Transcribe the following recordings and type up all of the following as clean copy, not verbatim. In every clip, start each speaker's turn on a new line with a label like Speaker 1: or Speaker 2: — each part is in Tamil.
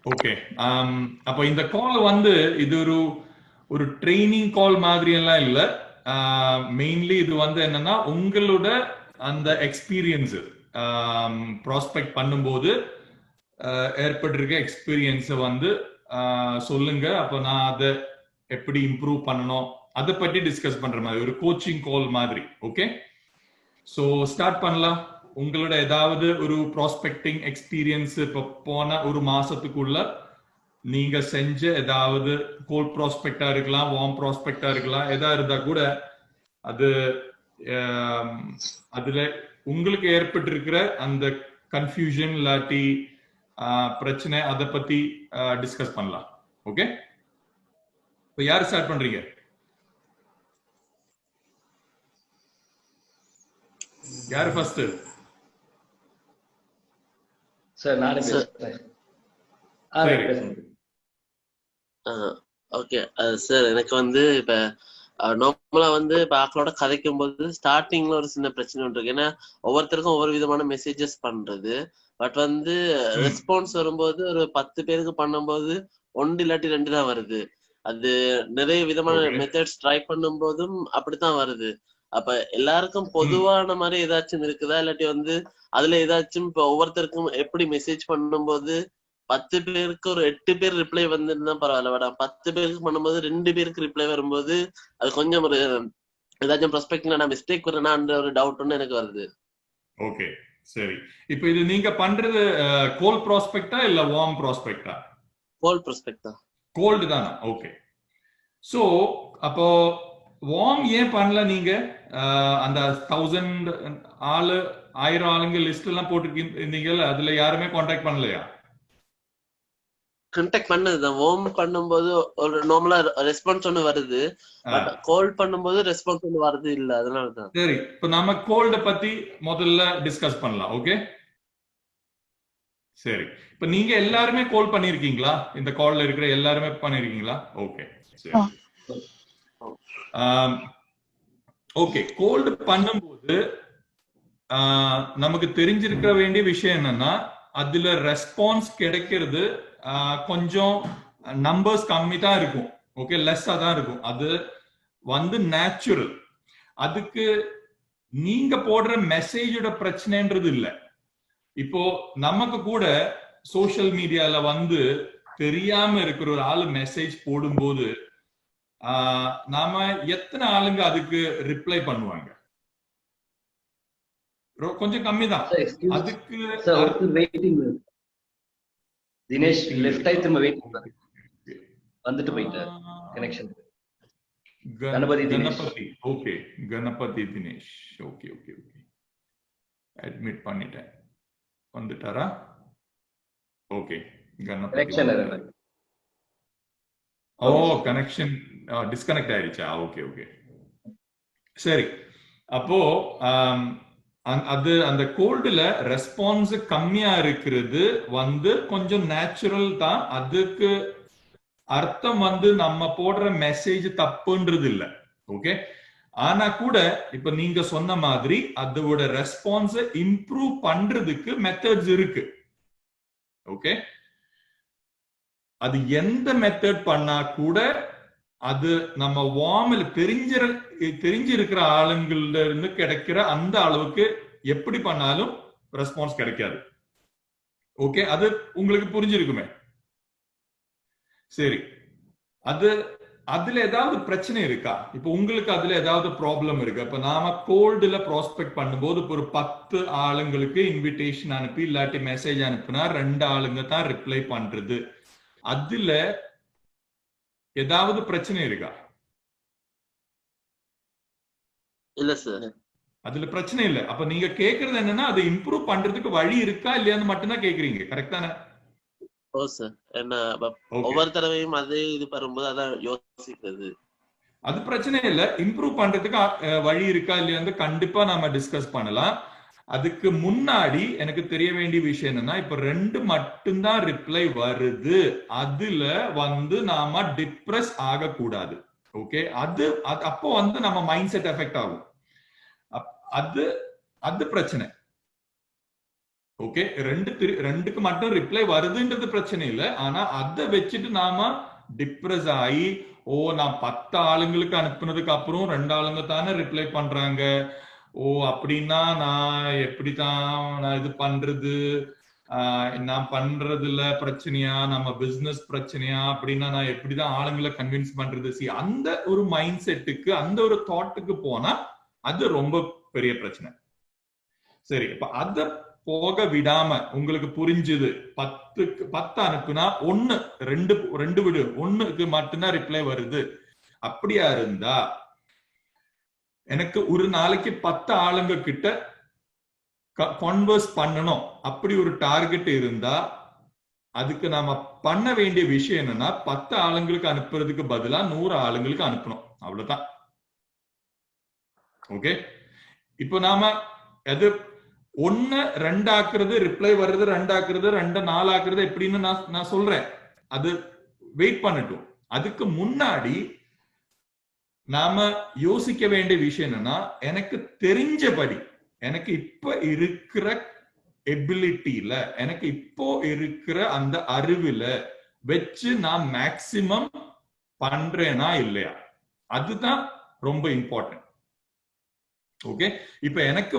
Speaker 1: ஓகே. அப்ப இந்த கால் வந்து இது ஒரு ட்ரைனிங் கால் மாதிரி எல்லாம் இல்ல. மெயின்லி இது வந்து என்னன்னா உங்களோட அந்த எக்ஸ்பீரியன்ஸ் ப்ராஸ்பெக்ட் பண்ணும்போது ஏற்பட்டிருக்க எக்ஸ்பீரியன்ஸ வந்து சொல்லுங்க. அப்ப நான் அதை எப்படி இம்ப்ரூவ் பண்ணணும் அதை பத்தி டிஸ்கஸ் பண்ற மாதிரி ஒரு கோச்சிங் கால் மாதிரி. ஓகே, சோ ஸ்டார்ட் பண்ணலாம். உங்களோட ஏதாவது ஒரு ப்ராஸ்பெக்டிங் எக்ஸ்பீரியன்ஸ் இப்ப போன ஒரு மாசத்துக்குள்ள நீங்க செஞ்ச ஏதாவது கோல்ட் ப்ராஸ்பெக்டா இருக்கலாம், வார்ம் ப்ராஸ்பெக்டா இருக்கலாம், எதா இருந்தா கூட அது அதுல உங்களுக்கு ஏற்பட்டிருக்கிற அந்த கன்ஃபியூஷன் இல்லாட்டி பிரச்சனை அதை பத்தி டிஸ்கஸ் பண்ணலாம். ஓகே, இப்ப யாரு ஸ்டார்ட் பண்றீங்க? யாரு ஃபர்ஸ்ட்?
Speaker 2: சார் நானே பேசுறேன்.
Speaker 3: ஓகே சார், எனக்கு வந்து இப்ப நார்மலா வந்து இப்ப ஆக்களோட கதைக்கும் போது ஸ்டார்டிங்ல ஒரு சின்ன பிரச்சனை ஒன்று இருக்கு. ஏன்னா ஒவ்வொருத்தருக்கும் ஒவ்வொரு விதமான மெசேஜஸ் பண்றது. பட் வந்து ரெஸ்பான்ஸ் வரும்போது ஒரு 10 பேருக்கு பண்ணும்போது 1 இல்லாட்டி 2 தான் வருது. அது நிறைய விதமான மெத்தட்ஸ் ட்ரை பண்ணும் போதும் அப்படித்தான் வருது. அப்ப எல்லாருக்கும் பொதுவான மாதிரி ஏதாச்சும் இருக்குதா, இல்லாட்டி வந்து அதுல ஏதாச்சும் இப்ப ஒவ்வொருத்தருக்கும் எப்படி மெசேஜ் பண்ணும்போது 10 பேருக்கு ஒரு 8 பேர் ரிப்ளை வந்திருந்தா பரவாயில்ல மேடம், 10 பேருக்கு பண்ணும்போது 2 பேருக்கு ரிப்ளை வரும்போது அது கொஞ்சம் ஒரு ஏதாச்சும் ப்ராஸ்பெக்ட்ல நான் மிஸ்டேக் வரேனான்ற ஒரு டவுட் ஒன்று எனக்கு வருது.
Speaker 1: ஓகே, சரி. இப்போ இது நீங்க பண்றது கோல்ட் ப்ராஸ்பெக்டா இல்ல வார்ம் ப்ராஸ்பெக்டா?
Speaker 3: கோல்ட் ப்ராஸ்பெக்டா.
Speaker 1: கோல்டு தானா? ஓகே. சோ அப்போ வார்ம் ஏன் பண்ணல நீங்க? அந்த 1000 ஆளு 1000 ஆளுங்க லிஸ்ட் எல்லாம் போட்டுருக்கீங்க, அதுல யாருமே கான்டாக்ட் பண்ணலையா?
Speaker 3: கான்டாக்ட் பண்ணதுதான். வார்ம் பண்ணும்போது ஒரு நார்மலா ரெஸ்பான்ஸ் ஒன்று வருது, பட் கோல்ட் பண்ணும்போது ரெஸ்பான்ஸ் ஒன்று வருது இல்ல, அதனாலதான்.
Speaker 1: சரி, இப்போ நம்ம கோல்ட பத்தி முதல்ல டிஸ்கஸ் பண்ணலாம். ஓகே, சரி. இப்ப நீங்க எல்லாருமே கால் பண்ணிருக்கீங்களா? இந்த கால்ல இருக்கிற எல்லாருமே பண்ணிருக்கீங்களா? ஓகே, சரி. ஓகே, கோல்டு பண்ணும்போது நமக்கு தெரிஞ்சிருக்க வேண்டிய விஷயம் என்னன்னா, அதுல ரெஸ்பான்ஸ் கிடைக்கிறது கொஞ்சம் நம்பர்ஸ் கம்மி தான் இருக்கும். ஓகே, லெஸ்ஸா தான் இருக்கும். அது வந்து நேச்சுரல். அதுக்கு நீங்க போடுற மெசேஜோட பிரச்சனைன்றது இல்லை. இப்போ நமக்கு கூட சோசியல் மீடியால வந்து தெரியாம இருக்கிற ஒரு ஆளு மெசேஜ் போடும்போது நாம எத்தனை ஆளுங்க அதுக்கு ரிப்ளை பண்ணுவாங்க? கொஞ்சம் கம்மி தான். அதுக்கு
Speaker 2: தினேஷ் லெஃப்ட் ஆயி திரும்ப வெயிட் வந்துட்டு போயிட்டார். Connection
Speaker 1: Ganapathi. Okay, Ganapathi Dinesh. Okay okay okay, admit பண்ணிட்டேன். வந்துட்டாரா? ஓகே, கணபதி. ஓ, கனெக்ஷன் டிஸ்கனெக்ட் ஆயிடுச்சா? ஓகே ஓகே, சரி. அப்போ அது அந்த கோல்டுல ரெஸ்பான்ஸ் கம்மியா இருக்கிறது வந்து கொஞ்சம் நேச்சுரல் தான். அதுக்கு அர்த்தம் வந்து நம்ம போடுற மெசேஜ் தப்புன்றது இல்ல. ஓகே, ஆனா கூட இப்ப நீங்க சொன்ன மாதிரி அதோட ரெஸ்பான்ஸ் இம்ப்ரூவ் பண்றதுக்கு மெத்தட்ஸ் இருக்கு. ஓகே, அது எந்த மெத்தட் பண்ணா கூட அது நம்ம வார்ம்ல தெரிஞ்சிருக்கிற ஆளுங்கள்ல இருந்து கிடைக்கிற அந்த அளவுக்கு எப்படி பண்ணாலும் ரெஸ்பான்ஸ் கிடைக்காது. ஓகே, அது உங்களுக்கு புரிஞ்சிருக்குமே. சரி, அதுல ஏதாவது பிரச்சனை இருக்கா? இப்ப உங்களுக்கு அதுல ஏதாவது ப்ராப்ளம் இருக்கு? இப்ப நாம கோல்டுல ப்ராஸ்பெக்ட் பண்ணும்போது ஒரு 10 ஆளுங்களுக்கு இன்விடேஷன் அனுப்பி இல்லாட்டி மெசேஜ் அனுப்புனா 2 ஆளுங்க தான் ரிப்ளை பண்றது. அதுல ஏதாவது பிரச்சனை இருக்கா?
Speaker 3: இல்ல சார்,
Speaker 1: அதுல பிரச்சனை இல்ல. அப்ப நீங்க கேக்குறது என்னன்னா, அதை இம்ப்ரூவ் பண்றதுக்கு வழி இருக்கா இல்லையான்னு மட்டும்தான் கேக்குறீங்க. கரெக்ட் தானே?
Speaker 3: ஓ சார், என்ன ஒவ்வொரு தடவையும் அதே இது வரும்போது அதான் யோசிக்கிறது.
Speaker 1: அது பிரச்சனை இல்ல. இம்ப்ரூவ் பண்றதுக்கு வழி இருக்கா இல்லையான்னு கண்டிப்பா நாம டிஸ்கஸ் பண்ணலாம். அதுக்கு முன்னாடி எனக்கு தெரிய வேண்டிய விஷயம் என்னன்னா, இப்ப 2 மட்டும்தான் ரிப்ளை வருது. அதுல வந்து நாம டிப்ரெஸ் ஆகக்கூடாது. ஓகே, அது அப்போ வந்து நம்ம மைண்ட் செட் எஃபெக்ட் ஆகும். அது பிரச்சனை. ஓகே, ரெண்டுக்கு மட்டும் ரிப்ளை வருதுன்றது பிரச்சனை இல்லை. ஆனா அதை வச்சுட்டு நாம டிப்ரெஸ் ஆகி, ஓ நான் 10 ஆளுங்களுக்கு அனுப்புனதுக்கு அப்புறம் 2 ஆளுங்க தானே ரிப்ளை பண்றாங்க, ஓ அப்படின்னா நான் எப்படித்தான் நான் இது பண்றது, நான் பண்றதுல பிரச்சனையா, நம்ம பிசினஸ் பிரச்சனையா, அப்படின்னா நான் எப்படிதான் ஆளுங்களை கன்வின்ஸ் பண்றது. அந்த ஒரு மைண்ட் செட்டுக்கு, அந்த ஒரு தாட்டுக்கு போனா அது ரொம்ப பெரிய பிரச்சனை. சரி, இப்ப அத போக விடாம உங்களுக்கு புரிஞ்சுது, 10 அனுப்புனா 1 2 விடு, 1க்கு மட்டும்தான் ரிப்ளை வருது, அப்படியா இருந்தா எனக்கு ஒரு நாளைக்கு 10 ஆளுங்க கிட்ட கான்வர்ஸ் பண்ணணும் அப்படி ஒரு டார்கெட் இருந்தா, அதுக்கு நாம பண்ண வேண்டிய விஷயம் என்னன்னா 10 ஆளுங்களுக்கு அனுப்புறதுக்கு பதிலா 100 ஆளுங்களுக்கு அனுப்பணும், அவ்வளவுதான். ஓகே, இப்போ நாம எது 1 2 ஆக்குறது, ரிப்ளை வர்றது 2 ஆக்குறது, 2 4 ஆக்குறது எப்படின்னு நான் சொல்றேன், அது வெயிட் பண்ணட்டும். அதுக்கு முன்னாடி நாம யோசிக்க வேண்டிய விஷயம் என்னன்னா, எனக்கு தெரிஞ்சபடி, எனக்கு இப்ப இருக்கிற எபிலிட்டியில, எனக்கு இப்போ இருக்கிற அந்த அறிவுல வச்சு நான் மேக்சிமம் பண்றேனா இல்லையா, அதுதான் ரொம்ப இம்பார்ட்டன்ட். ஓகே, இப்ப எனக்கு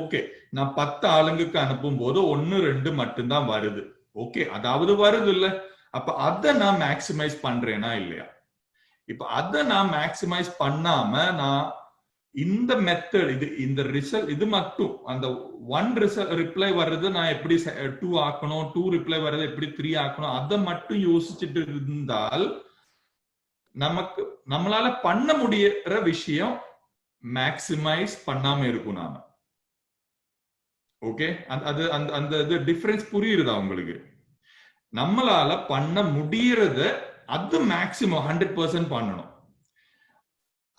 Speaker 1: ஓகே நான் 10 ஆளுங்களுக்கு அனுப்பும் போது 1 2 மட்டும்தான் வருது, ஓகே அதாவது வருது இல்ல, அப்ப அதை நான் மேக்சிமைஸ் பண்றேனா இல்லையா. இப்ப அதை நான் மேக்சிமைஸ் பண்ணாம நான் இந்த மெத்தட், இந்த ரிசல்ட், இது மட்டும் அந்த 1 ரிப்ளை வர்றது நான் எப்படி 2 ஆக்கணும், 2 ரிப்ளை வர்றது எப்படி 3 ஆக்கணும், அதை மட்டும் யோசிச்சுட்டு இருந்தால் நம்மளால பண்ண முடியற விஷயம் மேக்சிமைஸ் பண்ணாம இருக்கும் நாம. ஓகே, அது அந்த டிஃபரன்ஸ் புரியுறதா உங்களுக்கு? நம்மளால பண்ண முடியறத அது மேக்சிமம் 100% பண்ணணும்,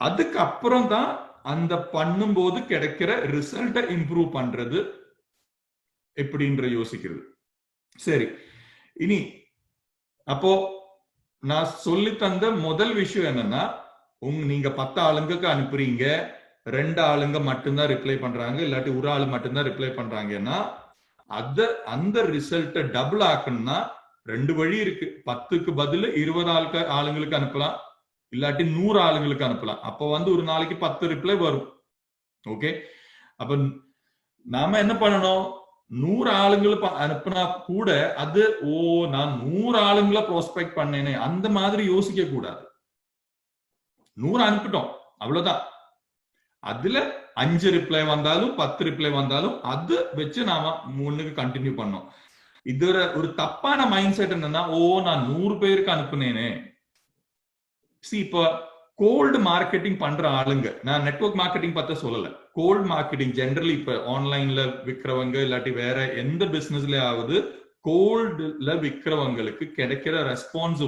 Speaker 1: அதுக்கு அப்புறம் தான் அந்த பண்ணும்போது கிடைக்கிற ரிசல்ட்டை இம்ப்ரூவ் பண்றது எப்படின்ற யோசிக்கிறது. சரி, இனி அப்போ நான் சொல்லி தந்த முதல் விஷயம் என்னன்னா, நீங்க 10 ஆளுங்களுக்கு அனுப்புறீங்க, 2 ஆளுங்க மட்டும்தான் ரிப்ளை பண்றாங்க, இல்லாட்டி ஒரு ஆளு மட்டும்தான் ரிப்ளை பண்றாங்கன்னா, அந்த ரிசல்ட்டை டபுள் ஆக்கணும்னா 2 வழி இருக்கு. 10க்கு பதில் 20 ஆளுங்களுக்கு அனுப்பலாம், இல்லாட்டி 100 ஆளுங்களுக்கு அனுப்பலாம். அப்போ ஒரு நாளைக்கு 10 ரிப்ளை வரும். ஓகே, அப்ப நாம என்ன பண்ணணும், 100 ஆளுங்களுக்கு அனுப்புனா கூட அது நான் 100 ஆளுங்களை ப்ராஸ்பெக்ட் பண்ணேனே அந்த மாதிரி யோசிக்க கூடாது. 100 அனுப்பிட்டோம் அவ்வளவுதான், அதுல 5 ரிப்ளை வந்தாலும் 10 ரிப்ளை வந்தாலும் அது வச்சு நாம முன்னுக்கு கண்டினியூ பண்ணோம். இது ஒரு தப்பான மைண்ட் செட் என்னன்னா, நான் 100 பேருக்கு அனுப்புனேனே. இப்ப கோல்டு மார்க்கெட்டிங் பண்ற ஆளுங்க, நான் நெட்வொர்க் மார்க்கெட்டிங் பத்தி சொல்லல, கோல்டு மார்க்கெட்டிங் ஜெனரலி இப்ப ஆன்லைன்ல விற்கிறவங்க இல்லாட்டி வேற எந்த பிசினஸ்ல ஆகுது, கோல்டுல விற்கிறவங்களுக்கு கிடைக்கிற ரெஸ்பான்ஸ்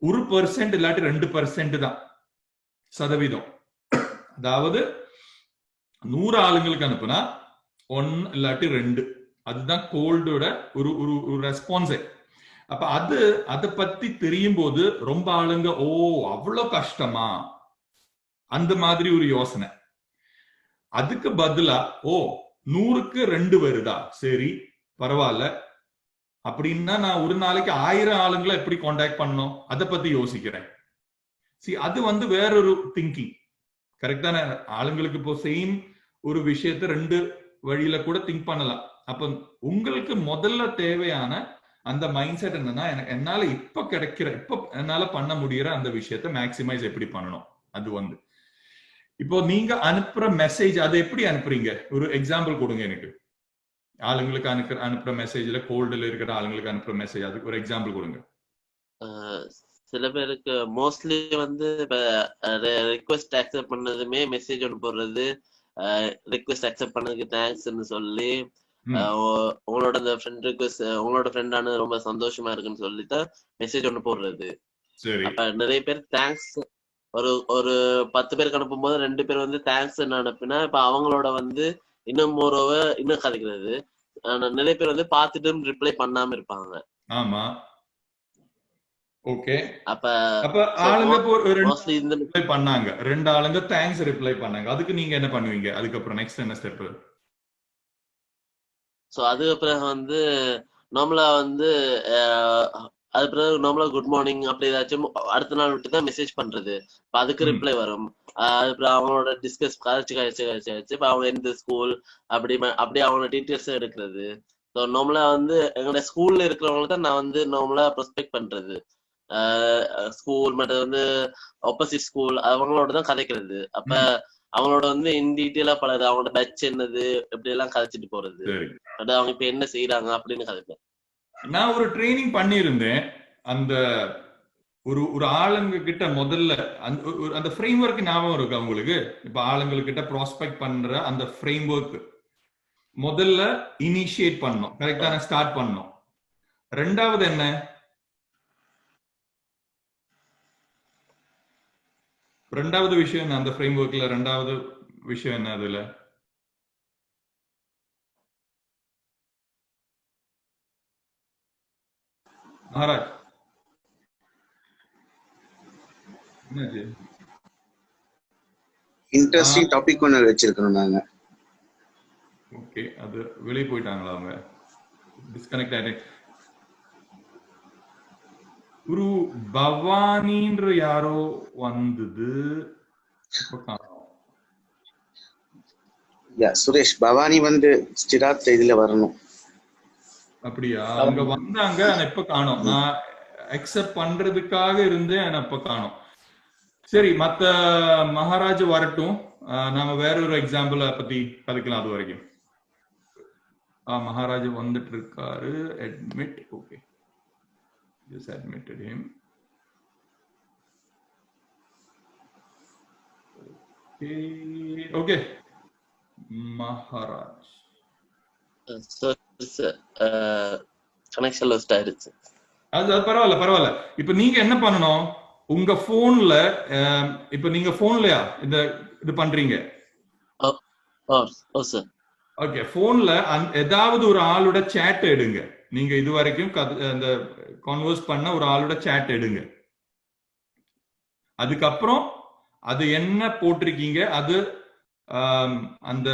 Speaker 1: 1% இல்லாட்டி 2% தான் சதவீதம். அதாவது 100 ஆளுங்களுக்கு அனுப்புனா 1 இல்லாட்டி 2, அதுதான் கோல்டோட ஒரு ரெஸ்பான்ஸே. அப்ப அதை பத்தி தெரியும் போது ரொம்ப ஆளுங்க அவ்வளவு கஷ்டமா அந்த மாதிரி ஒரு யோசனை. அதுக்கு பதிலா 100க்கு 2 வருதா, சரி பரவாயில்ல, அப்படின்னா நான் ஒரு நாளைக்கு 1000 ஆளுங்களை எப்படி கான்டாக்ட் பண்ணணும் அதை பத்தி யோசிக்கிறேன். அது வேறொரு திங்கிங். கரெக்டான ஆளுங்களுக்கு இப்போ சேம் ஒரு விஷயத்த 2 வழியில கூட திங்க் பண்ணலாம். அப்ப உங்களுக்கு முதல்ல தேவையான அந்த மைண்ட் செட் என்னன்னா, என்னால இப்ப என்னால பண்ண முடியற அந்த விஷயத்த மேக்சிமைஸ் எப்படி பண்ணணும். அது இப்போ நீங்க அனுப்புற மெசேஜ் அதை எப்படி அனுப்புறீங்க, ஒரு எக்ஸாம்பிள் கொடுங்க எனக்கு. ஆளுங்களுக்கு அனுப்புற மெசேஜ்ல, கோல்டுல இருக்கிற ஆளுங்களுக்கு அனுப்புற மெசேஜ், அதுக்கு ஒரு எக்ஸாம்பிள் கொடுங்க.
Speaker 3: சில பேருக்கு மோஸ்ட்லி இப்ப ரிக்வெஸ்ட் அக்செப்ட் பண்ணதுமே மெசேஜ் ஒன்று போடுறது, ரிக்வெஸ்ட் அக்செப்ட் பண்ணதுக்கு தேங்க்ஸ்ன்னு சொல்லி, உங்களோட அந்த ஃப்ரெண்ட் ரிக்வெஸ்ட், உங்களோட ஃப்ரெண்டானது ரொம்ப சந்தோஷமா இருக்குன்னு சொல்லிட்டு மெசேஜ் ஒன்று போடுறது. அப்ப நிறைய பேர் தேங்க்ஸ், ஒரு 10 பேருக்கு அனுப்பும் போது 2 பேர் தேங்க்ஸ் அனுப்பினா, இப்ப அவங்களோட இன்னும் இன்னும் கதைக்கிறது. நிறைய பேர் பார்த்துட்டு ரிப்ளை பண்ணாம இருப்பாங்க.
Speaker 1: ஆமா, ஓகே.
Speaker 3: அப்ப
Speaker 1: ஆளுங்க ரிப்ளை பண்ணாங்க, 2 ஆளுங்க தேங்க்ஸ் ரிப்ளை பண்ணாங்க, அதுக்கு நீங்க என்ன பண்ணுவீங்க? அதுக்கப்புறம் நெக்ஸ்ட் என்ன ஸ்டெப்?
Speaker 3: ஸோ அதுக்கு பிறகு வந்து நார்மலா வந்து அது பிறகு நார்மலா குட் மார்னிங் அப்படி ஏதாச்சும் அடுத்த நாள் விட்டு தான் மெசேஜ் பண்றது. இப்போ அதுக்கு ரிப்ளை வரும். அதுக்கப்புறம் அவங்களோட டிஸ்கஸ் கழிச்சு இப்போ அவங்க எந்த ஸ்கூல் அப்படி அவங்களோட டீட்டெயில்ஸ் எடுக்கிறது. ஸோ நார்மலா வந்து எங்களோட ஸ்கூல்ல இருக்கிறவங்களுக்கு தான் நான் வந்து நார்மலா ப்ரொஸ்பெக்ட் பண்றது. ஸ்கூல் மற்ற வந்து ஆப்போசிட் ஸ்கூல் அவங்களோட தான் கதைக்கிறது. அப்ப அவங்களோட வந்து இன் டீட்டெயிலா பழகுது. அவங்களோட பேட்ச் என்னது இப்படி எல்லாம் கதைச்சிட்டு போறது. அது அவங்க இப்ப என்ன செய்யறாங்க அப்படின்னு கதைப்பேன்.
Speaker 1: நான் ஒரு ட்ரைனிங் பண்ணியிருந்தேன். அந்த ஒரு ஆளுங்க கிட்ட முதல்ல அந்த ஃப்ரேம் ஒர்க் ஞாபகம் இருக்கு அவங்களுக்கு? இப்ப ஆளுங்கக்கிட்ட ப்ராஸ்பெக்ட் பண்ற அந்த ஃப்ரேம் ஒர்க் முதல்ல இனிஷியேட் பண்ணோம், கரெக்டான ஸ்டார்ட் பண்ணோம். ரெண்டாவது என்ன? ரெண்டாவது விஷயம் அந்த ஃப்ரேம் ஒர்க்ல ரெண்டாவது விஷயம் என்ன? அதுல மகாராஜ் என்னாச்சு?
Speaker 4: இன்ட்ரெஸ்டிங் டாபிக் ஒன்று வச்சிருக்கோம் நாங்க.
Speaker 1: ஓகே, அது வெளியே போயிட்டாங்களா? அவங்க டிஸ்கனெக்ட் ஆயிட்டேன். ஒரு பவானின்ற யாரோ வந்தது.
Speaker 4: சுரேஷ் பவானி வந்து ஸ்டிராத் இதுல வரணும்.
Speaker 1: அப்படியா? அவங்க வந்தாங்க, இப்ப காணோம். நான் அக்செப்ட் பண்றதுக்காக இருந்தேன், இப்ப காணோம். சரி, மத்த மகாராஜ் வரட்டும். நாம வேற ஒரு எக்ஸாம்பிள் பத்தி கதைக்கலாம். அது வரைக்கும் மகாராஜ் வந்துட்டு இருக்காரு. Admit. Okay, just admitted him. Okay, Maharaj.
Speaker 3: Connection last ஆயிடுச்சு.
Speaker 1: அது பரவாயில்ல. இப்ப நீங்க என்ன பண்ணணும்? உங்க போன்ல இப்ப நீங்க போன்லயா இது பண்றீங்க? ஓகே, போன்ல ஏதாவது ஒரு ஆளோட சேட் எடுங்க. நீங்க இது வரைக்கும் அந்த கான்வர்ஸ் பண்ண ஒரு ஆளோட சேட் எடுங்க. அதுக்கப்புறம் அது என்ன போட்டிருக்கீங்க அது அந்த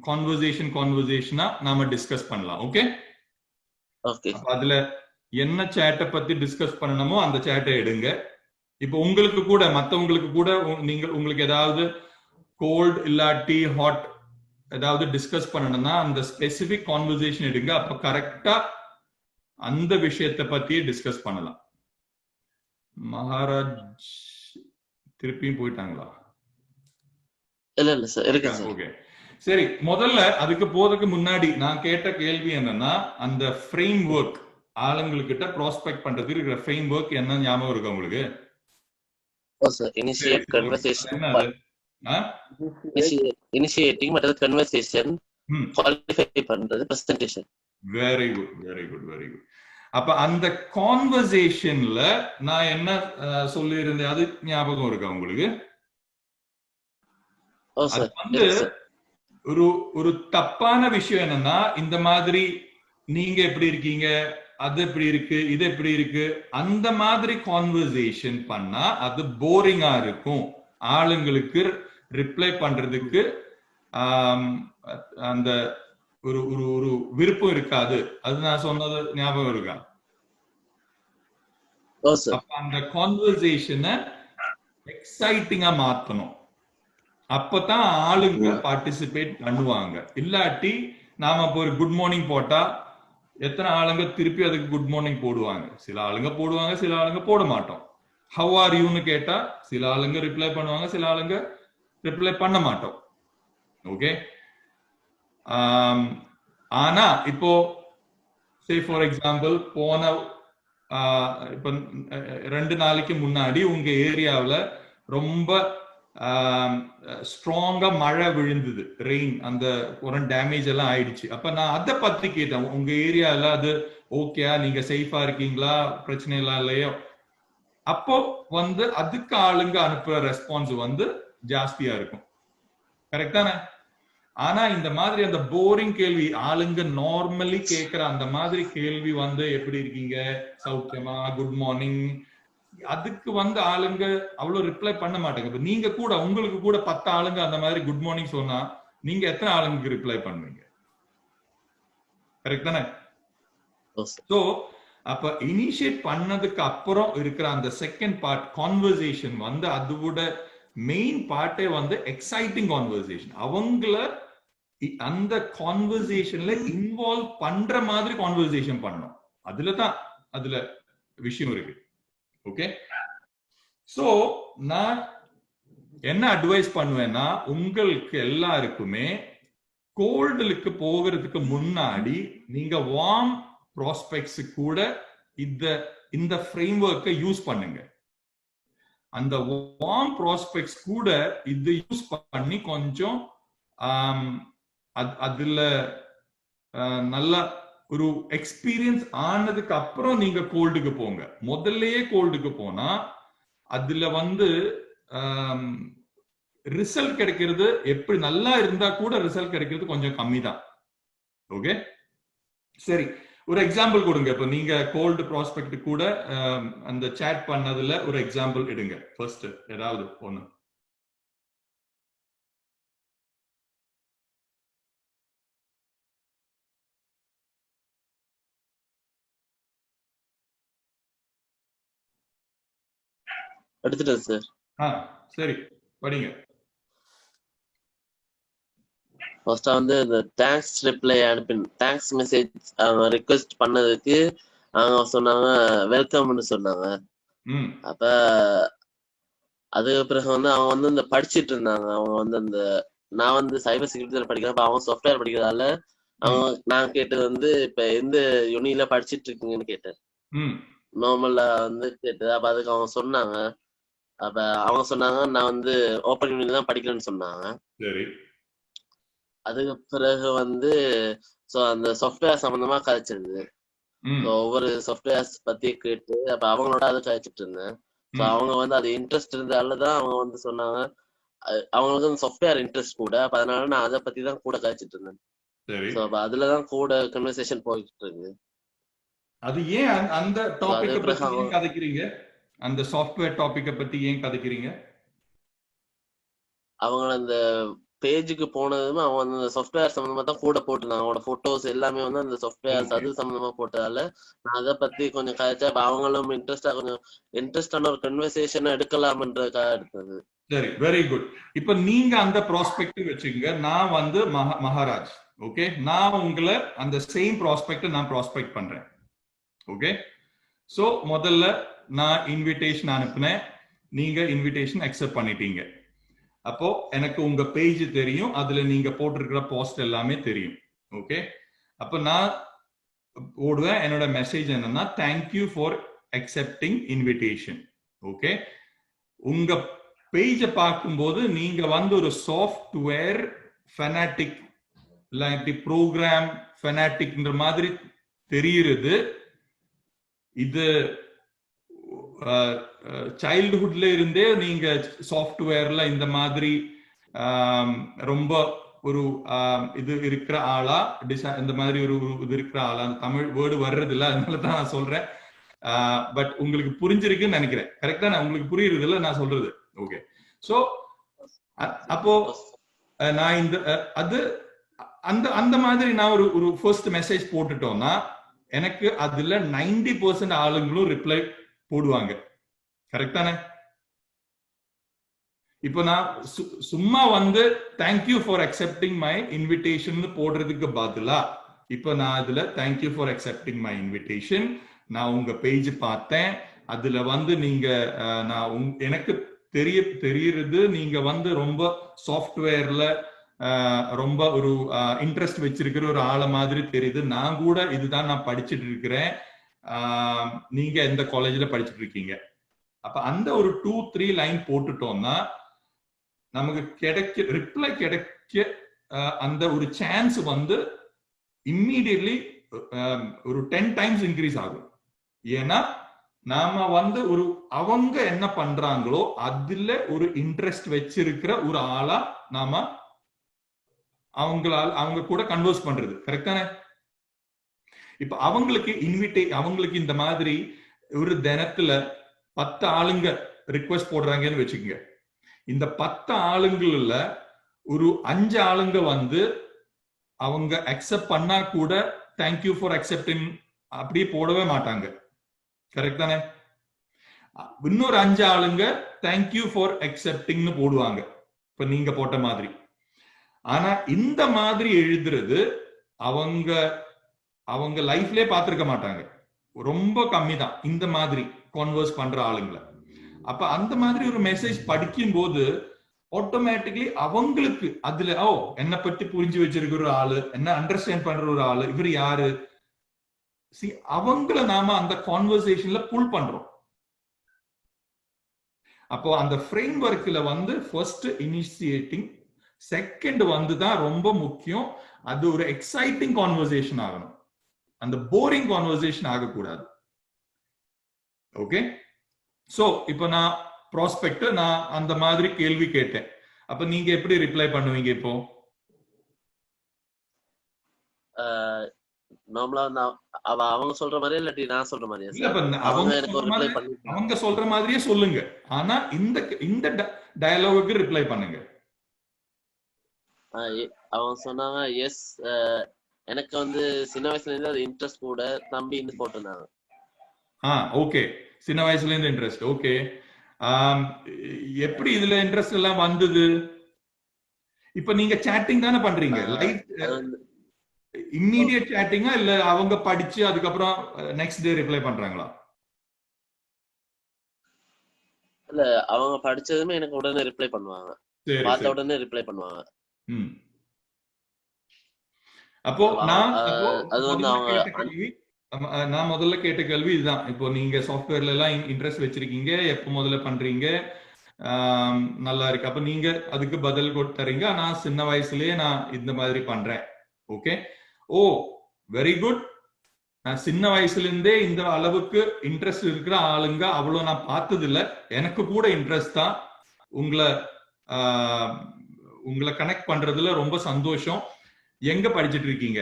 Speaker 1: கான்வர்சேஷனா நாம டிஸ்கஸ் பண்ணலாம். ஓகே, அதுல என்ன சேட்டை பத்தி டிஸ்கஸ் பண்ணணுமோ அந்த சேட்டை எடுங்க. இப்ப உங்களுக்கு கூட மத்தவங்களுக்கு கூட உங்களுக்கு ஏதாவது கோல்ட் இல்லாட்டி ஹாட் ஏதாவது டிஸ்கஸ் பண்ணணும்னா அந்த ஸ்பெசிபிக் கான்வர்சேஷன் எடுங்க. அப்ப கரெக்டா அந்த விஷயத்தை பத்தியே டிஸ்கஸ் பண்ணலாம். மகாராஜ் திருப்பியும் போயிட்டாங்களா?
Speaker 3: இல்ல சார், இருக்கு சார்.
Speaker 1: ஓகே, சரி. முதல்ல அதுக்கு போறதுக்கு முன்னாடி நான் கேட்ட கேள்வி என்னன்னா, அந்த ஃப்ரேம் ஒர்க் ஆளுங்கள்கிட்ட ப்ராஸ்பெக்ட் பண்றதுக்கு இருக்கிற ஃப்ரேம் ஒர்க் என்ன ஞாபகம் இருக்கு உங்களுக்கு?
Speaker 3: இனிஷியேட் கன்வர்சேஷன், இனிஷியேட்டிங் மற்ற கன்வர்சேஷன், குவாலிஃபை பண்றது, பிரசன்டேஷன். Very good.
Speaker 1: அப்ப அந்த கான்வர்சேஷன்ல நான் என்ன சொல்லி இருந்தேன் அது ஞாபகம் இருக்கா உங்களுக்கு? அது வந்து ஒரு தப்பான விஷயம் என்னன்னா, இந்த மாதிரி நீங்க எப்படி இருக்கீங்க, அது எப்படி இருக்கு, இது எப்படி இருக்கு, அந்த மாதிரி கான்வர்சேஷன் பண்ணா அது போரிங்கா இருக்கும். ஆளுங்களுக்கு ரிப்ளை பண்றதுக்கு அந்த ஒரு ஒரு விருப்பம் இருக்காது. அது நான் சொன்னது ஞாபகம் இருக்கா? அந்த கான்வர்சேஷனை எக்ஸைட்டிங்கா மாத்தணும். அப்பதான் ஆளுங்க பார்ட்டிசிபேட் பண்ணுவாங்க. இல்லாட்டி நாம இப்போ ஒரு குட் மார்னிங் போட்டா எத்தனை ஆளுங்க திருப்பி அதுக்கு குட் மார்னிங் போடுவாங்க? சில ஆளுங்க போடுவாங்க, சில ஆளுங்க போட மாட்டோம். ஹவ் ஆர் யூன்னு கேட்டா சில ஆளுங்க ரிப்ளை பண்ணுவாங்க, சில ஆளுங்க ரிப்ளை பண்ண மாட்டோம். ஓகே, ஆனா இப்போ சே ஃபார் எக்ஸாம்பிள் போன இப்ப 2 நாளைக்கு முன்னாடி உங்க ஏரியாவில் ரொம்ப ஸ்ட்ராங்கா மழை விழுந்தது, ரெயின், அந்த ஒரு டேமேஜ் எல்லாம் ஆயிடுச்சு. அப்ப நான் அதை பத்தி கேட்டேன், உங்க ஏரியால அது ஓகேயா, நீங்க சேஃபா இருக்கீங்களா, பிரச்சனை எல்லாம் இல்லையோ? அப்போ வந்து அதுக்கு ஆளுங்க அனுப்புற ரெஸ்பான்ஸ் வந்து ஜாஸ்தியா இருக்கும். கரெக்டானே? ஆனா இந்த மாதிரி அந்த போரிங் கேள்வி ஆளுங்க நார்மலி கேட்கிற அந்த மாதிரி கேள்வி வந்து எப்படி இருக்கீங்க, சௌக்கியமா, குட் மார்னிங், அதுக்கு வந்து ஆளுங்க அவ்வளவு ரிப்ளை பண்ண மாட்டாங்க. இப்ப நீங்க கூட உங்களுக்கு கூட 10 ஆளுங்க அந்த மாதிரி குட் மார்னிங் சொன்னா நீங்க எத்தனை ஆளுங்களுக்கு ரிப்ளை பண்ணுவீங்க? கரெக்ட் தானே?
Speaker 3: Yes, sir.
Speaker 1: சோ அப்ப இனிஷியேட் பண்ணதுக்கு அப்புறம் இருக்கிற அந்த செகண்ட் பார்ட் கான்வர்சேஷன் வந்து அதோட மெயின் பார்ட்டே வந்து எக்ஸைட்டிங் கான்வர்சேஷன். அவங்கள அந்த கான்வர்சேஷன்ல இன்வால்வ் பண்ற மாதிரி கான்வர்சேஷன் பண்ணணும். அதுல விஷயம் இருக்கு. ஓகே, சோ நான் என்ன அட்வைஸ் பண்ணுவேன்னா, உங்களுக்கு எல்லாருக்குமே கோல்டுக்கு போகிறதுக்கு முன்னாடி நீங்க வார்ம் ப்ராஸ்பெக்ட்ஸ் கூட இந்த ஃப்ரேம்வொர்க்கை யூஸ் பண்ணுங்க. அந்த வார்ம் ப்ராஸ்பெக்ட்ஸ் கூட இது யூஸ் பண்ணி கொஞ்சம் அதுல நல்ல ஒரு எக்ஸ்பீரியன்ஸ் ஆனதுக்கு அப்புறம் நீங்க கோல்டுக்கு போங்க. முதல்லயே கோல்டுக்கு போனா அதுல வந்து ரிசல்ட் கிடைக்கிறது எப்படி நல்லா இருந்தா கூட ரிசல்ட் கிடைக்கிறது கொஞ்சம் கம்மி தான். ஓகே, சரி, ஒரு எக்ஸாம்பிள் கொடுங்க. இப்ப நீங்க கோல்டு ப்ராஸ்பெக்ட் கூட அந்த சாட் பண்ணதுல ஒரு எக்ஸாம்பிள் எடுங்க. ஃபர்ஸ்ட் ஏதாவது ஒண்ணு.
Speaker 3: எடுத்துட்டேன் சார்.
Speaker 1: சரி, படிங்க.
Speaker 3: ஃபர்ஸ்டா வந்து இந்த thanks reply thanks message request பண்ணதுக்கு அவங்க சொன்னாங்க வெல்கம்னு சொன்னாங்க. அப்ப அதுக்கு பிறகு வந்து அவங்க வந்து இந்த படிச்சுட்டு இருந்தாங்க. அவங்க வந்து அந்த நான் வந்து சைபர் செக்யூரிட்டி படிக்கிறேன். அவங்க சாஃப்ட்வேர் படிக்கிறதால அவங்க நான் கேட்டது வந்து இப்ப எந்த யூனில படிச்சுட்டு இருக்கீங்கன்னு கேட்டேன். நார்மலா வந்து கேட்டது. அப்ப அதுக்கு அவங்க சொன்னாங்க. அப்ப அவங்க சொன்னாங்க நான் வந்து ஓப்பன் யூனில தான் படிக்கிறேன்னு சொன்னாங்க.
Speaker 1: சரி,
Speaker 3: அதுக்கு பிறகு வந்து அந்த சாஃப்ட்வேர் சம்பந்தமா கதைச்சிருந்தது. ஒவ்வொரு சாஃப்ட்வேர்ஸ் பத்தி கேட்டு அப்ப அவங்களோட அதை கதைச்சிட்டு இருந்தேன். அவங்க வந்து அது இன்ட்ரெஸ்ட் இருந்ததாலதான் அவங்க வந்து சொன்னாங்க அவங்களுக்கு வந்து சாஃப்ட்வேர் இன்ட்ரெஸ்ட் கூட. அப்ப அதனால நான் அதை பத்தி தான் கூட கதைச்சிட்டு இருந்தேன். அப்ப அதுலதான் கூட கன்வர்சேஷன் போயிட்டு இருக்கு.
Speaker 1: அது ஏன் அந்த டாபிக் பத்தி கதைக்கிறீங்க? அந்த சாஃப்ட்வேர் டாபிக்க பத்தி ஏன் கதைக்கிறீங்க?
Speaker 3: அவங்க அந்த பேஜுக்கு போனதுமே அவங்க அந்த சாஃப்ட்வேர் சம்பந்தமா தான் கூட போட்டுருந்தாங்க. அவங்களோட போட்டோஸ் எல்லாமே வந்து அந்த சாஃப்ட்வேர் அது சம்பந்தமா போட்டதால நான் அதை பத்தி கொஞ்சம் கதைச்சா அவங்களும் கொஞ்சம் இன்ட்ரெஸ்டான ஒரு கன்வர்சேஷன் எடுக்கலாம்ன்றதுக்காக எடுத்தது.
Speaker 1: சரி, வெரி குட். இப்ப நீங்க அந்த ப்ராஸ்பெக்ட் வச்சுங்க. நான் வந்து மகாராஜ். ஓகே, நான் உங்களை அந்த சேம் ப்ராஸ்பெக்ட் நான் ப்ராஸ்பெக்ட் பண்றேன். ஓகே, சோ முதல்ல நான் இன்விடேஷன் அனுப்புனேன், நீங்க இன்விடேஷன் அக்செப்ட் பண்ணிட்டீங்க. அப்போ எனக்கு உங்க பேஜ் தெரியும், அதுல நீங்க போட்டிருக்கிற போஸ்ட் எல்லாமே தெரியும். ஓகே, அப்ப நான் போடுவேன் என்னோட மெசேஜ் என்னன்னா thank you for accepting invitation. Okay, உங்க பேஜை பார்க்கும்போது நீங்க வந்து ஒரு சாஃப்ட்வேர் ஃபெனாட்டிக் இல்லாட்டி ப்ரோக்ராம் ஃபெனாட்டிக்ன்ற மாதிரி தெரியுது. இது சைல்ட்ஹுட்ல இருந்தே நீங்க சாஃப்ட்வேர்ல இந்த மாதிரி ரொம்ப ஒரு இது இருக்கிற ஆளா, இந்த மாதிரி ஒரு இது இருக்கிற ஆளா, தமிழ் வேர்டு வர்றது இல்லை, அதனால தான் நான் சொல்றேன். பட் உங்களுக்கு புரிஞ்சிருக்குன்னு நினைக்கிறேன். கரெக்டா? நான் உங்களுக்கு புரியுறது இல்லை நான் சொல்றது. ஓகே, சோ அப்போ நான் இந்த அது அந்த மாதிரி நான் ஒரு ஃபர்ஸ்ட் மெசேஜ் போட்டுட்டோம்னா எனக்கு அதுல 90% ஆளுங்களும் ரிப்ளை போடுவாங்க. கரெக்டானே? இப்போ நான் சும்மா வந்து thank you for accepting my invitation போடுறதுக்கு பதிலா இப்போ நான் அதுல thank you for accepting my invitation, நான் உங்க பேஜ் பார்த்தேன், அதுல வந்து நீங்க நான் எனக்கு தெரியுறது நீங்க வந்து ரொம்ப சாஃப்ட்வேர்ல ரொம்ப ஒரு இன்ட்ரெஸ்ட் வச்சிருக்கிற ஒரு ஆளை மாதிரி தெரியுது. நான் கூட இதுதான் நான் படிச்சுட்டு இருக்கிறேன், நீங்க எந்த காலேஜ்ல படிச்சுட்டு இருக்கீங்க. அப்ப அந்த ஒரு 2-3 லைன் போட்டுட்டோம்னா நமக்கு ரிப்ளை கிடைக்க அந்த ஒரு சான்ஸ் வந்து இம்மீடியட்லி ஒரு 10 டைம்ஸ் இன்க்ரீஸ் ஆகும். ஏன்னா நாம வந்து அவங்க என்ன பண்றாங்களோ அதுல ஒரு இன்ட்ரெஸ்ட் வச்சிருக்கிற ஒரு ஆளா நாம அவங்க கூட கன்வர்ஸ் பண்றது. கரெக்டானே? இப்ப அவங்களுக்கு இந்த மாதிரி ஒரு தினத்துல 10 ஆளுங்க ரிக்வெஸ்ட் போடுறாங்கன்னு வச்சுக்கோங்க. இந்த 10 ஆளுங்கள்ல ஒரு 5 ஆளுங்க வந்து அவங்க அக்செப்ட் பண்ணா கூட தேங்க்யூ ஃபார் அக்செப்டிங் அப்படியே போடவே மாட்டாங்க. கரெக்ட் தானே? இன்னொரு 5 ஆளுங்க தேங்க்யூ ஃபார் அக்செப்டிங்னு போடுவாங்க, இப்ப நீங்க போட்ட மாதிரி. ஆனா இந்த மாதிரி எழுதுறது அவங்க அவங்க லைஃப்லயே பார்த்திருக்க மாட்டாங்க, ரொம்ப கம்மி தான் இந்த மாதிரி கான்வர்ஸ் பண்ற ஆளுங்களை. அப்ப அந்த மாதிரி ஒரு மெசேஜ் படிக்கும் போது ஆட்டோமேட்டிக்லி அவங்களுக்கு அதுல என்னை பத்தி புரிஞ்சு வச்சிருக்கிற ஒரு ஆளு, என்ன அண்டர்ஸ்டாண்ட் பண்ற ஒரு ஆளு, இவர் யாரு, அவங்கள நாம அந்த கான்வர்சேஷன்ல புல் பண்றோம். அப்போ அந்த ஃப்ரேம் ஒர்க்ல வந்து ஃபர்ஸ்ட் இனிஷியேட்டிங், செகண்ட் வந்து தான் ரொம்ப முக்கியம். அது ஒரு எக்ஸைட்டிங் கான்வர்சேஷன் ஆகணும், அந்த போரிங் கான்வர்சேஷன் ஆகக்கூடாது. ஓகே, சோ இப்போ நான் ப்ராஸ்பெக்ட் நான் அந்த மாதிரி கேள்வி கேட்டேன், அப்ப நீங்க எப்படி ரிப்ளை பண்ணுவீங்க? இப்போ
Speaker 3: நார்மலா அவங்க சொல்ற மாதிரியா இல்லாட்டி நான் சொல்ற மாதிரியா
Speaker 1: இல்ல,
Speaker 3: சார்?
Speaker 1: அவங்க சொல்ற மாதிரியே சொல்லுங்க, ஆனா இந்த இந்த டயலாகுக்கு ரிப்ளை பண்ணுங்க.
Speaker 3: அவங்க சொன்னாங்க எஸ், எனக்கு வந்து சின்ன வயசுல இருந்து அது இன்ட்ரெஸ்ட் கூட, தம்பின்னு போட்டிருந்தாங்க.
Speaker 1: ஓகே, சின்ன வயசுல இருந்து இன்ட்ரெஸ்ட். ஓகே, எப்படி இதுல இன்ட்ரெஸ்ட் எல்லாம் வந்தது? இப்ப நீங்க சாட்டிங் தானே பண்றீங்க, லைவ் இம்மீடியட் சாட்டிங்கா இல்ல அவங்க படிச்சு அதுக்கப்புறம் நெக்ஸ்ட் டே ரிப்ளை பண்றாங்களா?
Speaker 3: இல்ல, அவங்க படிச்சதுமே எனக்கு உடனே ரிப்ளை பண்ணுவாங்க, பார்த்த உடனே ரிப்ளை பண்ணுவாங்க.
Speaker 1: அப்போ நான் முதல்ல கேட்ட கேள்வி இதுதான். இப்போ நீங்க சாஃப்ட்வேர்ல எல்லாம் இன்ட்ரெஸ்ட் வச்சிருக்கீங்க, எப்ப முதல்ல பண்றீங்க, நல்லா இருக்கு. அப்ப நீங்க அதுக்கு பதில் கொடுத்தறீங்க, நான் சின்ன வயசுலயே நான் இந்த மாதிரி பண்றேன். Okay, very good. நான் சின்ன வயசுல இருந்தே இந்த அளவுக்கு இன்ட்ரெஸ்ட் இருக்கிற ஆளுங்க அவ்வளவு நான் பார்த்தது இல்ல. எனக்கு கூட இன்ட்ரெஸ்ட் தான். உங்களை கனெக்ட் பண்றதுல ரொம்ப சந்தோஷம். எங்க படிச்சிட்டு இருக்கீங்க?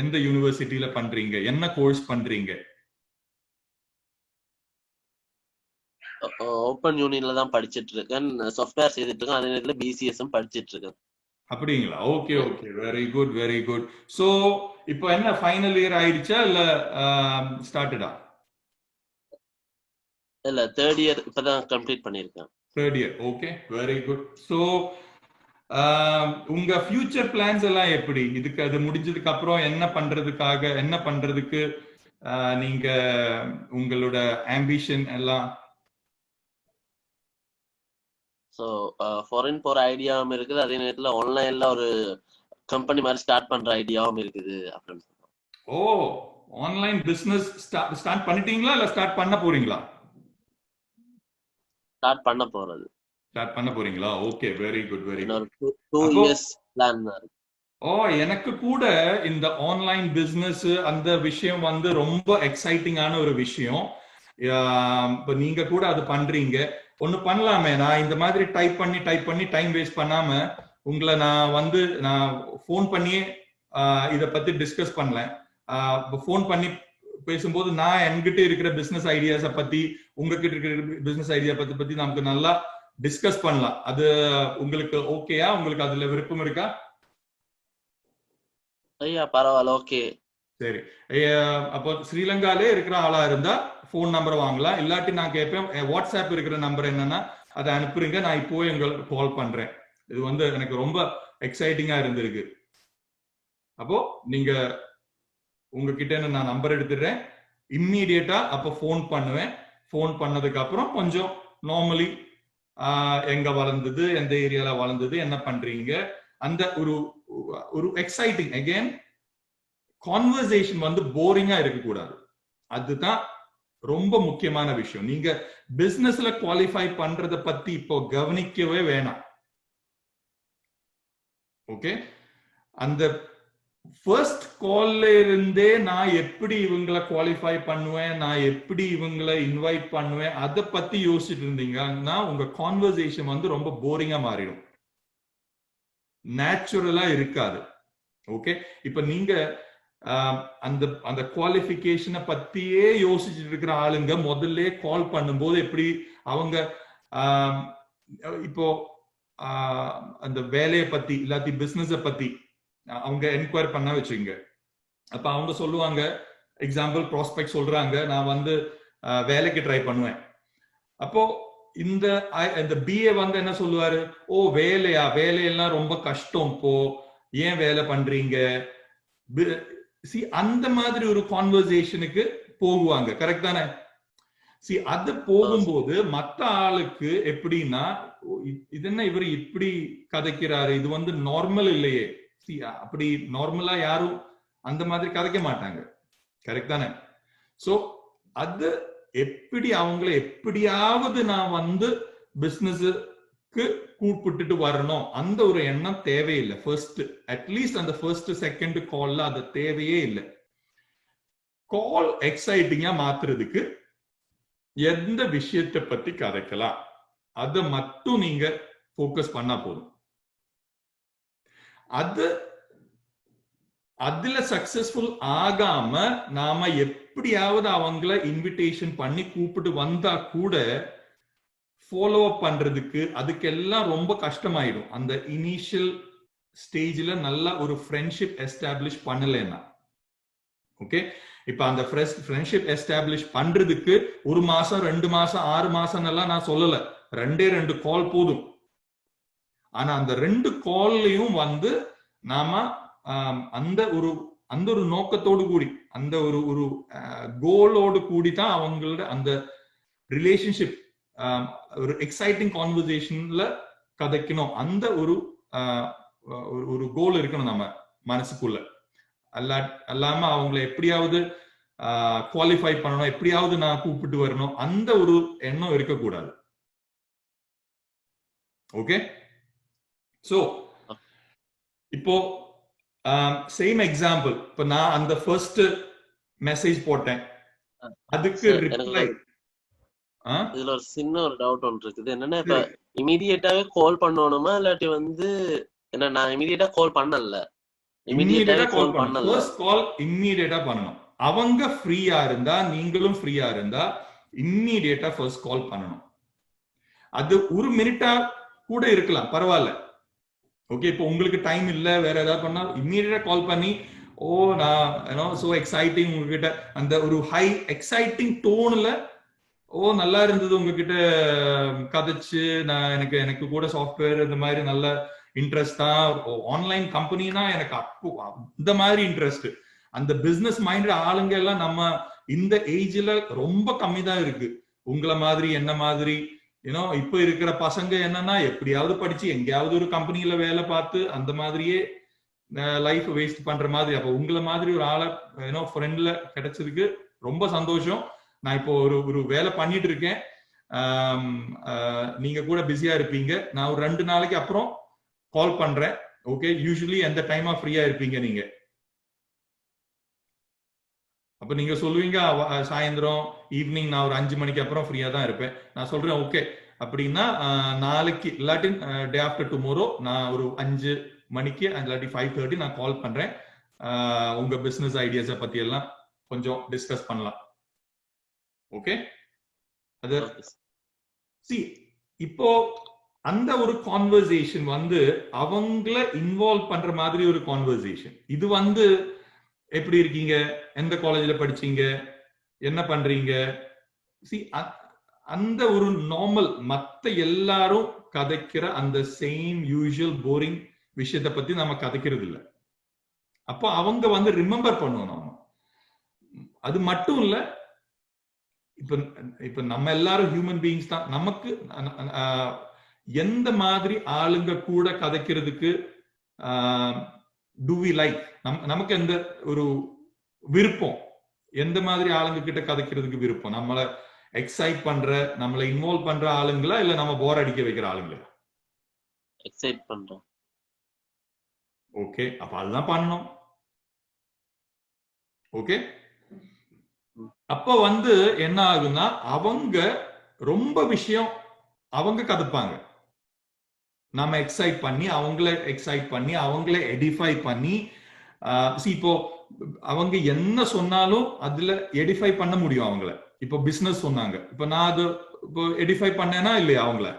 Speaker 1: எந்த யூனிவர்சிட்டியில பண்றீங்க? என்ன கோர்ஸ் பண்றீங்க?
Speaker 3: ஓபன் யூனியன்ல தான் படிச்சிட்டு இருக்கேன், சாஃப்ட்வேர் செய்துட்டு இருக்கேன், அதே நேரத்துல பிசிஎஸ் படிச்சிட்டு இருக்கேன்.
Speaker 1: அப்படிங்களா? Okay okay, very good very good. So இப்போ என்ன ஃபைனல் இயர் ஆயிடுச்சா இல்ல ஸ்டார்டடா?
Speaker 3: இல்ல, தேர்ட் இயர் இப்பதான் கம்ப்ளீட் பண்ணிருக்கேன்.
Speaker 1: Third year, okay, very good. So உங்க ஃபியூச்சர் பிளான்ஸ் எல்லாம் எப்படி? இதுக்கு அது முடிஞ்சதுக்கு அப்புறம் என்ன பண்றதுக்கு நீங்க உங்களோட ஆம்பிஷன் எல்லாம்?
Speaker 3: ஸோ ஃபாரின் போற ஐடியாவும் இருக்குது, அதே நேரத்தில் ஆன்லைன்ல ஒரு கம்பெனி மாதிரி ஸ்டார்ட் பண்ற ஐடியாவும் இருக்குது அப்படின்னு சொன்னாங்க.
Speaker 1: ஆன்லைன் பிசினஸ் ஸ்டார்ட் பண்ணிட்டீங்களா இல்ல ஸ்டார்ட் பண்ண போறீங்களா?
Speaker 3: ஸ்டார்ட் பண்ண போறீங்களா? Okay, very good very good. 2 years plan இருக்கு.
Speaker 1: எனக்கு கூட இந்த ஆன்லைன் பிசினஸ் அந்த விஷயம் வந்து ரொம்ப எக்ஸைட்டிங்கான ஒரு விஷயம். இப்ப நீங்க கூட அது பண்றீங்க, ஒண்ணு பண்ணலாமே. நான் இந்த மாதிரி டைப் பண்ணி டைம் வேஸ்ட் பண்ணாம உங்களை நான் போன் பண்ணியே இத பத்தி டிஸ்கஸ் பண்ணலேன். போன் பண்ணி பேசும்போது நான் என்கிட்ட இருக்கிற பிசினஸ் ஐடியாஸ பத்தி, உங்ககிட்ட இருக்கிற பிசினஸ் ஐடியா பத்தி நமக்கு நல்லா டிஸ்கஸ் பண்ணலாம். அது உங்களுக்கு ஓகேயா? உங்களுக்கு அதுல விருப்பம் இருக்கா?
Speaker 3: ஐயா பரவாயில்ல, ஓகே.
Speaker 1: சரி, அப்போ ஸ்ரீலங்காலே இருக்கிற ஆளா இருந்தா போன் நம்பர் வாங்கலாம், இல்லாட்டி நான் கேட்பேன் வாட்ஸ்அப் இருக்கிற நம்பர் என்னன்னா அதை அனுப்புறீங்க, நான் இப்போ உங்களுக்கு கால் பண்றேன். இது வந்து எனக்கு ரொம்ப எக்ஸைட்டிங்கா இருந்திருக்கு. அப்போ நீங்க உங்ககிட்ட நான் நம்பர் எடுத்துடுறேன், இம்மீடியட்டா அப்போ போன் பண்ணுவேன். போன் பண்ணதுக்கு அப்புறம் கொஞ்சம் நார்மலி எங்க வளர்ந்தது, எந்த ஏரியால வளர்ந்தது, என்ன பண்றீங்க, அந்த ஒரு எக்ஸைட்டிங் அகைன் கான்வர்சேஷன் வந்து போரிங்கா இருக்கக்கூடாது. அதுதான் ரொம்ப முக்கியமான விஷயம். நீங்க பிசினஸ்ல குவாலிஃபை பண்றத பத்தி இப்போ கவனிக்கவே வேணாம். ஓகே, அந்த ஃபர்ஸ்ட் கால்ல இருந்தே நான் எப்படி இவங்களை குவாலிஃபை பண்ணுவேன், நான் எப்படி இவங்களை இன்வைட் பண்ணுவேன், அதை பத்தி யோசிச்சுட்டு இருந்தீங்கன்னா உங்க கான்வர்சேஷன் வந்து ரொம்ப போரிங்கா மாறிடும், நேச்சுரலா இருக்காது. ஓகே, இப்ப நீங்க அந்த குவாலிஃபிகேஷனை பத்தியே யோசிச்சுட்டு இருக்கிற ஆளுங்க முதல்ல கால் பண்ணும்போது எப்படி அவங்க இப்போ அந்த வேலையை பத்தி இல்லாட்டி பிசினஸ பத்தி அவங்க என்கொயர் பண்ண வச்சுங்க, அப்ப அவங்க சொல்லுவாங்க, எக்ஸாம்பிள் ப்ராஸ்பெக்ட் சொல்றாங்க, நான் வந்து வேலைக்கு ட்ரை பண்ணுவேன். அப்போ இந்த பிஏ வந்து என்ன சொல்லுவாரு, ஓ வேலையெல்லாம் ரொம்ப கஷ்டம், போ ஏன் வேலை பண்றீங்க, அந்த மாதிரி ஒரு கான்வர்சேஷனுக்கு போகுவாங்க. கரெக்ட் தானே? அது போகும்போது மத்த ஆளுக்கு எப்படின்னா, இது என்ன இவர் இப்படி கதைக்கிறாரு, இது வந்து நார்மல் இல்லையே. அப்படி நார்மலா யாரும் அந்த மாதிரி கதைக்க மாட்டாங்க. கரெக்ட் தானே? சோ அது எப்படி அவங்களை எப்படியாவது நான் வந்து பிசினஸுக்கு கூப்பிட்டுட்டு வரணும், அந்த ஒரு எண்ணம் தேவையில்லை. ஃபர்ஸ்ட் அட்லீஸ்ட் அந்த ஃபர்ஸ்ட் செகண்ட் கால்ல அது தேவையே இல்லை. கால் எக்ஸைட்டிங்கா மாத்துறதுக்கு எந்த விஷயத்தை பத்தி கதைக்கலாம், அதை மட்டும் நீங்க போக்கஸ் பண்ணா போதும். அதுல சக்சஸ்ஃபுல் ஆகாம நாம எப்படியாவது அவங்கள இன்விடேஷன் பண்ணி கூப்பிட்டு வந்தா கூட ஃபாலோ அப் பண்றதுக்கு அதுக்கெல்லாம் ரொம்ப கஷ்டமாயிடும். அந்த இனிஷியல் ஸ்டேஜ்ல நல்லா ஒரு ஃப்ரெண்ட்ஷிப் எஸ்டாப்ளிஷ் பண்ணலன்னா. ஓகே, இப்ப அந்த ஃப்ரெண்ட்ஷிப் எஸ்டாப்ளிஷ் பண்றதுக்கு 1 மாசம் 2 மாசம் 6 மாசம் எல்லாம் நான் சொல்லல, 2 கால் போதும். ஆனா அந்த 2 கால்லையும் வந்து நாம அந்த ஒரு நோக்கத்தோடு கூடி, அந்த ஒரு கோலோடு கூடி தான் அவங்களோட அந்த ரிலேஷன்ஷிப் ஒரு எக்ஸைட்டிங் கான்வர்சேஷன்ல கதைக்கணும். அந்த ஒரு கோல் இருக்கணும் நம்ம மனசுக்குள்ள. அல்லாம அவங்களை எப்படியாவது குவாலிஃபை பண்ணணும், எப்படியாவது நான் கூப்பிட்டு வரணும், அந்த ஒரு எண்ணம் இருக்கக்கூடாது. ஓகே, சோ இப்போ சேம் எக்ஸாம்பிள், இப்ப நான் அந்த ஃபர்ஸ்ட் மெசேஜ் போட்டேன், அதுக்கு ரிப்ளை.
Speaker 3: இதுல ஒரு சின்ன ஒரு டவுட் ஒன்று இருக்குது. என்னன்னா, இப்ப இமிடியேட்டாவே கால் பண்ணணுமா, இல்லாட்டி வந்து என்ன, நான் இமிடியேட்டா கால் பண்ணல, இமிடியேட்டா கால் பண்ணல,
Speaker 1: ஃபர்ஸ்ட் கால் இமிடியேட்டா பண்ணணும். அவங்க ஃப்ரீயா இருந்தா, நீங்களும் ஃப்ரீயா இருந்தா இமிடியேட்டா ஃபர்ஸ்ட் கால் பண்ணணும். அது 1 மினிட்டா கூட இருக்கலாம், பரவாயில்ல. ஓகே, இப்போ உங்களுக்கு டைம் இல்ல, வேற ஏதாவது பண்ணா இம்மீடியட்டா கால் பண்ணி, ஓ நான் சோ எக்ஸைட்டிங், உங்ககிட்ட அந்த ஒரு ஹை எக்ஸைட்டிங் டோன்ல, ஓ நல்லா இருந்தது உங்ககிட்ட கதைச்சு, நான் எனக்கு கூட சாஃப்ட்வேர் இந்த மாதிரி நல்ல இன்ட்ரெஸ்ட் தான், ஆன்லைன் கம்பெனினா எனக்கு அப்போ இந்த மாதிரி இன்ட்ரெஸ்ட். அந்த பிசினஸ் மைண்ட் ஆளுங்க எல்லாம் நம்ம இந்த ஏஜ்ல ரொம்ப கம்மி தான் இருக்கு. உங்களை மாதிரி என்ன மாதிரி இப்ப இருக்கிற பசங்க என்னன்னா, எப்படியாவது படிச்சு எங்கேயாவது ஒரு கம்பெனில வேலை பார்த்து அந்த மாதிரியே லைஃப் வேஸ்ட் பண்ற மாதிரி. அப்ப உங்களை மாதிரி ஒரு ஆளை ஃப்ரெண்ட்ல கிடைச்சதுக்கு ரொம்ப சந்தோஷம். நான் இப்போ ஒரு வேலை பண்ணிட்டு இருக்கேன், நீங்க கூட பிஸியா இருப்பீங்க, நான் ஒரு 2 நாளைக்கு அப்புறம் கால் பண்றேன். ஓகே, யூசுவலி எந்த டைமா ஃப்ரீயா இருப்பீங்க நீங்க? அப்ப நீங்க சொல்லுவீங்க, சாயந்தரம் ஈவினிங் நான் ஒரு 5 மணிக்கு அப்புறம் ஃப்ரீயா தான் இருப்பேன். நான் சொல்றேன், ஓகே அப்படின்னா நாளைக்கு இல்லாட்டி டே ஆஃப்டர் டுமாரோ நான் ஒரு 5 மணிக்கு இல்லாட்டி 5:30 நான் கால் பண்றேன், உங்க பிசினஸ் ஐடியாஸை பத்தி எல்லாம் கொஞ்சம் டிஸ்கஸ் பண்ணலாம். ஓகே, அது இப்போ அந்த ஒரு கான்வர்சேஷன் வந்து அவங்கள இன்வால்வ் பண்ற மாதிரி ஒரு கான்வர்சேஷன். இது வந்து எப்படி இருக்கீங்க, எந்த காலேஜ்ல படிச்சீங்க, என்ன பண்றீங்க, அந்த ஒரு நார்மல் மத்த எல்லாரும் கதைக்கிற அந்த சேம் யூசுவல் போரிங் விஷயத்தை பத்தி நம்ம கதைக்கிறது இல்லை. அப்போ அவங்க வந்து ரிமெம்பர் பண்ணுவோம் நாம. அது மட்டும் இல்ல, இப்ப நம்ம எல்லாரும் ஹியூமன் பீயிங்ஸ் தான். நமக்கு எந்த மாதிரி ஆளுங்க கூட கதைக்கிறதுக்கு do we like, நமக்கு எந்த ஒரு விருப்பம், எந்த மாதிரி ஆளுங்க கிட்ட கதைக்கிறதுக்கு விருப்பம், நம்மளை எக்ஸைட் பண்ற, நம்மளை இன்வால்வ் பண்ற ஆளுங்களா, இல்ல நம்ம போர் அடிக்க வைக்கிற ஆளுங்களா?
Speaker 3: எக்ஸைட் பண்றோம்.
Speaker 1: ஓகே, அப்ப அதுதான் பண்ணணும். ஓகே, அப்ப வந்து என்ன ஆகுன்னா, அவங்க ரொம்ப விஷயம் அவங்க கதைப்பாங்க, நாம எக்ஸைட் பண்ணி அவங்கள எக்ஸைட் பண்ணி அவங்கள எடிஃபை பண்ணி. இப்போ அவங்க என்ன சொன்னாலும் அதுல எடிஃபை பண்ண முடியும் அவங்கள. இப்போ பிசினஸ் சொன்னாங்க, இப்ப நான் அது இப்போ எடிஃபை பண்ணேனா இல்லையா அவங்கள?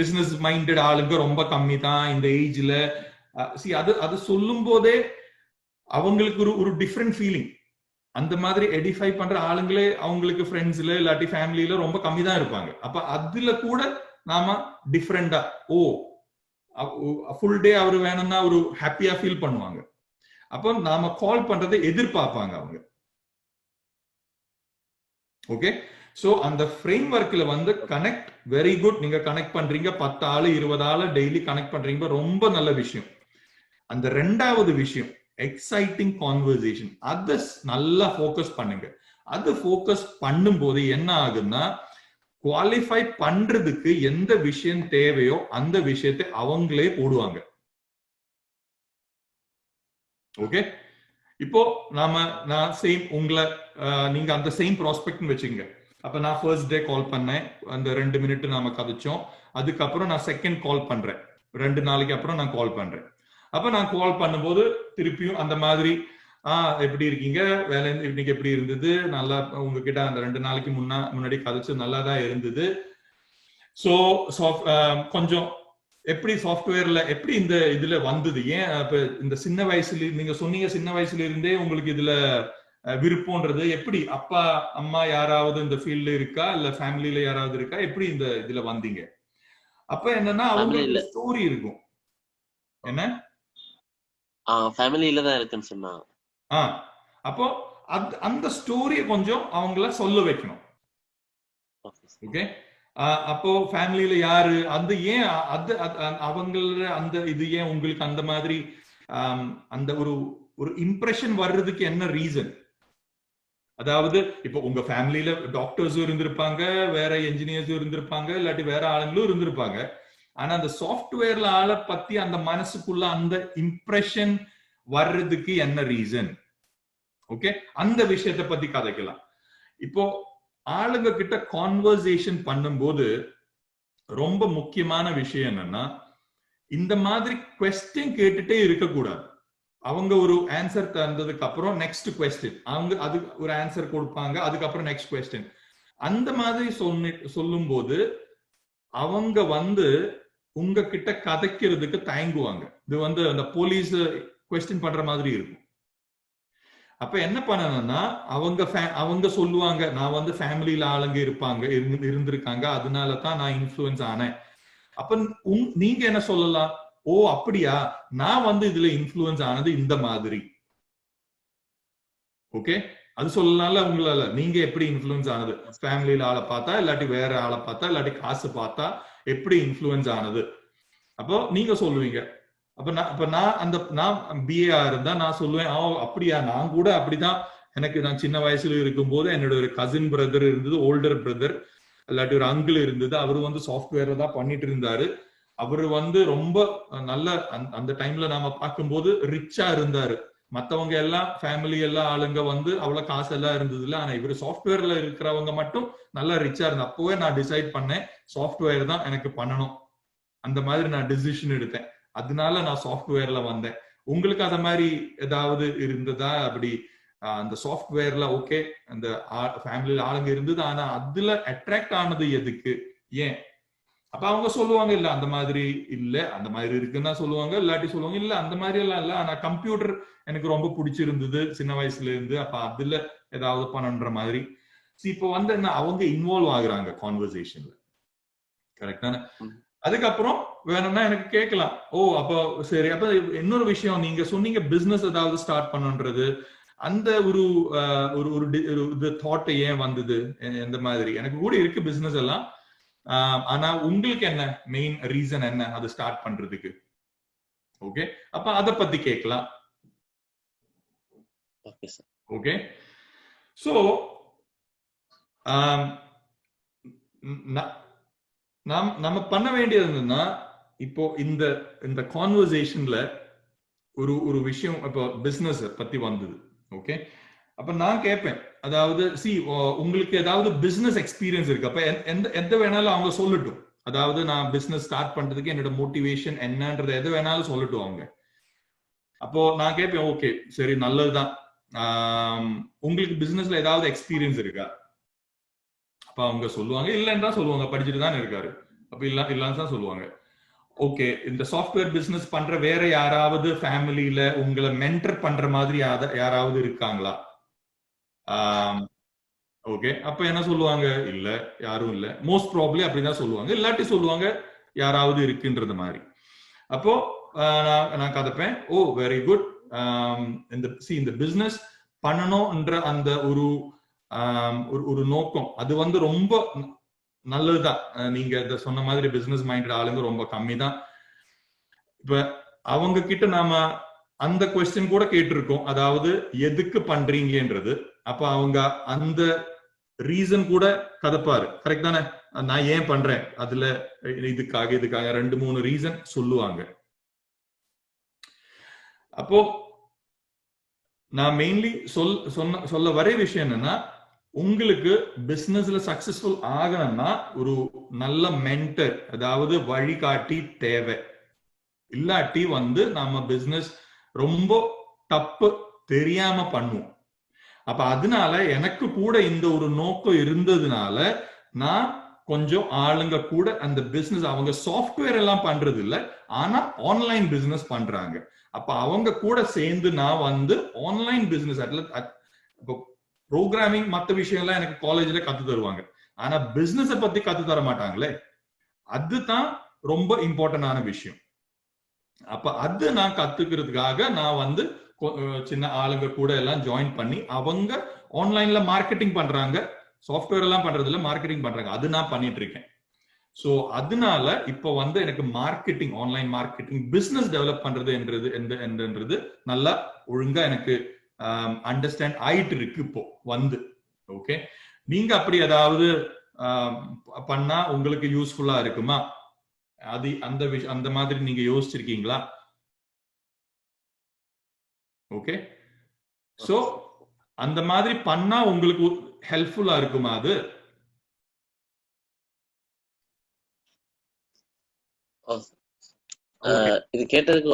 Speaker 1: பிசினஸ் மைண்டட் ஆளுங்க ரொம்ப கம்மி தான் இந்த ஏஜ்ல. அது சொல்லும் போதே அவங்களுக்கு ஒரு டிஃப்ரெண்ட் ஃபீலிங். அந்த மாதிரி எடிஃபை பண்ற ஆளுங்களே அவங்களுக்கு ஃப்ரெண்ட்ஸ்ல இல்லாட்டி ஃபேமிலியில ரொம்ப கம்மி தான் இருப்பாங்க. அப்ப அதுல கூட நாம டிஃப்ரெண்டா ஃபுல் டே அவரு வேணும்னா ஒரு ஹாப்பியா ஃபீல் பண்ணுவாங்க. அப்போ நாம கால் பண்றதை எதிர்பார்ப்பாங்க அவங்க. ஓகே, சோ அந்த ஃப்ரேம் ஒர்க்ல வந்து கனெக்ட் வெரி குட். நீங்க கனெக்ட் பண்றீங்க, 10 ஆளு 20 ஆளு டெய்லி கனெக்ட் பண்றீங்க, ரொம்ப நல்ல விஷயம். அந்த ரெண்டாவது விஷயம் எக்ஸைட்டிங் கான்வர்சேஷன், அதை நல்லா ஃபோக்கஸ் பண்ணுங்க. அது ஃபோக்கஸ் பண்ணும்போது என்ன ஆகுதுன்னா, குவாலிஃபை பண்றதுக்கு எந்த விஷயம் தேவையோ அந்த விஷயத்தை அவங்களே போடுவாங்க. ஓகே, இப்போ நான் சேம் உங்களை நீங்க அந்த சேம் ப்ராஸ்பெக்ட்னு வச்சுங்க. அப்ப நான் ஃபர்ஸ்ட் டே கால் பண்ணேன், அந்த 2 மினிட் நாம கதைச்சோம். அதுக்கப்புறம் நான் செகண்ட் கால் பண்றேன், 2 நாளைக்கு அப்புறம் நான் கால் பண்றேன். அப்ப நான் கால் பண்ணும்போது திருப்பியும் அந்த மாதிரி எப்படி இருக்கீங்க, வேலை இன்னைக்கு எப்படி இருந்தது, நல்லா உங்ககிட்ட அந்த 2 நாளைக்கு முன்னாடி கதைச்சு நல்லா தான் இருந்தது. ஸோ கொஞ்சம் எப்படி சாஃப்ட்வேர்ல எப்படி இந்த இதுல வந்தது, ஏன் இப்ப இந்த சின்ன வயசுல நீங்க சொன்னீங்க சின்ன வயசுல இருந்தே உங்களுக்கு இதுல விருப்பம்ன்றது எப்படி, அப்பா அம்மா யாராவது இந்த ஃபீல்ட்ல இருக்கா இல்ல ஃபேமிலியில யாராவது இருக்கா, எப்படி இந்த இதுல வந்தீங்க? அப்ப என்னன்னா அவங்களுக்கு ஸ்டோரி இருக்கும். என்ன
Speaker 3: ஃபேமிலியில தான் இருக்குன்னு சொன்னா,
Speaker 1: அப்போ அந்த ஸ்டோரிய கொஞ்சம் அவங்கள சொல்ல வைக்கணும். ஓகே, அப்போ ஃபேமிலியில யாரு, அந்த ஏன் அது அவங்கள அந்த இது ஏன் உங்களுக்கு அந்த மாதிரி அந்த ஒரு இம்ப்ரெஷன் வர்றதுக்கு என்ன ரீசன்? அதாவது இப்போ உங்க ஃபேமிலியில டாக்டர்ஸும் இருந்திருப்பாங்க, வேற என்ஜினியர்ஸும் இருந்திருப்பாங்க, இல்லாட்டி வேற ஆளுங்களும் இருந்திருப்பாங்க. ஆனா அந்த சாஃப்ட்வேர்ல ஆளை பத்தி அந்த மனசுக்குள்ள அந்த இம்ப்ரெஷன் வர்றதுக்கு என்ன ரீசன்? ஓகே, அந்த விஷயத்தை பத்தி கதைக்கலாம். இப்போ ஆளுங்க கிட்ட கான்வர்சேஷன் பண்ணும்போது ரொம்ப முக்கியமான விஷயம் என்னன்னா, இந்த மாதிரி கொஸ்டின் கேட்டுட்டே இருக்கக்கூடாது. அவங்க ஒரு ஆன்சர் தந்ததுக்கு அப்புறம் நெக்ஸ்ட் கொஸ்டின், அவங்க அது ஒரு ஆன்சர் கொடுப்பாங்க, அதுக்கப்புறம் நெக்ஸ்ட் கொஸ்டின். அந்த மாதிரி சொல்லும் போது அவங்க வந்து உங்ககிட்ட கதைக்கிறதுக்கு தயங்குவாங்க. இது வந்து அந்த போலீஸ் கொஸ்டின் பண்ற மாதிரி இருக்கும். அப்ப என்ன பண்ணணும்னா, அவங்க சொல்லுவாங்க, நான் வந்து ஃபேமிலியில ஆளுங்க இருந்திருக்காங்க, அதனாலதான் நான் இன்ஃப்ளூயன்ஸ் ஆனேன். அப்ப நீங்க என்ன சொல்லலாம், ஓ அப்படியா, நான் வந்து இதுல இன்ஃப்ளூயன்ஸ் ஆனது இந்த மாதிரி. ஓகே, அது சொல்லலாம்ல உங்களால. நீங்க எப்படி இன்ஃப்ளூயன்ஸ் ஆனது, ஃபேமிலியில ஆளை பார்த்தா இல்லாட்டி வேற ஆளை பார்த்தா இல்லாட்டி காசு பார்த்தா எப்படி இன்ஃப்ளூயன்ஸ் ஆனது? அப்போ நீங்க சொல்லுவீங்க. அப்ப நான் பிஏ இருந்தா நான் சொல்லுவேன், அப்படியா, நான் கூட அப்படிதான். நான் சின்ன வயசுல இருக்கும்போது என்னோட ஒரு கசின் பிரதர் இருந்தது, ஓல்டர் பிரதர் இல்லாட்டி ஒரு அங்கிள் இருந்தது. அவரு வந்து சாஃப்ட்வேர் தான் பண்ணிட்டு இருந்தாரு. அவரு வந்து ரொம்ப நல்ல அந்த டைம்ல நாம பார்க்கும்போது ரிச்சா இருந்தாரு. மத்தவங்க எல்லாம் ஃபேமிலி எல்லாம் ஆளுங்க வந்து அவ்வளவு காசு எல்லாம் இருந்தது இல்ல. ஆனா இவரு சாஃப்ட்வேர்ல இருக்கிறவங்க மட்டும் நல்லா ரிச்சா இருந்தா. அப்பவே நான் டிசைட் பண்ணேன், சாஃப்ட்வேர் தான் எனக்கு பண்ணணும். அந்த மாதிரி நான் டிசிஷன் எடுத்தேன். அதனால நான் சாஃப்ட்வேர்ல வந்தேன். உங்களுக்கு அத மாதிரி ஏதாவது இருந்ததா? அப்படி அந்த சாஃப்ட்வேர்ல ஓகே, அந்த ஃபேமிலியில ஆளுங்க இருந்தது, ஆனா அதுல அட்ராக்ட் ஆனது எதுக்கு, ஏன்? அப்ப அவங்க சொல்லுவாங்க, இல்ல அந்த மாதிரி இல்ல, அந்த மாதிரி இருக்குன்னா சொல்லுவாங்க, இல்லாட்டி சொல்லுவாங்க இல்ல அந்த மாதிரி எல்லாம் இல்ல, ஆனா கம்ப்யூட்டர் எனக்கு ரொம்ப பிடிச்சிருந்தது சின்ன வயசுல இருந்து, அப்ப அதுல ஏதாவது பண்ணன்ற மாதிரி. இப்போ வந்து என்ன, அவங்க இன்வால்வ் ஆகுறாங்க கான்வர்சேஷன்ல. கரெக்டான? அதுக்கப்புறம் வேணும்னா எனக்கு கேட்கலாம், ஓ அப்போ சரி. அப்ப இன்னொரு விஷயம், நீங்க சொன்னீங்க பிசினஸ் ஏதாவது ஸ்டார்ட் பண்ணுன்றது, அந்த ஒரு தாட் ஏன் வந்தது, எந்த மாதிரி? எனக்கு கூட இருக்கு பிசினஸ் எல்லாம், ஆனா உங்களுக்கு என்ன மெயின் ரீசன், என்ன அது ஸ்டார்ட் பண்றதுக்கு? ஓகே, அப்ப அத பத்தி கேட்கலாம். ஓகே, சோ நம்ம பண்ண வேண்டியது என்னன்னா, இப்போ இந்த கான்வர்சேஷன்ல ஒரு விஷயம் இப்போ பிசினஸ் பத்தி வந்தது. ஓகே, அப்ப நான் கேட்பேன், அதாவது உங்களுக்கு ஏதாவது பிசினஸ் எக்ஸ்பீரியன்ஸ் இருக்கு? அப்ப எந்த வேணாலும் அவங்க சொல்லட்டும். அதாவது நான் பிசினஸ் ஸ்டார்ட் பண்றதுக்கு என்னோட மோட்டிவேஷன் என்னன்றது எது வேணாலும் சொல்லட்டும் அவங்க. அப்போ நான் கேட்பேன், ஓகே சரி நல்லதுதான், உங்களுக்கு பிசினஸ்ல ஏதாவது எக்ஸ்பீரியன்ஸ் இருக்கா? அப்ப அவங்க சொல்லுவாங்க இல்லன்னா சொல்லுவாங்க, படிச்சுட்டு தான் இருக்காரு. அப்ப இல்லான்னு தான் சொல்லுவாங்க. ஓகே, இந்த சாஃப்ட்வேர் பிசினஸ் பண்ற வேற யாராவது ஃபேமிலியில உங்களை மென்டர் பண்ற மாதிரி யாராவது இருக்காங்களா? ஓகே, அப்ப என்ன சொல்லுவாங்க? இல்ல, யாரும் இல்ல. மோஸ்ட் ப்ராபப்லி அப்படிதான் சொல்லுவாங்க. இல்லாட்டி சொல்லுவாங்க யாராவது இருக்குன்றது மாதிரி. அப்போ நான் கதைப்பேன், ஓ வெரி குட், இந்த பிசினஸ் பண்ணணும்ன்ற அந்த ஒரு நோக்கம் அது வந்து ரொம்ப நல்லதுதான். நீங்க சொன்ன மாதிரி பிசினஸ் மைண்டட் ஆளுங்க ரொம்ப கம்மி தான். இப்ப அவங்க கிட்ட நாம அந்த கொஸ்டின் கூட கேட்டிருக்கோம், அதாவது எதுக்கு பண்றீங்கன்றது. அப்ப அவங்க அந்த ரீசன் கூட கதப்பாரு. கரெக்ட் தானே? நான் ஏன் பண்றேன், அதுல இதுக்காக 2-3 ரீசன் சொல்லுவாங்க. அப்போ நான் மெயின்லி சொல்ல வர விஷயம் என்னன்னா, உங்களுக்கு பிசினஸ்ல சக்சஸ்ஃபுல் ஆகணும்னா ஒரு நல்ல மென்டர், அதாவது வழிகாட்டி தேவை. இல்லாட்டி வந்து நம்ம பிசினஸ் ரொம்ப தப்பு தெரியாம பண்ணுவோம். அப்ப அதனால எனக்கு கூட இந்த ஒரு நோக்கம் இருந்ததுனால நான் கொஞ்சம் ஆளுங்க கூட அந்த பிசினஸ், அவங்க சாஃப்ட்வேர் எல்லாம் பண்றது இல்ல, ஆனா ஆன்லைன் பிசினஸ் பண்றாங்க. அப்ப அவங்க கூட சேர்ந்து நான் வந்து ஆன்லைன் பிசினஸ், இப்போ ப்ரோக்ராமிங் மற்ற விஷயம் எல்லாம் எனக்கு காலேஜ்ல கத்து தருவாங்க, ஆனா பிசினஸ பத்தி கத்து தர மாட்டாங்களே. அதுதான் ரொம்ப இம்பார்ட்டன்டான விஷயம். அப்ப அது நான் கத்துக்கிறதுக்காக நான் வந்து சின்ன ஆளுங்க கூட எல்லாம் ஜாயின் பண்ணி அவங்க ஆன்லைன்ல மார்க்கெட்டிங் பண்றாங்க, சாஃப்ட்வேர் எல்லாம் பண்றது இல்ல, மார்க்கெட்டிங் பண்றாங்க. அது நான் பண்ணிட்டு இருக்கேன். சோ அதனால இப்ப வந்து எனக்கு marketing, online marketing, business develop பண்றது என்றது நல்லா ஒழுங்கா எனக்கு அண்டர்ஸ்டாண்ட் ஆயிட்டு இருக்கு இப்போ வந்து. ஓகே, நீங்க அப்படி ஏதாவது பண்ணா உங்களுக்கு யூஸ்ஃபுல்லா இருக்குமா? அது அந்த மாதிரி நீங்க யோசிச்சிருக்கீங்களா? ஓகே, சோ அந்த மாதிரி பண்ணா உங்களுக்கு ஹெல்ப்ஃபுல்லா இருக்குமா அது?
Speaker 3: இது கேட்டதுக்கு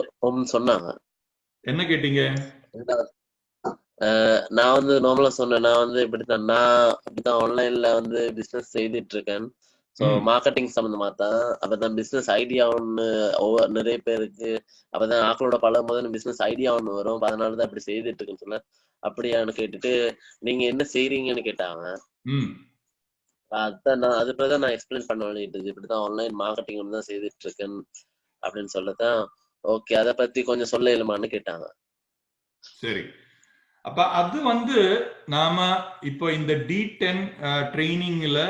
Speaker 3: சொன்னாங்க.
Speaker 1: என்ன கேட்டீங்க?
Speaker 3: நான் வந்து நார்மலா சொன்னேன், நான் வந்து அப்படித்தான் ஆன்லைன்ல வந்து பிசினஸ் செய்துட்டு இருக்கேன். சோ மார்க்கெட்டிங் சம்பந்தமா தான். அப்பதான் பிசினஸ் ஐடியா ஒண்ணு நிறைய பேருக்கு அப்பதான் ஆக்களோட பழகும் போது பிசினஸ் ஐடியா ஒண்ணு வரும். அதனாலதான் அப்படி செய்துட்டு இருக்குன்னு சொன்னேன். அப்படியான்னு கேட்டுட்டு நீங்க என்ன செய்றீங்கன்னு கேட்டாங்க. அதான் நான் அதுதான் நான் எக்ஸ்பிளைன் பண்ண வேண்டியது, இப்படிதான் ஆன்லைன் மார்க்கெட்டிங் தான் செய்துட்டு இருக்கேன் அப்படின்னு சொல்லதான். ஓகே, அதை பத்தி கொஞ்சம் சொல்ல இயலுமான்னு கேட்டாங்க.
Speaker 1: சரி, அப்ப அது வந்து நாம இப்போ இந்த D10 ட்ரைனிங்ல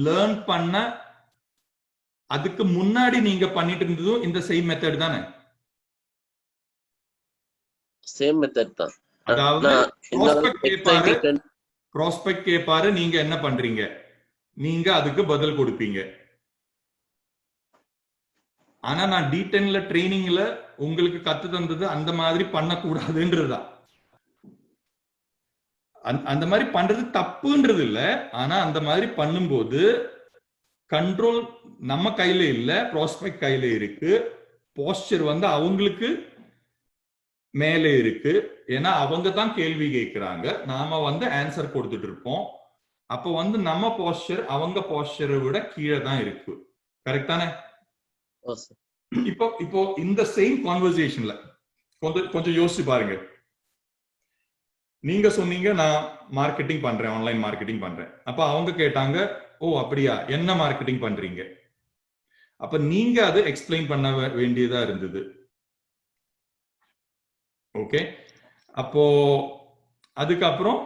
Speaker 1: லேர்ன் பண்ண அதுக்கு முன்னாடி நீங்க பண்ணிட்டு இருந்ததும் இந்த சேம் மெத்தட் தானே?
Speaker 3: சேம் மெத்தட் தான்.
Speaker 1: அதாவது ப்ராஸ்பெக்ட் கேட்பாரு, நீங்க என்ன பண்றீங்க, நீங்க அதுக்கு பதில் கொடுப்பீங்க. ஆனா நான் D10ல ட்ரைனிங்ல உங்களுக்கு கத்து தந்தது அந்த மாதிரி பண்ணக்கூடாதுன்றதுதான். அந்த மாதிரி பண்றது தப்புன்றது இல்ல, ஆனா அந்த மாதிரி பண்ணும்போது கண்ட்ரோல் நம்ம கையில இல்ல, ப்ராஸ்பெக்ட் கையில இருக்கு. போஸ்டர் வந்து அவங்களுக்கு மேலே இருக்கு. ஏன்னா அவங்க தான் கேள்வி கேட்கிறாங்க, நாம வந்து ஆன்சர் கொடுத்துட்டு இருப்போம். அப்போ வந்து நம்ம போஸ்டர் அவங்க போஸ்டரை விட கீழே தான் இருக்கு. கரெக்ட் தானே? இப்போ இந்த சேம் கான்வர்சேஷன்ல கொஞ்சம் யோசிச்சு பாருங்க. நீங்க சொன்னீங்க நான் மார்க்கெட்டிங் பண்றேன், ஆன்லைன் மார்க்கெட்டிங் பண்றேன். அப்ப அவங்க கேட்டாங்க, ஓ அப்படியா, என்ன மார்க்கெட்டிங் பண்றீங்க? அப்ப நீங்க அதை எக்ஸ்பிளைன் பண்ண வேண்டியதா இருந்தது. ஓகே, அப்போ அதுக்கப்புறம்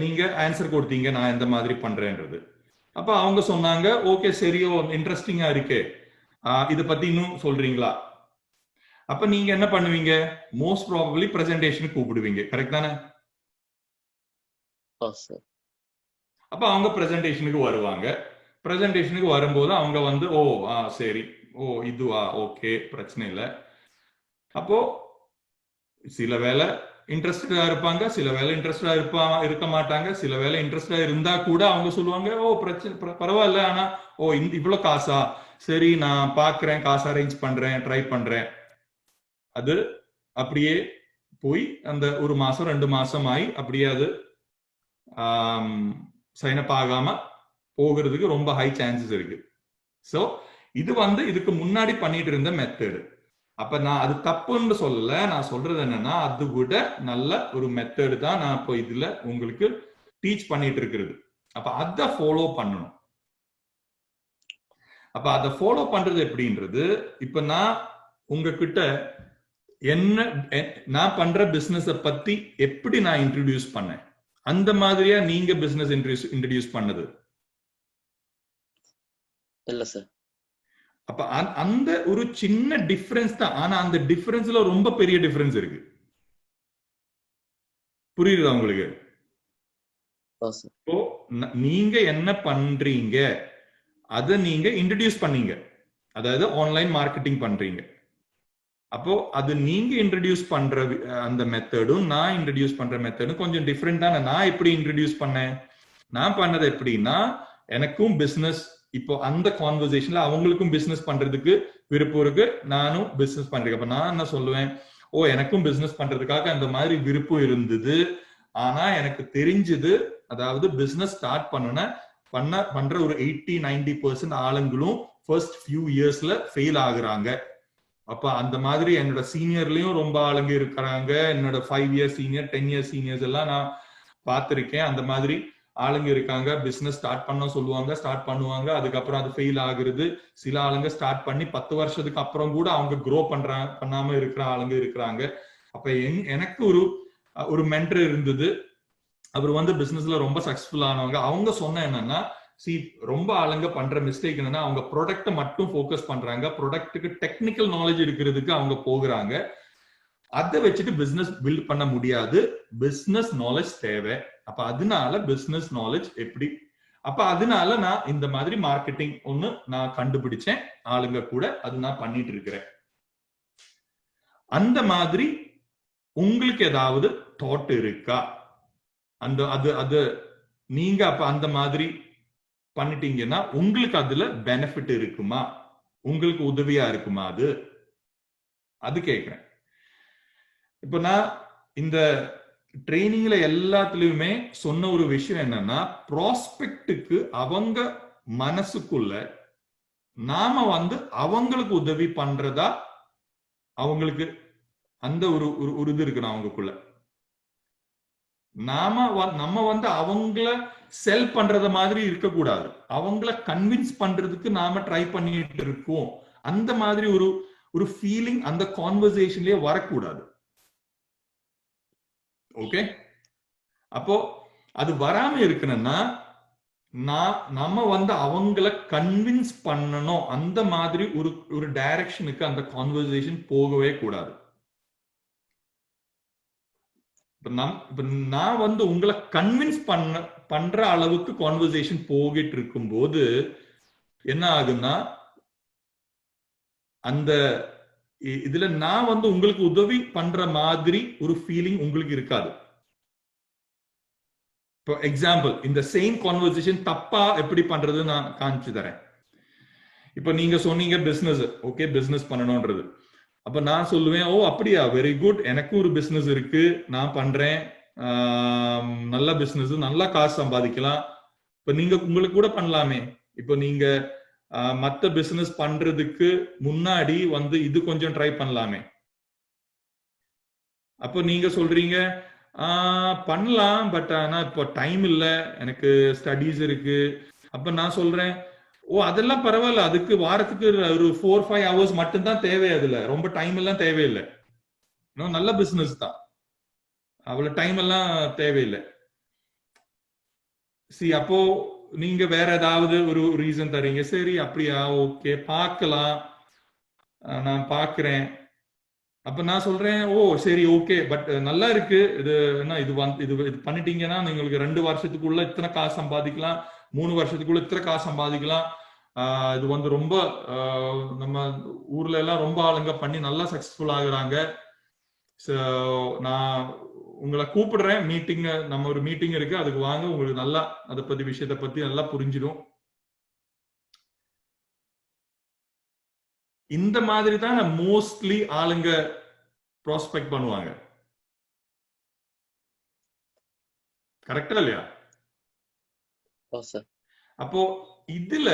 Speaker 1: நீங்க ஆன்சர் கொடுத்தீங்க, நான் எந்த மாதிரி பண்றேன்றது. அப்ப அவங்க சொன்னாங்க, ஓகே சரியோ, இன்ட்ரெஸ்டிங்கா இருக்கு, இதை பத்தி இன்னும் சொல்றீங்களா? அப்ப நீங்க என்ன பண்ணுவீங்க? மோஸ்ட் ப்ராபபிலி பிரசன்டேஷனுக்கு கூப்பிடுவீங்க. கரெக்ட் தானே? அப்ப அவங்க பிரசன்டேஷனுக்கு வருவாங்க. பிரசன்டேஷனுக்கு வரும்போது அவங்க வந்து, ஓ சரி, ஓ இதுவா, ஓகே, பிரச்சனை இல்லை. அப்போ சில வேலை இன்ட்ரெஸ்டடா இருப்பாங்க, சில வேலை இன்ட்ரெஸ்டடா இருக்க மாட்டாங்க. சில வேலை இன்ட்ரெஸ்டடா இருந்தா கூட அவங்க சொல்லுவாங்க, ஓ பிரச்சனை பரவாயில்ல, ஆனா ஓ இவ்வளவு காசா, சரி நான் பாக்குறேன், காசு அரேஞ்ச் பண்றேன், ட்ரை பண்றேன். அது அப்படியே போய் அந்த 1 மாசம் 2 மாசம் ஆகி அப்படியே அது சைன் அப் ஆகாம போகிறதுக்கு ரொம்ப ஹை சான்சஸ் இருக்கு. சோ இது வந்து இதுக்கு முன்னாடி பண்ணிட்டு இருந்த மெத்தடு. அப்ப நான் அது தப்புன்னு சொல்லல, நான் சொல்றது என்னன்னா அது விட நல்ல ஒரு மெத்தடு தான் நான் இப்போ இதுல உங்களுக்கு டீச் பண்ணிட்டு இருக்கிறது. அப்ப அதை ஃபாலோ பண்ணணும். அப்ப அதை ஃபாலோ பண்றது எப்படின்றது, இப்ப நான் உங்ககிட்ட என்ன நான் பண்ற பிசினஸ் பத்தி எப்படி நான் இன்ட்ரோடியூஸ் பண்ணேன், அந்த மாதிரியா நீங்க பிசினஸ் இன்ட்ரோடியூஸ் பண்ணது
Speaker 3: இல்ல சார்.
Speaker 1: அப்ப அந்த ஒரு சின்ன டிஃபரன்ஸ் தான். ஆனா அந்த டிஃபரன்ஸ்ல ரொம்ப பெரிய டிஃபரன்ஸ் இருக்கு. புரியுதா உங்களுக்கு? இப்போ நீங்க என்ன பண்றீங்க அதை நீங்க இன்ட்ரடியூஸ் பண்ணீங்க, அதாவது ஆன்லைன் மார்க்கெட்டிங் பண்றீங்க. அப்போ அது நீங்க இன்ட்ரடியூஸ் பண்ற அந்த மெத்தடும் நான் இன்ட்ரடியூஸ் பண்ற மெத்தடும் கொஞ்சம் டிஃப்ரெண்டான. நான் எப்படி இன்ட்ரடியூஸ் பண்ணேன், நான் பண்ணது எப்படின்னா, எனக்கும் பிசினஸ் இப்போ அந்த கான்வர்சேஷன்ல அவங்களுக்கும் பிசினஸ் பண்றதுக்கு விருப்பம் இருக்கு, நானும் பிசினஸ் பண்றேன். அப்ப நான் என்ன சொல்லுவேன், ஓ எனக்கும் பிசினஸ் பண்றதுக்காக அந்த மாதிரி விருப்பம் இருந்தது, ஆனா எனக்கு தெரிஞ்சது, அதாவது பிசினஸ் ஸ்டார்ட் பண்ற ஒரு 80-90% ஆளுங்களும் ஃபர்ஸ்ட் ஃபியூ இயர்ஸ்ல ஃபெயில் ஆகுறாங்க. அப்ப அந்த மாதிரி என்னோட சீனியர்லயும் ரொம்ப ஆளுங்க இருக்கிறாங்க. என்னோட 5 இயர்ஸ் சீனியர், 10 இயர்ஸ் சீனியர்ஸ் எல்லாம் நான் பார்த்திருக்கேன். அந்த மாதிரி ஆளுங்க இருக்காங்க. பிசினஸ் ஸ்டார்ட் பண்ண சொல்லுவாங்க, ஸ்டார்ட் பண்ணுவாங்க, அதுக்கப்புறம் அது ஃபெயில் ஆகுறது. சில ஆளுங்க ஸ்டார்ட் பண்ணி 10 வருஷத்துக்கு அப்புறம் கூட அவங்க க்ரோ பண்ணாம இருக்கிற ஆளுங்க இருக்கிறாங்க. அப்ப எனக்கு ஒரு மென்டர் இருந்தது. அவர் வந்து பிசினஸ்ல ரொம்ப சக்சஸ்ஃபுல் ஆனவங்க. அவங்க சொன்ன என்னன்னா, ரொம்ப ஆளுங்க பண்ற மிஸ்டேக் என்னன்னா, அவங்க ப்ராடக்ட்டை மட்டும் ஃபோக்கஸ் பண்றாங்க, ப்ராடக்ட்டுக்கு டெக்னிக்கல் நாலேஜ் இருக்கிறதுக்கு அவங்க போகிறாங்க. அதை வச்சுட்டு பிசினஸ் பில்ட் பண்ண முடியாது, பிசினஸ் நாலேஜ் தேவை. அப்ப அதனால பிசினஸ் நாலேஜ் எப்படி, அப்ப அதனால நான் இந்த மாதிரி மார்க்கெட்டிங் ஒண்ணு நான் கண்டுபிடிச்சேன், ஆளுங்க கூட அது நான் பண்ணிட்டு இருக்கிறேன். அந்த மாதிரி உங்களுக்கு ஏதாவது தாட் இருக்கா? அது நீங்க அப்ப அந்த மாதிரி பண்ணிட்டீங்கன்னா உங்களுக்கு அதுல பெனிஃபிட் இருக்குமா, உங்களுக்கு உதவியா இருக்குமா, அது கேக்குறேன். இப்ப நான் இந்த ட்ரைனிங்ல எல்லாத்துலயுமே சொன்ன ஒரு விஷயம் என்னன்னா, ப்ராஸ்பெக்டுக்கு அவங்க மனசுக்குள்ள நாம வந்து அவங்களுக்கு உதவி பண்றதா, அவங்களுக்கு அந்த ஒரு இது இருக்கணும் அவங்களுக்குள்ள. நம்ம வந்து அவங்கள செல் பண்றத மாதிரி இருக்கக்கூடாது, அவங்கள கன்வின்ஸ் பண்றதுக்கு நாம ட்ரை பண்ணிட்டு இருக்கோம், அந்த மாதிரி ஒரு ஃபீலிங் அந்த கான்வர்சேஷன்லயே வரக்கூடாது. ஓகே, அப்போ அது வராம இருக்கணும்னா நம்ம வந்து அவங்கள கன்வின்ஸ் பண்ணணும், அந்த மாதிரி ஒரு டைரக்ஷனுக்கு அந்த கான்வர்சேஷன் போகவே கூடாது. இப்ப நான் வந்து உங்களை கன்வின்ஸ் பண்ற அளவுக்கு கான்வர்சேஷன் போகிட்டு இருக்கும் போது என்ன ஆகுன்னா, அந்த இதுல நான் வந்து உங்களுக்கு உதவி பண்ற மாதிரி ஒரு ஃபீலிங் உங்களுக்கு இருக்காது. இப்போ எக்ஸாம்பிள், இந்த சேம் கான்வர்சேஷன் தப்பா எப்படி பண்றது நான் காமிச்சு தரேன். இப்ப நீங்க சொன்னீங்க பிசினஸ், ஓகே பிசினஸ் பண்ணணும்ன்றது. அப்ப நான் சொல்லுவேன், ஓ அப்படியா, வெரி குட், எனக்கும் ஒரு பிசினஸ் இருக்கு, நான் பண்றேன், நல்ல பிசினஸ், நல்லா காசு சம்பாதிக்கலாம். இப்ப நீங்க உங்களுக்கு கூட பண்ணலாமே. இப்ப நீங்க மத்த பிசினஸ் பண்றதுக்கு முன்னாடி வந்து இது கொஞ்சம் ட்ரை பண்ணலாமே. அப்போ நீங்க சொல்றீங்க, பண்ணலாம், பட் ஆனா இப்போ டைம் இல்ல, எனக்கு ஸ்டடீஸ் இருக்கு. அப்ப நான் சொல்றேன், ஓ அதெல்லாம் பரவாயில்ல, அதுக்கு வாரத்துக்கு ஒரு 4-5 ஹவர்ஸ் மட்டும்தான் தேவை, அதுல ரொம்ப டைம் எல்லாம் தேவையில்லை, நல்ல பிசினஸ் தான், அவ்வளவு டைம் எல்லாம் தேவையில்லை. அப்போ நீங்க வேற ஏதாவது ஒரு ரீசன் தரீங்க, சரி அப்படியா, ஓகே பார்க்கலாம், நான் பாக்குறேன். அப்ப நான் சொல்றேன், ஓ சரி ஓகே, பட் நல்லா இருக்கு, இது என்ன, இது பண்ணிட்டீங்கன்னா உங்களுக்கு 2 வருஷத்துக்குள்ள இத்தனை காசு சம்பாதிக்கலாம், 3 வருஷத்துக்குள்ள இத்தனை காசு சம்பாதிக்கலாம். இது வந்து ரொம்ப நம்ம ஊர்ல எல்லாம் ரொம்ப ஆளுங்க பண்ணி நல்லா சக்சஸ்ஃபுல் ஆகுறாங்க. நான் உங்களை கூப்பிடுறேன் மீட்டிங், நம்ம ஒரு மீட்டிங் இருக்கு, அதுக்கு வாங்க, உங்களுக்கு நல்லா அதை பத்தி விஷயத்தை பத்தி நல்லா புரிஞ்சிடும். இந்த மாதிரி தான் மோஸ்ட்லி ஆளுங்க ப்ராஸ்பெக்ட் பண்ணுவாங்க. கரெக்டா இல்லையா?
Speaker 3: அப்போ இதுல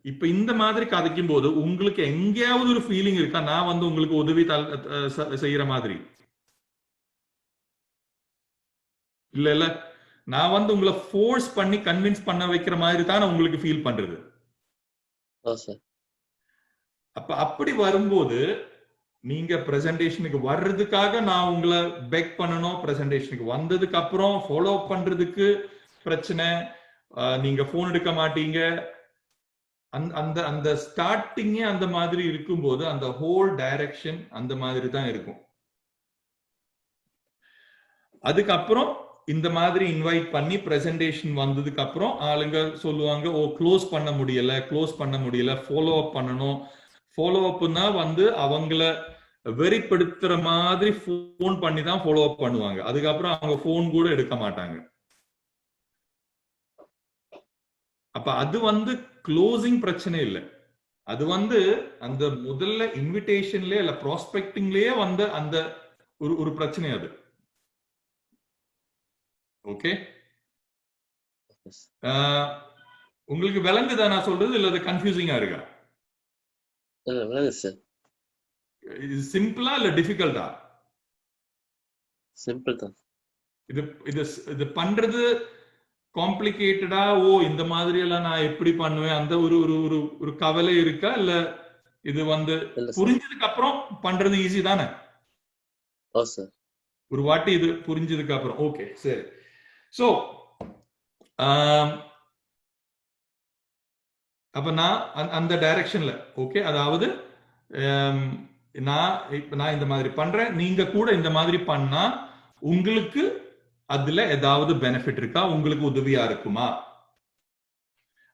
Speaker 1: இப்ப இந்த மாதிரி கதைக்கும் போது உங்களுக்கு எங்கேயாவது ஒரு ஃபீலிங் இருக்கா நான் வந்து உங்களுக்கு உதவி செய்யற மாதிரி? இல்ல நான் வந்து உங்களை ஃபோர்ஸ் பண்ணி கன்வின்ஸ் பண்ண வைக்கிற மாதிரி தான் உங்களுக்கு ஃபீல் பண்றது. அப்ப அப்படி வரும்போது நீங்க பிரசன்டேஷனுக்கு வர்றதுக்காக நான் உங்களை பெக் பண்ணணும், பிரசன்டேஷனுக்கு வந்ததுக்கு அப்புறம் ஃபாலோ அப் பண்றதுக்கு பிரச்சனை, நீங்க போன் எடுக்க மாட்டீங்க, அந்த அந்த ஸ்டார்டிங்கே அந்த மாதிரி இருக்கும்போது அந்த ஹோல் டைரக்ஷன் அந்த மாதிரி தான் இருக்கும். அதுக்கப்புறம் இந்த மாதிரி இன்வைட் பண்ணி பிரசன்டேஷன் வந்ததுக்கு அப்புறம் ஆளுங்க சொல்லுவாங்க, ஓ க்ளோஸ் பண்ண முடியல, ஃபாலோ அப் பண்ணணும். ஃபாலோ அப்னா வந்து அவங்கள வெறிப்படுத்துற மாதிரி போன் பண்ணி தான் ஃபாலோ அப் பண்ணுவாங்க. அதுக்கப்புறம் அவங்க போன் கூட எடுக்க மாட்டாங்க. அப்ப அது வந்து க்ளோசிங் பிரச்சனை இல்லை, அது வந்து அந்த முதல்ல இன்விடேஷன்லயே இல்ல ப்ராஸ்பெக்டிங்லயே வந்து அந்த ஒரு பிரச்சனை அது. ஓகே, உங்களுக்கு விளங்குதா நான் சொல்றது? இல்ல அது கன்ஃபியூசிங்கா இருக்கா? இது சிம்பிளா இல்ல டிஃபிகல்ட்டா?
Speaker 3: சிம்பிள் தான்.
Speaker 1: இது பண்றது காம்ப்ளிகேட்டடா, ஓ இந்த மாதிரி எல்லாம் நான் எப்படி பண்ணுவேன் அந்த ஒரு ஒரு ஒரு கவலை இருக்கா? இல்ல இது வந்து புரிஞ்சதுக்கு அப்புறம் பண்றது ஈஸி தானே? ஒரு வாட்டி இது புரிஞ்சதுக்கு அப்புறம் ஓகே சரி. சோ அப்ப நான் அந்த டைரக்ஷன்ல ஓகே, அதாவது நான் இந்த மாதிரி பண்றேன், நீங்க கூட இந்த மாதிரி பண்ணா உங்களுக்கு அதுல ஏதாவது பெனிஃபிட் இருக்கா, உங்களுக்கு உதவியா இருக்குமா?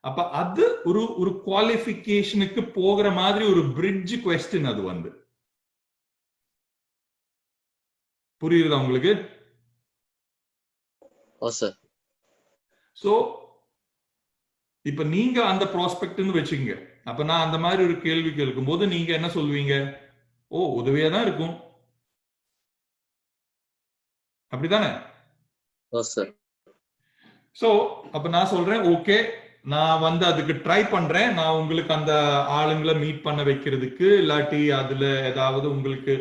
Speaker 1: அப்ப அது ஒரு குவாலிஃபிகேஷனுக்கு போகிற மாதிரி ஒரு பிரிட்ஜ் குவெஸ்டின் அது வந்து. புரியுதா உங்களுக்கு? சோ இப்ப நீங்க அந்த ப்ராஸ்பெக்ட்னு வச்சுக்கங்க. அப்ப நான் அந்த மாதிரி ஒரு கேள்வி கேட்கும் போது நீங்க என்ன சொல்வீங்க? ஓ உதவியா தான் இருக்கும், அப்படித்தானே? சோ அப்ப நான் சொல்றேன், ஓகே நான் வந்து அதுக்கு ட்ரை பண்றேன், நான் உங்களுக்கு அந்த ஆளுங்களை மீட் பண்ண வைக்கிறதுக்கு, இல்லாட்டி அதுல ஏதாவது உங்களுக்கு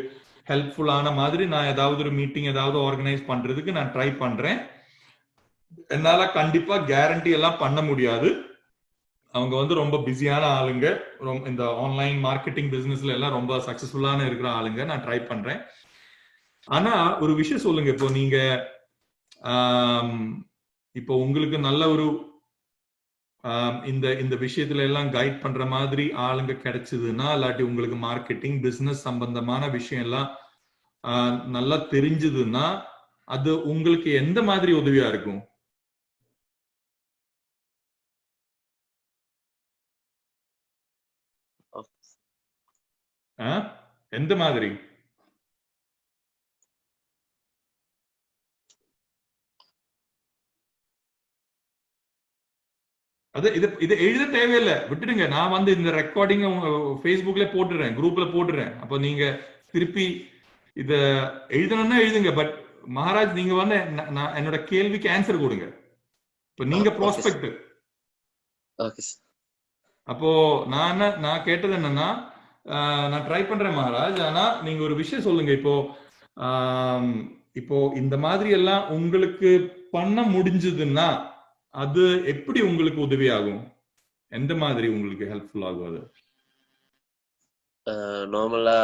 Speaker 1: ஹெல்ப்ஃபுல்லான மாதிரி நான் ஏதாவது ஒரு மீட்டிங் ஏதாவது ஆர்கனைஸ் பண்றதுக்கு நான் ட்ரை பண்றேன். என்னால கண்டிப்பா கேரண்டி எல்லாம் பண்ண முடியாது, அவங்க வந்து ரொம்ப பிஸியான ஆளுங்க, இந்த ஆன்லைன் மார்க்கெட்டிங் பிசினஸ்ல எல்லாம் ரொம்ப சக்சஸ்ஃபுல்லான இருக்கிற ஆளுங்க, நான் ட்ரை பண்றேன். ஆனா ஒரு விஷயம் சொல்லுங்க, இப்போ நீங்க இப்போ உங்களுக்கு நல்ல ஒரு இந்த விஷயத்துல எல்லாம் கைட் பண்ற மாதிரி ஆளுங்க கிடைச்சதுன்னா, இல்லாட்டி உங்களுக்கு மார்க்கெட்டிங் பிசினஸ் சம்பந்தமான விஷயம் எல்லாம் நல்லா தெரிஞ்சதுன்னா அது உங்களுக்கு எந்த மாதிரி உதவியா இருக்கும்? எந்த மாதிரி? அது இது எழுத தேவையில்லை, விட்டுடுங்க. நான் வந்து இந்த ரெக்கார்டிங் ஃபேஸ்புக்ல போட்டுறேன், குரூப்ல போட்டுறேன். அப்ப நீங்க திருப்பி இத எழுதணும்னா எழுதுங்க. பட் மகாராஜ் நீங்க வந்து நான் என்னோட கேள்விக்கு ஆன்சர் கொடுங்க. இப்ப நீங்க ப்ராஸ்பெக்ட். அப்போ நான் கேட்டது என்னன்னா, நான் ட்ரை பண்றேன் மகாராஜ், ஆனா நீங்க ஒரு விஷயம் சொல்லுங்க. இப்போ இந்த மாதிரி எல்லாம் உங்களுக்கு பண்ண முடிஞ்சதுன்னா அது எப்படி உங்களுக்கு உதவி ஆகும்? எந்த மாதிரி உங்களுக்கு ஹெல்ப்ஃபுல் ஆகும்? அது
Speaker 3: நார்மலா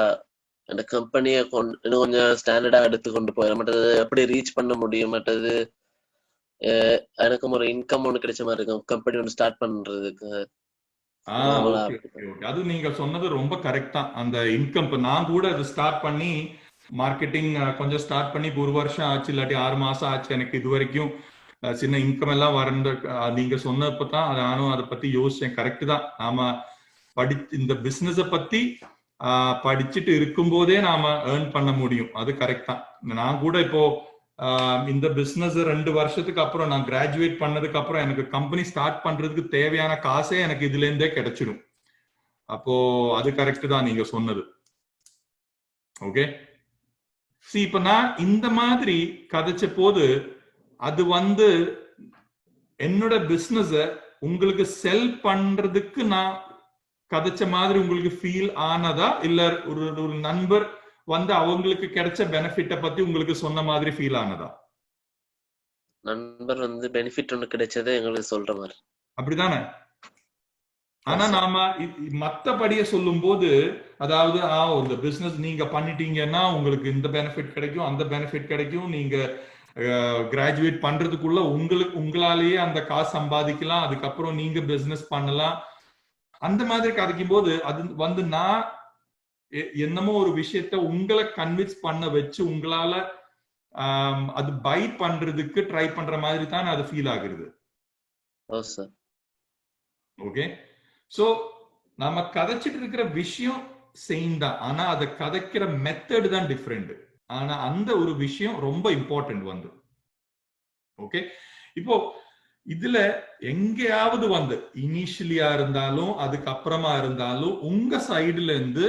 Speaker 3: அந்த கம்பெனியை இன்னும் கொஞ்சம் ஸ்டாண்டர்டா எடுத்து கொண்டு போயிட மாட்டது, எப்படி ரீச் பண்ண முடியும் மாட்டது, எனக்கும் ஒரு இன்கம் ஒண்ணு கிடைச்ச மாதிரி இருக்கும் கம்பெனி ஒன்று ஸ்டார்ட் பண்றதுக்கு.
Speaker 1: அது நீங்க சொன்னது ரொம்ப கரெக்டா. அந்த இன்கம் நான் கூட அது ஸ்டார்ட் பண்ணி மார்க்கெட்டிங் கொஞ்சம் ஸ்டார்ட் பண்ணி ஒரு வருஷம் ஆச்சு, இல்லாட்டி 6 மாசம் ஆச்சு. எனக்கு இது வரைக்கும் சின்ன இன்கம் எல்லாம் வர நீங்க சொன்னப்பதான் நானும் அதை பத்தி யோசிச்சேன். கரெக்ட் தான், நாம இந்த பிசினஸ பத்தி படிச்சுட்டு இருக்கும் போதே நாம ஏர்ன் பண்ண முடியும். அது கரெக்ட் தான். நான் கூட இப்போ இந்த பிசினஸ் 2 வருஷத்துக்கு அப்புறம் நான் கிராஜுவேட் பண்ணதுக்கு அப்புறம் எனக்கு கம்பெனி ஸ்டார்ட் பண்றதுக்கு தேவையான காசே எனக்கு இதுல இருந்தே கிடைச்சிடும். அப்போ அது கரெக்ட் தான் நீங்க சொன்னது. ஓகே, இப்ப நான் இந்த மாதிரி கதைச்ச போது அது வந்து என்னோட பிசினஸ உங்களுக்கு செல் பண்றதுக்கு நான் கதைச்ச மாதிரி உங்களுக்கு ஃபீல் ஆனதா, இல்ல ஒரு ஒரு நண்பர் வந்து அவங்களுக்கு கிடைச்ச பெனிஃபிட்ட பத்தி உங்களுக்கு சொன்ன மாதிரி ஃபீல் ஆனதா?
Speaker 3: நண்பர் வந்து பெனிஃபிட் ஒன்று கிடைச்சதை எங்களுக்கு சொல்ற மாதிரி.
Speaker 1: அப்படிதானே? ஆனா நாம மத்தபடியே சொல்லும் போது, அதாவது இந்த பிசினஸ் நீங்க பண்ணிட்டீங்கன்னா உங்களுக்கு இந்த பெனிஃபிட் கிடைக்கும், அந்த பெனிஃபிட் கிடைக்கும், நீங்க கிராஜுவேட் பண்றதுக்குள்ள உங்களாலேயே அந்த காசு சம்பாதிக்கலாம், அதுக்கப்புறம் நீங்க பிசினஸ் பண்ணலாம், அந்த மாதிரி கதைக்கும் போது அது வந்து நான் என்னமோ ஒரு விஷயத்த உங்களை கன்வின்ஸ் பண்ண வச்சு உங்களால அது பை பண்றதுக்கு ட்ரை பண்ற மாதிரி தான் அது ஃபீல் ஆகுறது. ஓகே, சோ நம்ம கதைச்சிட்டு இருக்கிற விஷயம் சேம் தான், ஆனா அதை கதைக்கிற மெத்தட் தான் டிஃப்ரெண்ட். ஆனா அந்த ஒரு விஷயம் ரொம்ப இம்பார்ட்டன்ட் வந்து. ஓகே, இப்போ இதுல எங்கேயாவது வந்து இனிஷியலியா இருந்தாலும் அதுக்கப்புறமா இருந்தாலும் உங்க சைடுல இருந்து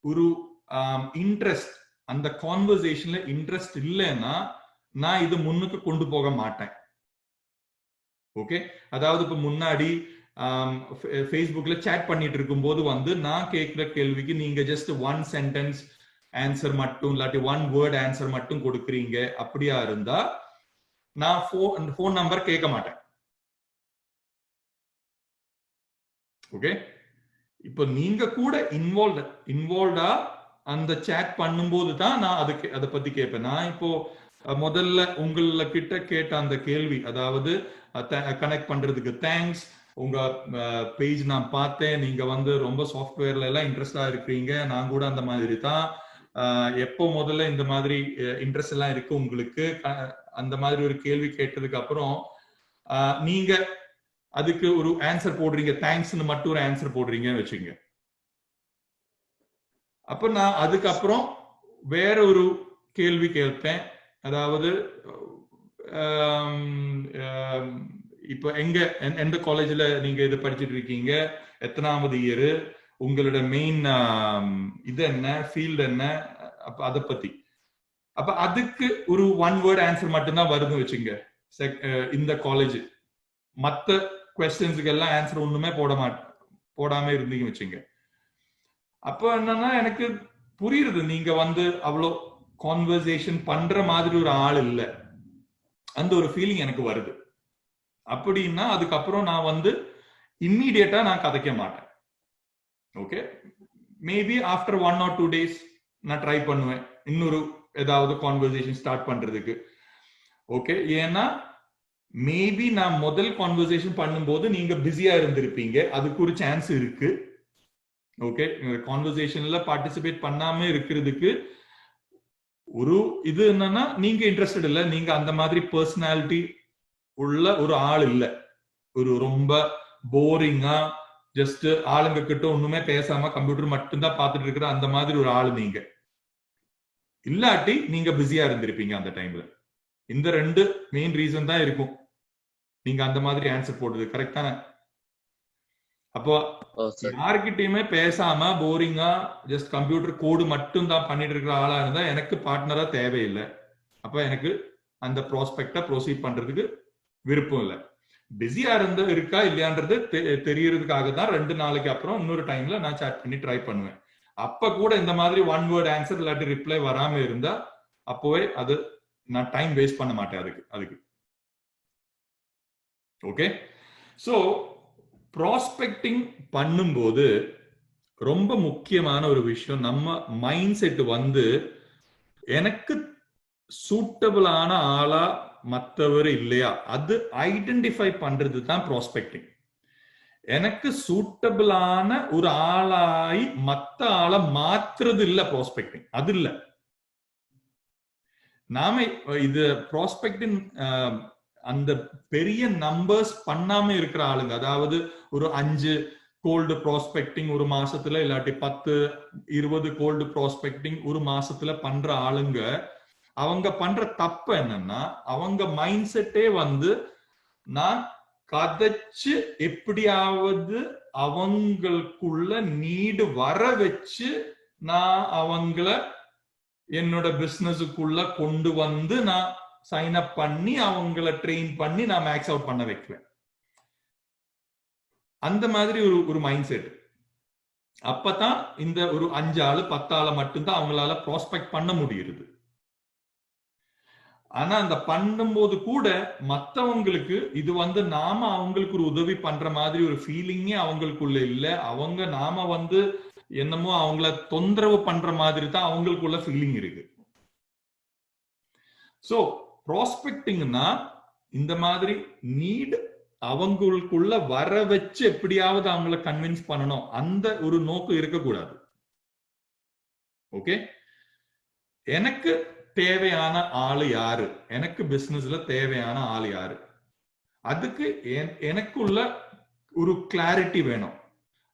Speaker 1: ஒரு இன்ட்ரெஸ்ட், அந்த கான்வர்சேஷன்ல இன்ட்ரெஸ்ட் இல்லைன்னா நான் இது முன்னுக்கு கொண்டு போக மாட்டேன். ஓகே, அதாவது இப்ப முன்னாடி ஃபேஸ்புக்ல சேட் பண்ணிட்டு இருக்கும் போது வந்து நான் கேட்கிற கேள்விக்கு நீங்க ஜஸ்ட் 1 சென்டென்ஸ் ஆன்சர் மட்டும் இல்லாட்டி 1 வேர்ட் ஆன்சர் மட்டும் கொடுக்குறீங்க. அப்படியா இருந்தா நான் போன் நம்பர் கேட்க மாட்டேன். ஓகே, இப்போ நீங்க கூட இன்வால்வ்டா அந்த சேட் பண்ணும்போது தான் நான் அதை பத்தி கேட்பேன். நான் இப்போ முதல்ல உங்கள கிட்ட கேட்ட அந்த கேள்வி, அதாவது கனெக்ட் பண்றதுக்கு தேங்க்ஸ், உங்க பேஜ் நான் பார்த்தேன், நீங்க வந்து ரொம்ப சாஃப்ட்வேர்ல எல்லாம் இன்ட்ரெஸ்டா இருக்கிறீங்க, நான் கூட அந்த மாதிரி தான். எப்போ முதல்ல இந்த மாதிரி இன்ட்ரெஸ்ட் எல்லாம் இருக்கு உங்களுக்கு, அந்த மாதிரி ஒரு கேள்வி கேட்டதுக்கு அப்புறம் நீங்க அதுக்கு ஒரு ஆன்சர் போடுறீங்க, தேங்க்ஸ்னு மட்டும் ஒரு ஆன்சர் போடுறீங்கன்னு வச்சுங்க. அப்ப நான் அதுக்கப்புறம் வேற ஒரு கேள்வி கேட்பேன், அதாவது இப்போ எந்த காலேஜ்ல நீங்க இது படிச்சுட்டு இருக்கீங்க, எத்தனாவது இயர், உங்களோட மெயின் இது என்ன, ஃபீல்டு என்ன, அப்ப அதை பத்தி. அப்ப அதுக்கு ஒரு 1 வேர்ட் ஆன்சர் மட்டும்தான் வருதுன்னு வச்சுங்க இந்த காலேஜ். மத்த கொஸ்டின்ஸுக்கு எல்லாம் ஆன்சர் ஒண்ணுமே போடாம இருந்தீங்க வச்சுங்க. அப்ப என்னன்னா எனக்கு புரியுது நீங்க வந்து அவ்வளோ கான்வர்சேஷன் பண்ற மாதிரி ஒரு ஆள் இல்ல, அந்த ஒரு ஃபீலிங் எனக்கு வருது. அப்படின்னா அதுக்கப்புறம் நான் வந்து இம்மீடியட்டா நான் கதைக்க மாட்டேன். Okay, maybe after 1 or 2 days நான் ட்ரை பண்ணுவேன் இன்னொரு ஏதாவது கான்வர்சேஷன் ஸ்டார்ட் பண்றதுக்கு. ஓகே, ஏன்னா மேபி நான் முதல் கான்வர்சேஷன் பண்ணும்போது நீங்க பிஸியா இருந்திருப்பீங்க, அதுக்கு ஒரு சான்ஸ் இருக்கு. ஓகே, கான்வர்சேஷன்ல பார்ட்டிசிபேட் பண்ணாம இருக்கிறதுக்கு ஒரு இது என்னன்னா நீங்க இன்ட்ரெஸ்டட் இல்ல, நீங்க அந்த மாதிரி பர்சனாலிட்டி உள்ள ஒரு ஆள் இல்ல, ஒரு ரொம்ப போரிங்கா ஜஸ்ட் ஆளுங்க கிட்ட ஒண்ணுமே பேசாம கம்ப்யூட்டர் மட்டும்தான் பார்த்துட்டு இருக்கிற அந்த மாதிரி ஒரு ஆள் நீங்க இல்லாட்டி நீங்க பிஸியா இருந்திருப்பீங்க அந்த டைம்ல. இந்த 2 மெயின் ரீசன் தான் இருக்கும் நீங்க அந்த மாதிரி ஆன்சர் போடுறது. கரெக்ட் தானே? அப்போ யாருக்கிட்டயுமே பேசாம போரிங்கா ஜஸ்ட் கம்ப்யூட்டர் கோடு மட்டும் தான் பண்ணிட்டு இருக்கிற ஆளா இருந்தா எனக்கு பார்ட்னரா தேவையில்லை. அப்ப எனக்கு அந்த ப்ராஸ்பெக்டா ப்ரொசீட் பண்றதுக்கு விருப்பம் இல்லை. பிஸியா இருக்கா இல்லையான்றது தெரியறதுக்காக தான் 2 நாளைக்கு அப்புறம் இன்னொரு டைம்ல நான் சாட் பண்ணி ட்ரை பண்ணுவேன். அப்ப கூட இந்த மாதிரி 1 வேர்ட் ஆன்சர் இல்லாட்டி ரிப்ளை வராம இருந்தா அப்போவே அது நான் டைம் வேஸ்ட் பண்ண மாட்டேன் அதுக்கு. ஓகே, சோ ப்ராஸ்பெக்டிங் பண்ணும்போது ரொம்ப முக்கியமான ஒரு விஷயம், நம்ம மைண்ட் செட் வந்து எனக்கு சூட்டபிளான ஆளா மற்றவர் இல்லையா அது ஐடென்டிஃபை பண்றது தான் ப்ராஸ்பெக்டிங். எனக்கு சூட்டபிளான ஒரு ஆளாய் மத்த ஆளை மாத்துறது இல்ல ப்ராஸ்பெக்டிங், அது இல்ல. நாம இது ப்ராஸ்பெக்டிங் அந்த பெரிய நம்பர்ஸ் பண்ணாம இருக்கிற ஆளுங்க, அதாவது ஒரு 5 கோல்டு ப்ராஸ்பெக்டிங் ஒரு மாசத்துல இல்லாட்டி 10-20 கோல்டு ப்ராஸ்பெக்டிங் ஒரு மாசத்துல பண்ற ஆளுங்க, அவங்க பண்ற தப்பு என்னன்னா அவங்க மைண்ட் செட்டே வந்து நான் கதைச்சு எப்படியாவது அவங்களுக்குள்ள நீடு வர வச்சு நான் அவங்கள என்னோட பிசினஸுக்குள்ள கொண்டு வந்து நான் சைன் அப் பண்ணி அவங்கள ட்ரெயின் பண்ணி நான் மேக்ஸ் அவுட் பண்ண வைக்குவேன். அந்த மாதிரி ஒரு மைண்ட் செட். அப்பதான் இந்த ஒரு 5 ஆளு 10 ஆளை மட்டும்தான் அவங்களால ப்ராஸ்பெக்ட் பண்ண முடியுது. ஆனா அந்த பண்ணும்போது கூட மத்தவங்களுக்கு இது வந்து நாம அவங்களுக்கு ஒரு உதவி பண்ற மாதிரி ஒரு ஃபீலிங்கே அவங்களுக்குள்ள இல்ல. அவங்க நாம வந்து என்னமோ அவங்கள தொந்தரவு பண்ற மாதிரி தான் அவங்களுக்குள்ள ஃபீலிங் இருக்கு. சோ ப்ராஸ்பெக்டிங்னா இந்த மாதிரி நீட் அவங்களுக்குள்ள வர வச்சு எப்படியாவது அவங்கள கன்வின்ஸ் பண்ணணும், அந்த ஒரு நோக்கம் இருக்கக்கூடாது. ஓகே, எனக்கு தேவையான ஆளு யாரு, எனக்கு பிசினஸ்ல தேவையான ஆளு யாரு, அதுக்கு எனக்குள்ள ஒரு கிளாரிட்டி வேணும்.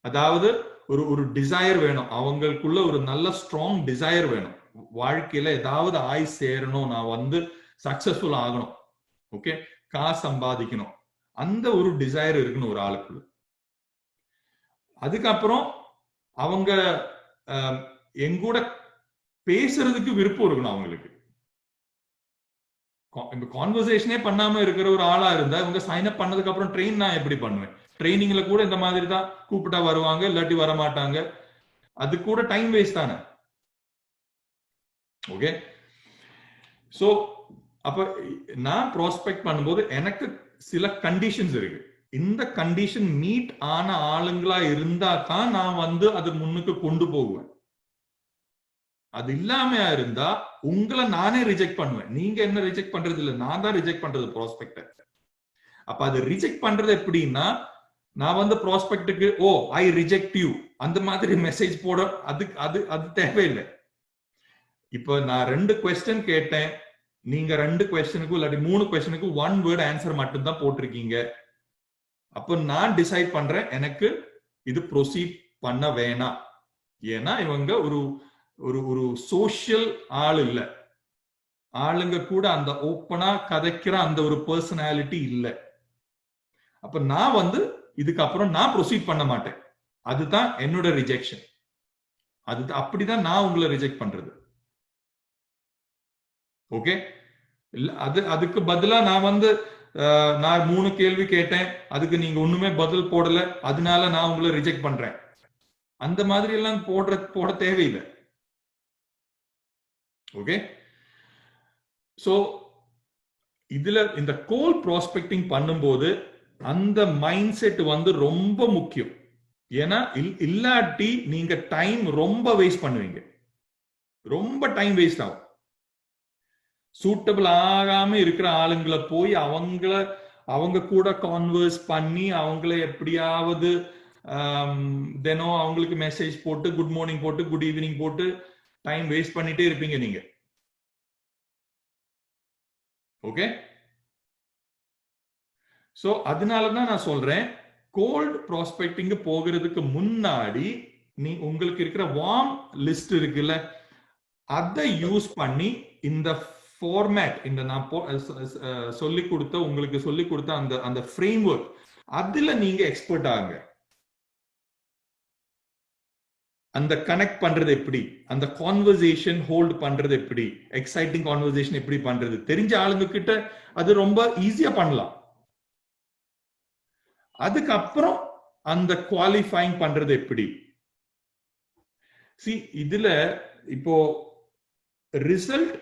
Speaker 1: அதாவது ஒரு ஒரு டிசைர் வேணும், அவங்களுக்குள்ள ஒரு நல்ல ஸ்ட்ராங் டிசைர் வேணும். வாழ்க்கையில ஏதாவது ஆய் சேரணும், நான் வந்து சக்சஸ்ஃபுல் ஆகணும், ஓகே, காசு சம்பாதிக்கணும், அந்த ஒரு டிசைர் இருக்கணும் ஒரு ஆளுக்குள்ள. அதுக்கப்புறம் அவங்க எங்கூட பேசுறதுக்கு விருப்பம் இருக்கணும் அவங்களுக்கு. கான்வர்சேஷனே பண்ணாம இருக்கிற ஒரு ஆளா இருந்தா இவங்க சைன் அப் பண்ணதுக்கு அப்புறம் ட்ரெயின் நான் எப்படி பண்ணுவேன்? ட்ரைனிங்ல கூட இந்த மாதிரி தான் கூப்பிட்டா வருவாங்க, இல்லாட்டி வர மாட்டாங்க. அது கூட டைம் வேஸ்ட் தானே. ஓகே, சோ அப்ப நான் ப்ராஸ்பெக்ட் பண்ணும்போது எனக்கு சில கண்டிஷன்ஸ் இருக்கு. இந்த கண்டிஷன் மீட் ஆன ஆளுங்களா இருந்தா தான் நான் வந்து அது முன்னுக்கு கொண்டு போகுவேன். அது இல்லாம இருந்தா உங்களை நானே ரிஜெக்ட் பண்ணுவேன். நீங்க என்ன ரிஜெக்ட் பண்றது இல்ல, நான் தான் ரிஜெக்ட் பண்றது ப்ராஸ்பெக்ட. அப்ப அது ரிஜெக்ட் பண்றது எப்படின்னா, நான் வந்து ப்ராஸ்பெக்டுக்கு ஓ ஐ ரிஜெக்ட் யூ அந்த மாதிரி மெசேஜ் போட அது அது அது தேவையில்லை. இப்ப நான் 2 கொஸ்டின் கேட்டேன், நீங்க 2 கொஸ்டினுக்கும் இல்லாட்டி 3 கொஸ்டினுக்கும் 1 வேர்ட் ஆன்சர் மட்டும் தான் போட்டிருக்கீங்க. அப்ப நான் டிசைட் பண்றேன் எனக்கு இது ப்ரொசீட் பண்ண வேணாம். ஏன்னா இவங்க ஒரு ஒரு ஒரு சோஷியல் ஆள் இல்ல, ஆளுங்க கூட அந்த ஓப்பனா கதைக்கிற அந்த ஒரு பர்சனாலிட்டி இல்ல. அப்ப நான் வந்து இதுக்கப்புறம் நான் ப்ரொசீட் பண்ண மாட்டேன். அதுதான் என்னோட ரிஜெக்ஷன். அது அப்படிதான் நான் உங்களை ரிஜெக்ட் பண்றது. ஓகே, இல்ல அதுக்கு பதிலா நான் வந்து நான் 3 கேள்வி கேட்டேன், அதுக்கு நீங்க ஒண்ணுமே பதில் போடல, அதனால நான் உங்களை ரிஜெக்ட் பண்றேன், அந்த மாதிரி எல்லாம் போட தேவையில்லை. ஓகே, சோ இதுல இந்த கோல் ப்ராஸ்பெக்டிங் பண்ணும்போது அந்த மைண்ட் செட் வந்து ரொம்ப முக்கியம். ஏன்னா இல்லாட்டி நீங்க டைம் ரொம்ப வேஸ்ட் பண்ணுவீங்க, ரொம்ப டைம் வேஸ்ட் ஆகும். சூட்டபிள் ஆகாம இருக்கிற ஆளுங்களை போய் அவங்க கூட கான்வர்ஸ் பண்ணி அவங்கள எப்படியாவது தினம் அவங்களுக்கு மெசேஜ் போட்டு குட் மார்னிங் போட்டு குட் ஈவினிங் போட்டு டைம் வேஸ்ட் பண்ணிட்டே இருப்பீங்க நீங்க. ஓகே, சோ அதனாலதான் நான் சொல்றேன், கோல்ட் ப்ராஸ்பெக்டிங் போகிறதுக்கு முன்னாடி நீ உங்களுக்கு இருக்கிற வார்ம் லிஸ்ட் இருக்குல்ல, அதை யூஸ் பண்ணி இந்த ஃபார்மேட், இந்த நான் உங்களுக்கு சொல்லி கொடுத்த அந்த அந்த ஃப்ரேம் ஒர்க், அதுல நீங்க எக்ஸ்பர்ட் ஆகுங்க. அந்த கனெக்ட் பண்றது எப்படி, அந்த கான்வர்சேஷன் ஹோல்ட் பண்றது எப்படி, எக்ஸைட்டிங் கான்வர்சேஷன் எப்படி பண்றது, தெரிஞ்ச ஆளுங்க கிட்ட அது ரொம்ப ஈஸியா பண்ணலாம். அதுக்கப்புறம் அந்த குவாலிஃபைங் பண்றது எப்படி. இதுல இப்போ ரிசல்ட்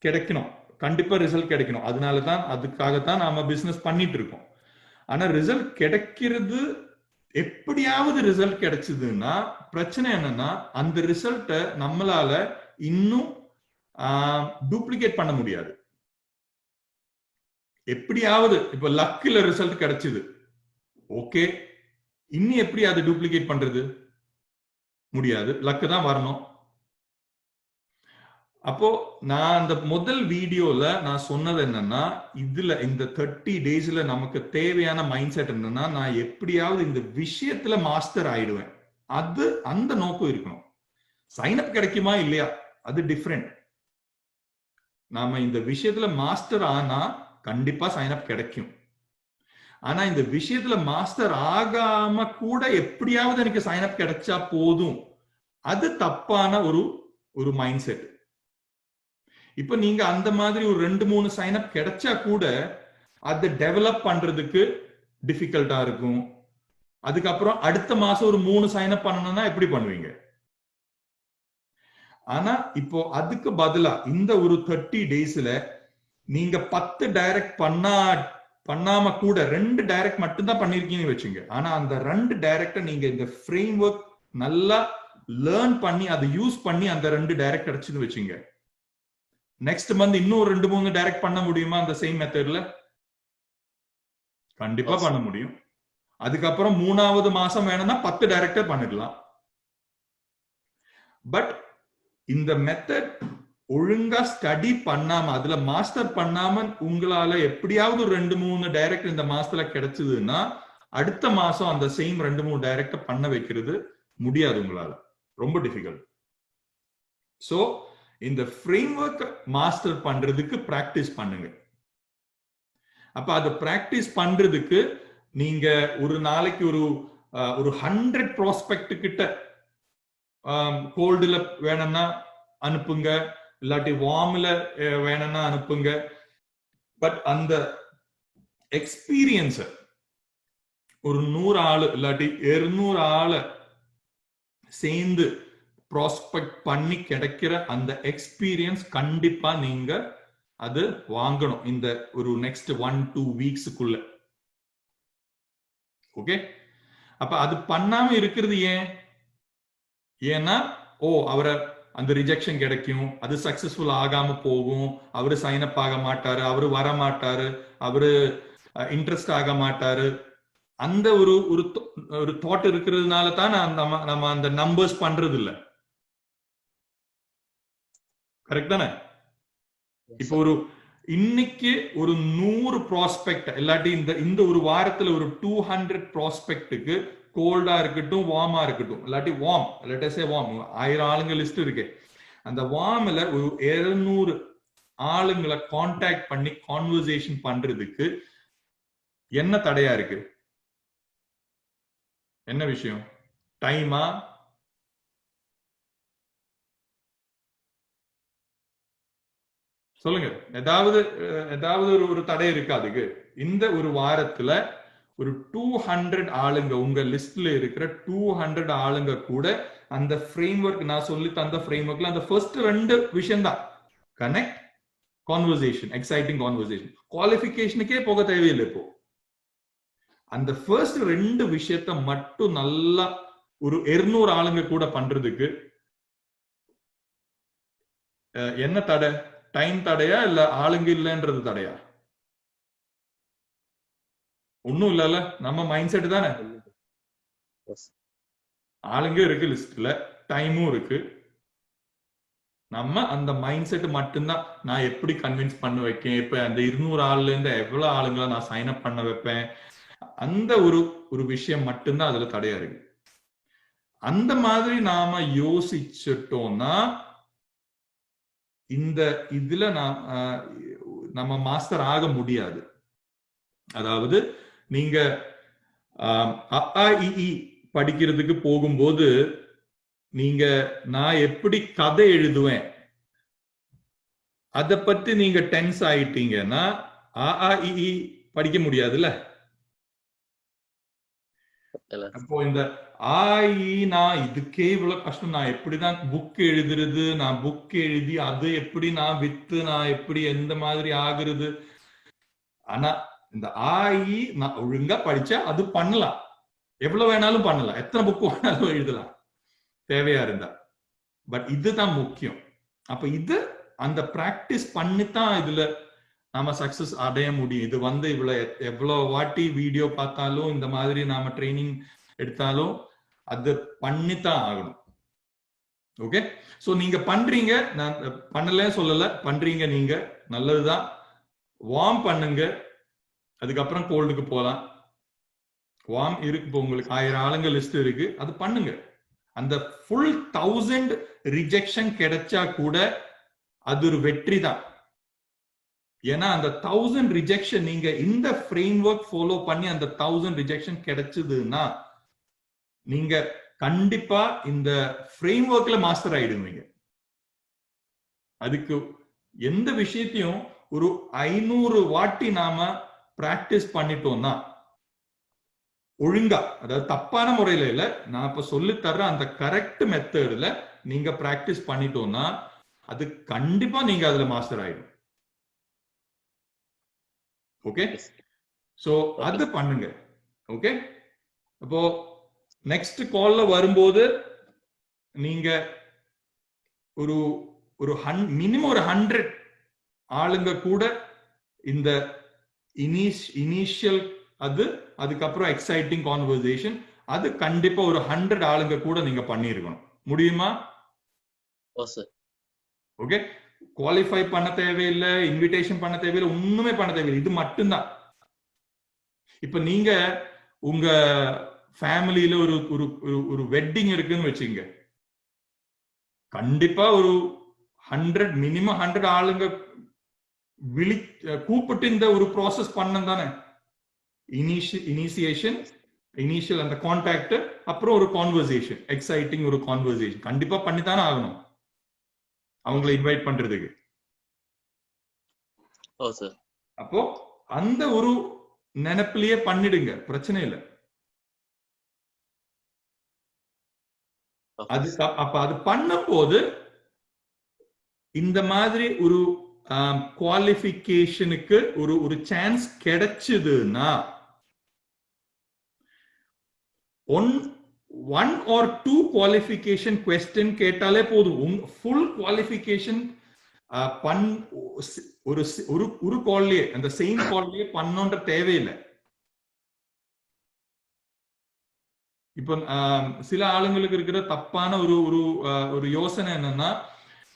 Speaker 1: கிடைக்கணும், கண்டிப்பா ரிசல்ட் கிடைக்கணும். அதனாலதான் அதுக்காகத்தான் நாம பிசினஸ் பண்ணிட்டு இருக்கோம். ஆனா ரிசல்ட் கிடைக்கிறது, எப்படியாவது ரிசல்ட் கிடைச்சதுன்னா பிரச்சனை என்னன்னா அந்த ரிசல்ட்டை நம்மளால இன்னும் டூப்ளிகேட் பண்ண முடியாது. எப்படியாவது இப்ப லக்கில் ரிசல்ட் கிடைச்சது, ஓகே, இன்னும் எப்படி அதை டூப்ளிகேட் பண்றது? முடியாது, லக்கு தான் வரணும். அப்போ நான் அந்த முதல் வீடியோல நான் சொன்னது என்னன்னா, இதுல இந்த 30 டேஸ்ல நமக்கு தேவையான மைண்ட் செட் என்னன்னா, நான் எப்படியாவது இந்த விஷயத்துல மாஸ்டர் ஆயிடுவேன், அது அந்த நோக்கம் இருக்கணும். சைன் அப் கிடைக்குமா இல்லையா அது டிஃப்ரெண்ட். நாம இந்த விஷயத்துல மாஸ்டர் ஆனா கண்டிப்பா சைன் அப் கிடைக்கும். ஆனா இந்த விஷயத்துல மாஸ்டர் ஆகாம கூட எப்படியாவது எனக்கு சைன் அப் கிடைச்சா போதும், அது தப்பான ஒரு மைண்ட் செட். இப்ப நீங்க அந்த மாதிரி ஒரு 2-3 சைன் அப் கிடைச்சா கூட அதை டெவலப் பண்றதுக்கு டிஃபிகல்ட்டா இருக்கும். அதுக்கப்புறம் அடுத்த மாசம் ஒரு 3 சைன் அப் பண்ணணும்னா எப்படி பண்ணுவீங்க? ஆனா இப்போ அதுக்கு பதிலா இந்த ஒரு 30 டேஸ்ல நீங்க 10 டைரக்ட் பண்ணாம கூட 2 டைரக்ட் மட்டும்தான் பண்ணிருக்கீங்கன்னு வச்சுங்க. ஆனா அந்த 2 டைரக்ட நீங்க இந்த ஃப்ரேம் ஒர்க் நல்லா லேர்ன் பண்ணி அதை யூஸ் பண்ணி அந்த 2 டைரக்ட் கிடைச்சுன்னு வச்சுங்க. நெக்ஸ்ட் மந்த் இன்னும் 2-3 டைரக்ட் பண்ண முடியுமா அந்த சேம் மெத்தட்ல? கண்டிப்பா பண்ண முடியும். அதுக்கப்புறம் 3வது மாசம் வேணும்னா 10 டைரக்டர் பண்ணிடலாம். பட் இந்த மெத்தட் ஒழுங்கா ஸ்டடி பண்ணாம அதுல மாஸ்டர் பண்ணாம உங்களால எப்படியாவது 2-3 டைரக்ட் இந்த மாசத்துல கிடைச்சதுன்னா அடுத்த மாசம் அந்த சேம் 2-3 டைரக்ட் பண்ண வைக்கிறது முடியாது உங்களால. ரொம்ப டிஃபிகல்ட். சோ இந்த ஃப்ரேம் ஒர்க் மாஸ்டர் பண்றதுக்கு பிராக்டிஸ் பண்ணுங்க. அப்ப அதை பிராக்டிஸ் பண்றதுக்கு நீங்க ஒரு நாளைக்கு ஒரு 100 ப்ராஸ்பெக்ட் கிட்ட கோல்டுல வேணும்னா அனுப்புங்க, இல்லாட்டி வார்ம்ல வேணும்னா அனுப்புங்க. பட் அந்த எக்ஸ்பீரியன்ஸ் ஒரு 100 ஆளு இல்லாட்டி 200 ஆளை சேர்ந்து ப்ராஸ்பெக்ட் பண்ணி கிடைக்கிற அந்த எக்ஸ்பீரியன்ஸ் கண்டிப்பா நீங்க அது வாங்கணும் இந்த ஒரு நெக்ஸ்ட் 1-2 வீக்ஸுக்குள்ள. ஓகே, அப்ப அது பண்ணாம இருக்கிறது ஏன்? ஏன்னா அவரை அந்த ரிஜெக்ஷன் கிடைக்கும், அது சக்சஸ்ஃபுல் ஆகாம போகும், அவரு சைன் அப் ஆக மாட்டாரு, அவரு வர மாட்டாரு, அவரு இன்ட்ரெஸ்ட் ஆக மாட்டாரு, அந்த ஒரு தாட் இருக்கிறதுனால தான் நம்ம அந்த நம்பர்ஸ் பண்றது இல்ல. கரெக்ட் தானே? இப்போ இன்னைக்கு ஒரு 100 ப்ராஸ்பெக்ட் இல்லாட்டி இந்த ஒரு வாரத்துல ஒரு 200 ப்ராஸ்பெக்டுக்கு கோல்டா இருக்கட்டும் வார்மா இருக்கட்டும், இல்லாட்டி வார்ம் 1000 ஆளுங்க லிஸ்ட் இருக்கு. அந்த வார்ம்ல ஒரு 200 ஆளுங்களை கான்டாக்ட் பண்ணி கான்வர்சேஷன் பண்றதுக்கு என்ன தடையா இருக்கு? என்ன விஷயம்? டைமா? சொல்லுங்க. ஏதாவது ஒரு தடை இருக்கா அதுக்கு? இந்த ஒரு வாரத்துல ஒரு 200 ஆளுங்க உங்க லிஸ்ட்ல இருக்கிற 200 ஆளுங்க கூட அந்த ஃப்ரேம் ஒர்க் நான் சொல்லி தந்த ஃப்ரேம் ஒர்க்ல அந்த ஃபர்ஸ்ட் 2 விஷயம் தான், கனெக்ட், கான்வர்சேஷன், எக்ஸைட்டிங் கான்வர்சேஷன். குவாலிஃபிகேஷனுக்கே போக தேவையில்லை. இப்போ அந்த ஃபர்ஸ்ட் 2 விஷயத்த மட்டும் நல்லா ஒரு 200 ஆளுங்க கூட பண்றதுக்கு என்ன தடை? டைம் தடையா இல்ல ஆளுங்க இல்லைன்றது தடையா? ஒண்ணும் இல்ல. நம்ம மைண்ட் செட் தானே. ஆளுங்க இருக்கு லிஸ்ட்ல, டைமும் இருக்கு. நம்ம அந்த மைண்ட் செட் மட்டும்தான் நான் எப்படி கன்வின்ஸ் பண்ண வைக்கேன், இப்ப அந்த 200 ஆளுல இருந்து எவ்வளவு ஆளுங்களை நான் சைன் அப் பண்ண வைப்பேன், அந்த ஒரு விஷயம் மட்டும்தான் அதுல தடையா இருக்கு. அந்த மாதிரி நாம யோசிச்சுட்டோம்னா இந்த இதுல நம்ம மாஸ்டர் ஆக முடியாது. அதாவது நீங்க அஇஇ படிக்கிறதுக்கு போகும்போது நீங்க நான் எப்படி கதை எழுதுவேன் அத பத்தி நீங்க டென்ஸ் ஆயிட்டீங்கன்னா அஇஇ படிக்க முடியாதுல்ல. அப்போ இந்த நான் இதுக்கே இவ்வளவு கஷ்டம், நான் எப்படிதான் புக் எழுதுறது, நான் புக் எழுதி அது எப்படி நான் வித்து நான் எப்படி எந்த மாதிரி ஆகுறது. ஆனா இந்த நான் ஒழுங்கா படிச்சா அது பண்ணலாம், எவ்வளவு வேணாலும் பண்ணலாம், எத்தனை புக் வேணாலும் எழுதலாம் தேவையா இருந்தா. பட் இதுதான் முக்கியம். அப்ப இது அந்த பிராக்டிஸ் பண்ணித்தான் இதுல நாம சக்சஸ் அடைய முடியும். இது எவ்வளவு வாட்டி வீடியோ பார்த்தாலும் இந்த மாதிரி நாம ட்ரைனிங் எடுத்தாலும் அது பண்ணித்தான் ஆகணும். ஓகே, சோ நீங்க பண்றீங்க, நான் பண்ணல சொல்லல, பண்றீங்க நீங்க, நல்லதுதான். வார்ம் பண்ணுங்க, அதுக்கப்புறம் கோல்டுக்கு போலாம். வார்ம் இருக்கு, இப்போ உங்களுக்கு 1000 ஆளுங்க லிஸ்ட் இருக்கு, அது பண்ணுங்க. அந்த ஃபுல் 1000 ரிஜெக்ஷன் கிடைச்சா கூட அது ஒரு வெற்றி தான். ஏன்னா அந்த 1000 ரிஜெக்ஷன் நீங்க இந்த ஃப்ரேம் ஒர்க் ஃபாலோ பண்ணி அந்த 1000 ரிஜெக்ஷன் கிடைச்சதுன்னா நீங்க கண்டிப்பா இந்த ஃப்ரேம் ஒர்க்ல மாஸ்டர் ஆயிடுவீங்க. அதுக்கு எந்த விஷயத்தையும் ஒரு 500 வாட்டி நாம பிராக்டிஸ் பண்ணிட்டோம்னா ஒழுங்கா, அதாவது தப்பான முறையில இல்ல, நான் இப்ப சொல்லி தர்ற அந்த கரெக்ட் மெத்தட்ல நீங்க பிராக்டிஸ் பண்ணிட்டோம்னா அது கண்டிப்பா நீங்க அதுல மாஸ்டர் ஆயிடும். ஓகே, சோ அது பண்ணுங்க. ஓகே, அப்போ நெக்ஸ்ட் கால்ல வரும்போது நீங்க ஒரு ஒரு மினிமம் ஒரு 100 ஆளுங்க கூட இந்த இனிஷியல் அதுக்கப்புறம் எக்ஸைட்டிங் கான்வர்சேஷன் அது கண்டிப்பா ஒரு 100 ஆளுங்க கூட நீங்க பண்ணிருக்கணும். முடியுமா? ஓகே, குவாலிஃபை பண்ண தேவையில்லை, இன்விடேஷன் பண்ண தேவையில்லை, ஒண்ணுமே பண்ண தேவையில்லை. இது மட்டும்தான். இப்ப நீங்க உங்க ஃபேமிலியில ஒரு ஒரு ஒரு வெட்டிங் இருக்குன்னு வச்சுங்க, கண்டிப்பா ஒரு 100 மினிமம் 100 ஆளுங்க கூப்பிட்டு இந்த ஒரு ப்ராசஸ் பண்ண தானே. இனிஷியல் அந்த கான்டாக்ட், அப்புறம் ஒரு கான்வர்சேஷன், எக்ஸைட்டிங் ஒரு கான்வர்சேஷன் கண்டிப்பா பண்ணித்தானே ஆகணும் அவங்களை இன்வைட் பண்றதுக்கு. அப்போ அந்த ஒரு நினைப்பிலேயே பண்ணிடுங்க, பிரச்சனை இல்லை. அப்ப அது பண்ணும்போது இந்த மாதிரி ஒரு குவாலிஃபிகேஷனுக்கு ஒரு சான்ஸ் கிடைச்சதுன்னா 1 or 2 குவாலிஃபிகேஷன் குவெஸ்டின் கேட்டாலே போதும். ஃபுல் குவாலிஃபிகேஷன் ஒரு கால்லயே, அந்த சேம் கால்லயே பண்ணோன்ற தேவையில்லை. இப்போ சில ஆளுங்களுக்கு இருக்கிற தப்பான ஒரு யோசனை என்னன்னா,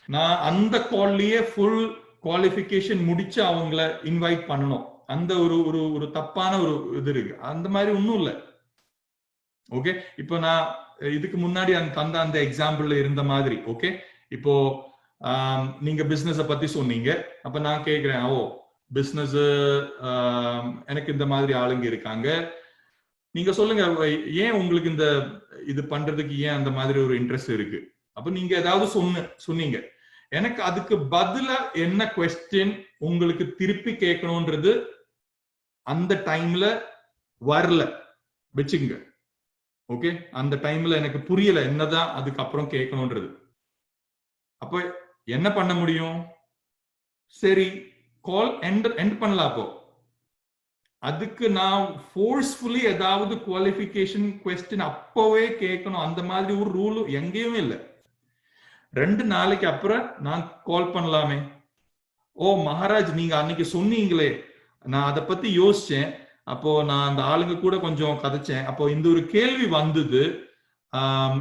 Speaker 1: நான் அந்த கால்லயே ஃபுல் குவாலிஃபிகேஷன் முடிச்சு அவங்கள இன்வைட் பண்ணணும், அந்த ஒரு தப்பான ஒரு இது இருக்கு. அந்த மாதிரி ஒன்றும் இல்லை. ஓகே, இப்போ நான் இதுக்கு முன்னாடி தந்த அந்த எக்ஸாம்பிள்ல இருந்த மாதிரி, ஓகே, இப்போ நீங்க பிசினஸ் பத்தி சொன்னீங்க. அப்ப நான் கேக்குறேன், ஓ பிசினஸ் எனக்கு இந்த மாதிரி ஆளுங்க இருக்காங்க, நீங்க சொல்லுங்க ஏன் உங்களுக்கு இந்த இது பண்றதுக்கு ஏன் அந்த மாதிரி ஒரு இன்ட்ரெஸ்ட் இருக்கு. அப்ப நீங்க ஏதாவது சொன்னீங்க, எனக்கு அதுக்கு பதிலா என்ன குவெஸ்டின் உங்களுக்கு திருப்பி கேட்கணும்ன்றது அந்த டைம்ல வரல வச்சுங்க. ஓகே, அந்த டைம்ல எனக்கு புரியல என்னதான் அதுக்கப்புறம் கேட்கணும்ன்றது. அப்ப என்ன பண்ண முடியும்? சரி, கால் எண்ட் பண்ணலாம். அப்போ அதுக்கு நான் ஃபோர்ஸ்ஃபுல்லி ஏதாவது குவாலிஃபிகேஷன் குவெஸ்டின் அப்பவே கேட்கணும் அந்த மாதிரி ஒரு ரூல் எங்கேயுமே இல்லை. 2 நாளைக்கு அப்புறம் நான் கால் பண்ணலாமே, ஓ மகாராஜ் நீங்க அன்னைக்கு சொன்னீங்களே, நான் அதை பத்தி யோசிச்சேன், அப்போ நான் அந்த ஆளுங்க கூட கொஞ்சம் கதைச்சேன், அப்போ இந்த ஒரு கேள்வி வந்தது,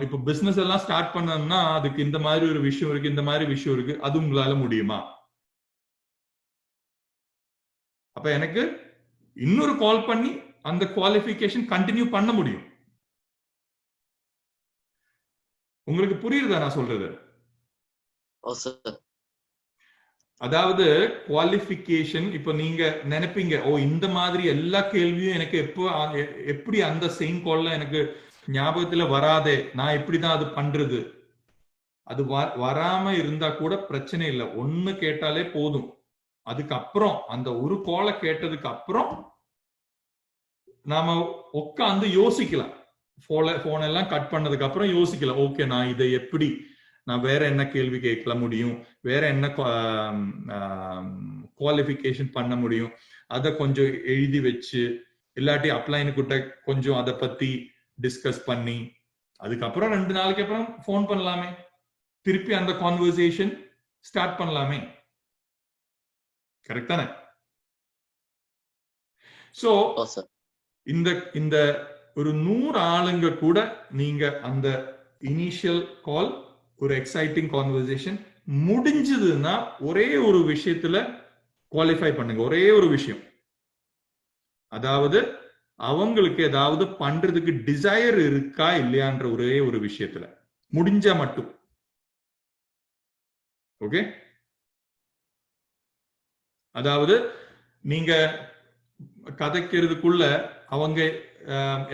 Speaker 1: இப்போ பிசினஸ் எல்லாம் ஸ்டார்ட் பண்ணணும்னா அதுக்கு இந்த மாதிரி ஒரு விஷயம் இருக்கு, இந்த மாதிரி விஷயம் இருக்கு, அது உங்களால முடியுமா? அப்ப எனக்கு இன்னொரு கால் பண்ணி அந்த குவாலிஃபிகேஷன் கண்டினியூ பண்ண முடியும். உங்களுக்கு புரியுதா நான் சொல்றது? அதாவது குவாலிஃபிகேஷன், இப்ப நீங்க நினைப்பீங்க, ஓ இந்த மாதிரி எல்லா கேள்வியும் எனக்கு எப்படி அந்த சேம் கால்ல எனக்கு ஞாபகத்துல வராதே, நான் எப்படிதான் அது பண்றது? அது வராம இருந்தா கூட பிரச்சனை இல்லை, ஒண்ணு கேட்டாலே போதும். அதுக்கப்புறம் அந்த ஒரு காலை கேட்டதுக்கு அப்புறம் நாம உட்காந்து யோசிக்கலாம். போன் எல்லாம் கட் பண்ணதுக்கு அப்புறம் யோசிக்கலாம், ஓகே நான் இதை எப்படி, நான் வேற என்ன கேள்வி கேட்கல முடியும், வேற என்ன குவாலிஃபிகேஷன் பண்ண முடியும், அதை கொஞ்சம் எழுதி வச்சு, இல்லாட்டி அப்ளைன் கிட்ட கொஞ்சம் அதை பத்தி டிஸ்கஸ் பண்ணி, அதுக்கப்புறம் 2 நாளைக்கு அப்புறம் போன் பண்ணலாமே, திருப்பி அந்த கான்வர்சேஷன் ஸ்டார்ட் பண்ணலாமே. கரெக்ட் தானே? சோ இந்த ஒரு 100 ஆளுங்க கூட நீங்க அந்த இனிஷியல் கால், ஒரு எக்ஸைட்டிங் கான்வர்சேஷன் முடிஞ்சதுன்னா ஒரே ஒரு விஷயத்துல குவாலிஃபை பண்ணுங்க. ஒரே ஒரு விஷயம், அதாவது அவங்களுக்கு ஏதாவது பண்றதுக்கு டிசைர் இருக்கா இல்லையான்ற ஒரே ஒரு விஷயத்துல முடிஞ்சா மட்டும். ஓகே, அதாவது நீங்க கதைக்கிறதுக்குள்ள அவங்க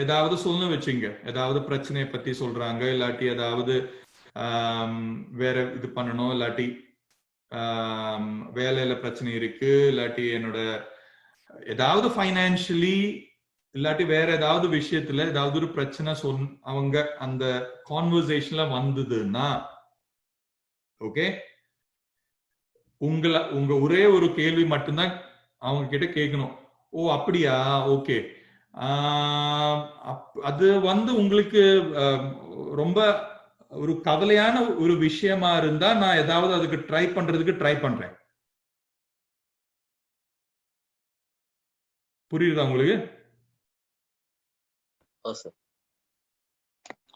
Speaker 1: ஏதாவது சொல்ல வச்சுங்க, ஏதாவது பிரச்சனையை பத்தி சொல்றாங்க, இல்லாட்டி ஏதாவது வேற இது பண்ணணும், இல்லாட்டி வேலையில பிரச்சனை இருக்கு, இல்லாட்டி என்னோட ஏதாவது ஃபைனான்சியலி இல்லாட்டி வேற ஏதாவது விஷயத்துல ஏதாவது ஒரு பிரச்சனை அவங்க அந்த கான்வர்சேஷன்ல வந்ததுன்னா ஓகே, உங்க ஒரே ஒரு கேள்வி மட்டும்தான் அவங்க கிட்ட கேட்கணும். ஓ அப்படியா, ஓகே. அது உங்களுக்கு ரொம்ப ஒரு கவலையான ஒரு விஷயமா இருந்தா நான் ஏதாவது அதுக்கு ட்ரை பண்றேன். புரியுதா உங்களுக்கு?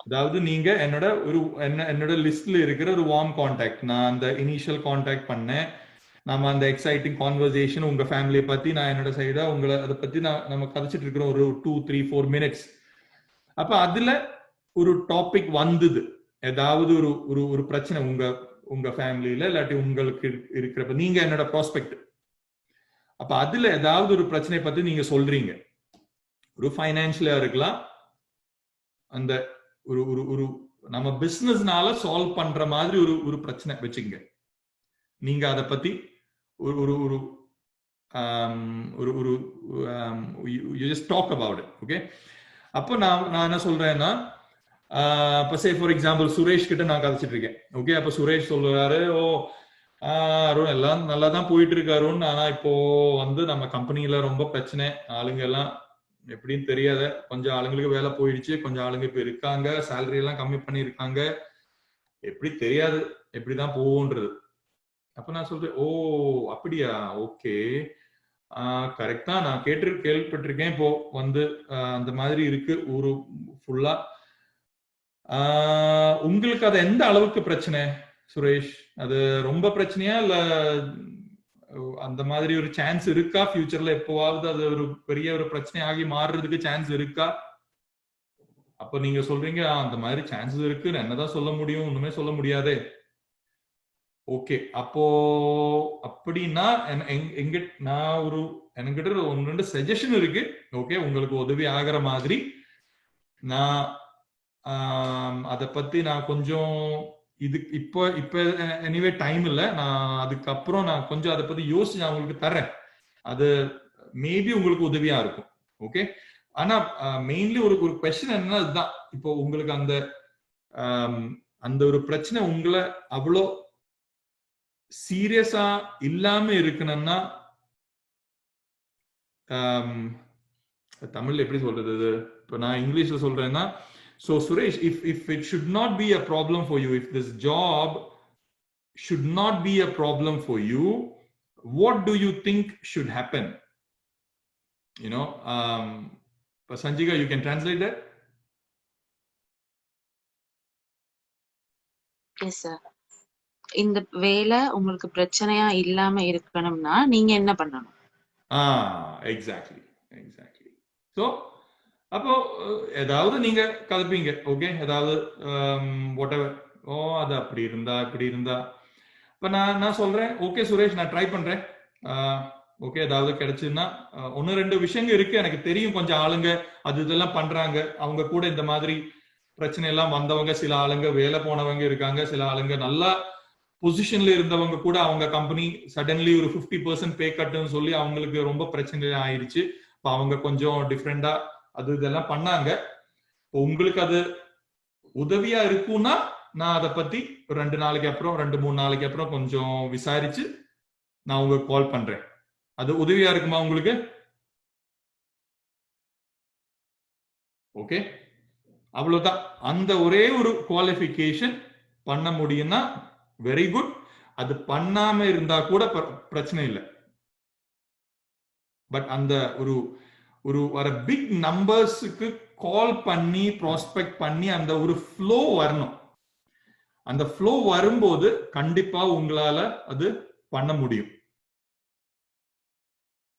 Speaker 1: அதாவது நீங்க என்னோட லிஸ்ட்ல இருக்கிற ஒரு வார்ம் கான்டாக்ட், நான் அந்த இனிஷியல் கான்டாக்ட் பண்ணேன், நம்ம அந்த எக்ஸைட்டிங் கான்வர்சேஷன் உங்க ஃபேமிலியை பத்தி நான் என்னோட சைடா உங்களை அதை பத்தி நம்ம கதைச்சிட்டு இருக்கிறோம் ஒரு 2-3-4 மினிட்ஸ். அப்ப அதுல ஒரு டாபிக் வந்தது, ஏதாவது ஒரு பிரச்சனை உங்க ஃபேமிலியில இல்லாட்டி உங்களுக்கு இருக்கிறப்ப நீங்க என்னோட ப்ராஸ்பெக்ட். அப்ப அதுல ஏதாவது ஒரு பிரச்சனை பத்தி நீங்க சொல்றீங்க, ஒரு ஃபைனான்சியலா இருக்கலாம், அந்த ஒரு நம்ம பிசினஸ்னால சால்வ் பண்ற மாதிரி ஒரு பிரச்சனை வச்சுங்க. நீங்க அதை பத்தி ஒரு you just talk about it, okay? அப்போ நான் என்ன சொல்றேன்னா, இப்போ சே ஃபார் எக்ஸாம்பிள் சுரேஷ் கிட்ட நான் கதைச்சிட்டு இருக்கேன், ஓகே. அப்ப சுரேஷ் சொல்றாரு, ஓ அருண் எல்லாம் நல்லா தான் போயிட்டு இருக்கு அருண், ஆனா இப்போ நம்ம கம்பெனில ரொம்ப பிரச்சனை, ஆளுங்க எல்லாம் எப்படின்னு தெரியாத, கொஞ்சம் ஆளுங்களுக்கு வேலை போயிடுச்சு, கொஞ்சம் ஆளுங்க இப்ப இருக்காங்க, சேலரி எல்லாம் கம்மி பண்ணிருக்காங்க, எப்படி தெரியாது எப்படிதான் போகும்ன்றது. அப்ப நான் சொல்றேன், ஓ அப்படியா, ஓகே, கரெக்டா, நான் கேள்விப்பட்டிருக்கேன், இப்போ அந்த மாதிரி இருக்கு ஊரு ஃபுல்லா. உங்களுக்கு அது எந்த அளவுக்கு பிரச்சனை சுரேஷ்? அது ரொம்ப பிரச்சனையா இல்ல அந்த மாதிரி ஒரு சான்ஸ் இருக்கா ஃபியூச்சர்ல எப்பவாவது அது ஒரு பெரிய ஒரு பிரச்சனை ஆகி மாறுறதுக்கு சான்ஸ் இருக்கா? அப்ப நீங்க சொல்றீங்க அந்த மாதிரி சான்சஸ் இருக்கு, என்னதான் சொல்ல முடியும், ஒண்ணுமே சொல்ல முடியாதே. ஓகே, அப்போ அப்படின்னா நான் என்கிட்ட 1-2 சஜஷன் இருக்கு, ஓகே, உங்களுக்கு உதவி ஆகிற மாதிரி. நான் அதை பத்தி நான் கொஞ்சம் இப்ப எனிவே டைம் இல்ல, நான் அதுக்கப்புறம் நான் கொஞ்சம் அதை பத்தி யோசிச்சு நான் உங்களுக்கு தரேன், அது மேபி உங்களுக்கு உதவியா இருக்கும், ஓகே. ஆனா மெயின்லி ஒரு கொஸ்டின் என்னன்னா, அதுதான், இப்போ உங்களுக்கு அந்த ஒரு பிரச்சனை உங்களை அவ்வளோ சீரியஸா இல்லாம இருக்கணும்னா, தமிழ்ல எப்படி சொல்றது, இப்ப நான் இங்கிலீஷ்ல சொல்றேன்னா, so Suresh, if it should not be a problem for you, if this job should not be a problem for you, what do you think should happen? You know, Sanjika, you can translate that.
Speaker 5: Yes sir. இந்த வேலை உங்களுக்கு பிரச்சனையா இல்லாம இருக்கணும்னா நீங்க என்ன பண்ணணும்?
Speaker 1: எக்ஸாக்ட்லி. சோ அப்போ ஏதாவது நீங்க கலப்பீங்க, ஓகே, ஏதாவது whatever, ஓ அது அப்படி இருந்தா இப்படி இருந்தா. இப்ப நான் சொல்றேன், ஓகே சுரேஷ், நான் ட்ரை பண்றேன், ஓகே, ஏதாவது கிடைச்சுன்னா 1-2 விஷயங்கள் இருக்கு எனக்கு தெரியும், கொஞ்சம் ஆளுங்க இதெல்லாம் பண்றாங்க, அவங்க கூட இந்த மாதிரி பிரச்சனை எல்லாம் வந்தவங்க, சில ஆளுங்க வேலை போனவங்க இருக்காங்க, சில ஆளுங்க நல்லா பொசிஷன்ல இருந்தவங்க கூட அவங்க கம்பெனி சடன்லி ஒரு 50% பே கட்டுன்னு சொல்லி அவங்களுக்கு ரொம்ப பிரச்சனை ஆயிடுச்சு. இப்ப அவங்க கொஞ்சம் டிஃப்ரெண்டா இதெல்லாம் பண்ணாங்க. உங்களுக்கு அது உதவியா இருக்கும்னா நான் அதை பத்தி 2 நாளைக்கு அப்புறம் 2-3 நாளைக்கு அப்புறம் கொஞ்சம் விசாரிச்சு நான் உங்களுக்கு கால் பண்றேன். அது உதவியா இருக்குமா உங்களுக்கு? ஓகே, அவ்வளவுதான். அந்த ஒரே ஒரு குவாலிஃபிகேஷன் பண்ண முடியும்னா வெரி குட். அது பண்ணாம இருந்தா கூட பிரச்சனை இல்லை. பட் அந்த ஒரு பிக் நம்பர்ஸுக்கு கால் பண்ணி ப்ராஸ்பெக்ட் பண்ணி அந்த ஒரு ஃப்ளோ வரணும். அந்த ஃப்ளோ வரும்போது கண்டிப்பா உங்களால அது பண்ண முடியும்.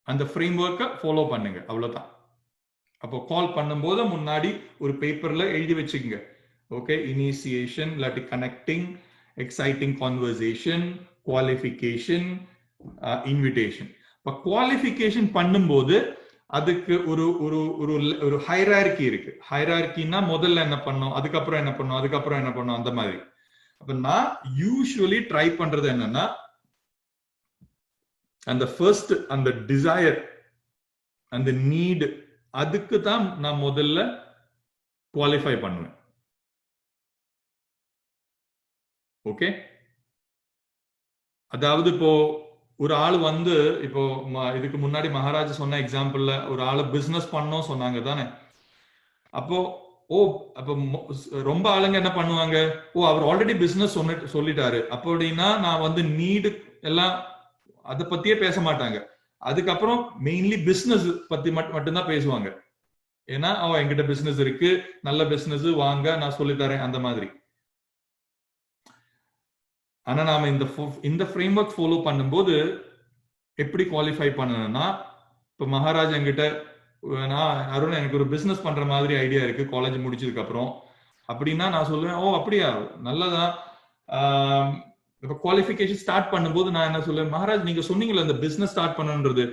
Speaker 1: அந்த ஃப்ரேம் ஒர்க்கை ஃபாலோ பண்ணுங்க, அவ்வளவுதான். அப்போ கால் பண்ணும்போது முன்னாடி ஒரு பேப்பர்ல எழுதி வச்சுக்கோங்க, ஓகே, இனிஷியேஷன் இல்லாட்டி connecting, exciting conversation, qualification, invitation. இப்போ குவாலிஃபிகேஷன் பண்ணும்போது அதுக்கு ஒரு ஹைரார்கி இருக்கு. ஹைரார்கின்னா முதல்ல என்ன பண்ணும், அதுக்கப்புறம் என்ன பண்ணும், அதுக்கப்புறம் என்ன பண்ணும், அந்த மாதிரி. அப்ப நான் யூசுவலி ட்ரை பண்றது என்னன்னா, அந்த ஃபர்ஸ்ட் அந்த டிசையர், அந்த நீட், அதுக்கு தான் நான் முதல்ல குவாலிஃபை பண்ணுவேன். ஓகே, அதாவது இப்போ ஒரு ஆள் வந்து இப்போ இதுக்கு முன்னாடி மகாராஜா சொன்ன எக்ஸாம்பிள்ல ஒரு ஆளு பிசினஸ் பண்ணோம் சொன்னாங்க தானே. அப்போ அப்போ ரொம்ப ஆளுங்க என்ன பண்ணுவாங்க, அவர் ஆல்ரெடி பிசினஸ் சொல்லிட்டாரு அப்படின்னா நான் வந்து நீடு எல்லாம் அதை பத்தியே பேச மாட்டாங்க. அதுக்கப்புறம் மெயின்லி பிசினஸ் பத்தி மட்டும்தான் பேசுவாங்க. ஏன்னா என்கிட்ட பிசினஸ் இருக்கு, நல்ல பிசினஸ் வாங்க, நான் சொல்லித்தரேன் அந்த மாதிரி. ஆனா நாம இந்த ஃப்ரேம் ஒர்க் ஃபாலோ பண்ணும்போது எப்படி குவாலிஃபை பண்ணணும்னா, இப்ப மகாராஜ் என்கிட்ட நான் அருண் எனக்கு ஒரு பிசினஸ் பண்ற மாதிரி ஐடியா இருக்கு காலேஜ் முடிச்சதுக்கு அப்புறம் அப்படின்னா நான் சொல்லுவேன், அப்படியா நல்லதான். இப்ப குவாலிஃபிகேஷன் ஸ்டார்ட் பண்ணும்போது நான் என்ன சொல்லுவேன், மகாராஜ் நீங்க சொன்னீங்கல்ல இந்த பிசினஸ் ஸ்டார்ட் பண்ணணுன்றது,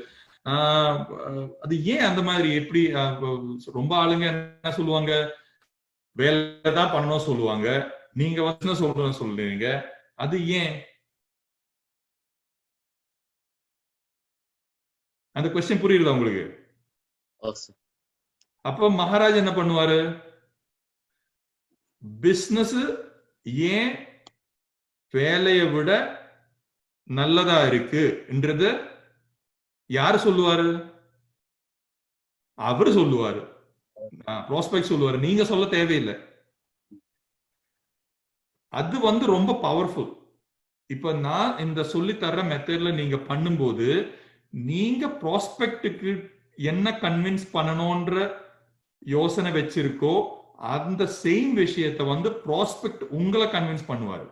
Speaker 1: அது ஏன் அந்த மாதிரி எப்படி ரொம்ப ஆளுங்க என்ன சொல்லுவாங்க, வேலை தான் பண்ணணும் சொல்லுவாங்க, நீங்க பிசினஸ் சொல்றீங்க, அது ஏன்? அந்த கொஸ்டின் புரியுதா உங்களுக்கு? அப்ப மகாராஜ் என்ன பண்ணுவாரு, பிசினஸ் ஏன் வேலையை விட நல்லதா இருக்குன்றது யாரு சொல்லுவாரு? அவரு சொல்லுவாரு, ப்ராஸ்பெக்ட் சொல்லுவாரு, நீங்க சொல்ல தேவையில்லை. அது வந்து ரொம்ப பவர்ஃபுல். இப்ப நான் இந்த சொல்லி தர்ற மெத்தட்ல நீங்க பண்ணும்போது நீங்க ப்ராஸ்பெக்டுக்கு என்ன கன்வின்ஸ் பண்ணணும்ன்ற யோசனை வச்சிருக்கோ அந்த சேம் விஷயத்தை வந்து ப்ராஸ்பெக்ட் உங்களை கன்வின்ஸ் பண்ணுவாரு.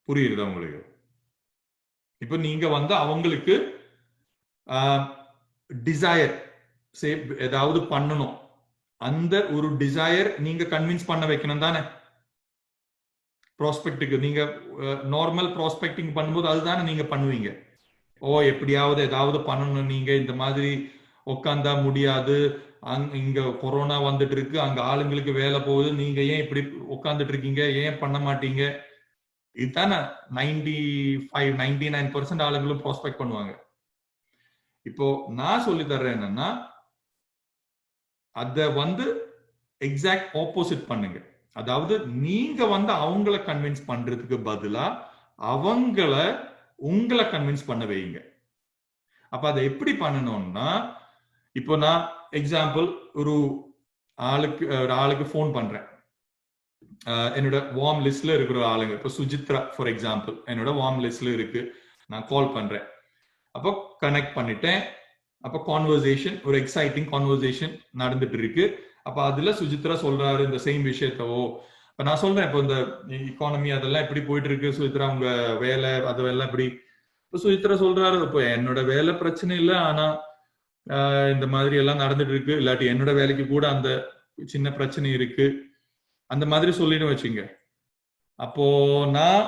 Speaker 1: புரியுதா உங்களுக்கு? இப்ப நீங்க வந்து அவங்களுக்கு டிசையர் ஏதாவது பண்ணணும், அந்த ஒரு டிசையர் நீங்க கன்வின்ஸ் பண்ண வைக்கணும் தானே. ப்ராஸ்பெக்டுக்கு நீங்க நார்மல் ப்ராஸ்பெக்டிங் பண்ணும்போது அதுதானே நீங்க பண்ணுவீங்க. எப்படியாவது ஏதாவது பண்ணணும், நீங்க இந்த மாதிரி உட்காந்தா முடியாது, இங்க கொரோனா வந்துட்டு இருக்கு, அங்க ஆளுங்களுக்கு வேலை போகுது, நீங்க ஏன் இப்படி உட்காந்துட்டு இருக்கீங்க, ஏன் பண்ண மாட்டீங்க, இதுதானே 99% ஆளுங்களும் ப்ராஸ்பெக்ட் பண்ணுவாங்க. இப்போ நான் சொல்லி தர்றேன் என்னன்னா, அத வந்து எக்ஸாக்ட் ஆப்போசிட் பண்ணுங்க. அதாவது நீங்க வந்து அவங்கள கன்வின்ஸ் பண்றதுக்கு பதிலா அவங்கள உங்களை கன்வின்ஸ் பண்ண வைங்க. அப்ப அதை எப்படி பண்ணணும்னா, இப்போ நான் எக்ஸாம்பிள் ஒரு ஆளுக்கு போன் பண்றேன், என்னோட வார்ம் லிஸ்ட்ல இருக்கிற ஆளுங்க, இப்போ சுஜித்ரா ஃபார் எக்ஸாம்பிள் என்னோட வார்ம் லிஸ்ட்ல இருக்கு, நான் கால் பண்றேன். அப்போ கனெக்ட் பண்ணிட்டேன், அப்ப கான்வர்சேஷன், ஒரு எக்ஸைட்டிங் கான்வர்சேஷன் நடந்துட்டு இருக்கு. அப்ப அதுல சுஜித்ரா சொல்றாரு இந்த சேம் விஷயத்தவோ. இப்ப நான் சொல்றேன், இப்போ இந்த எக்கானமி அதெல்லாம் எப்படி போயிட்டு இருக்கு சுஜித்ரா, உங்க வேலை அதெல்லாம் எப்படி? இப்போ சுஜித்ரா சொல்றாரு, இப்போ என்னோட வேலை பிரச்சனை இல்லை, ஆனா இந்த மாதிரி எல்லாம் நடந்துட்டு இருக்கு, இல்லாட்டி என்னோட வேலைக்கு கூட அந்த சின்ன பிரச்சனை இருக்கு, அந்த மாதிரி சொல்லிட்டு வச்சுங்க. அப்போ நான்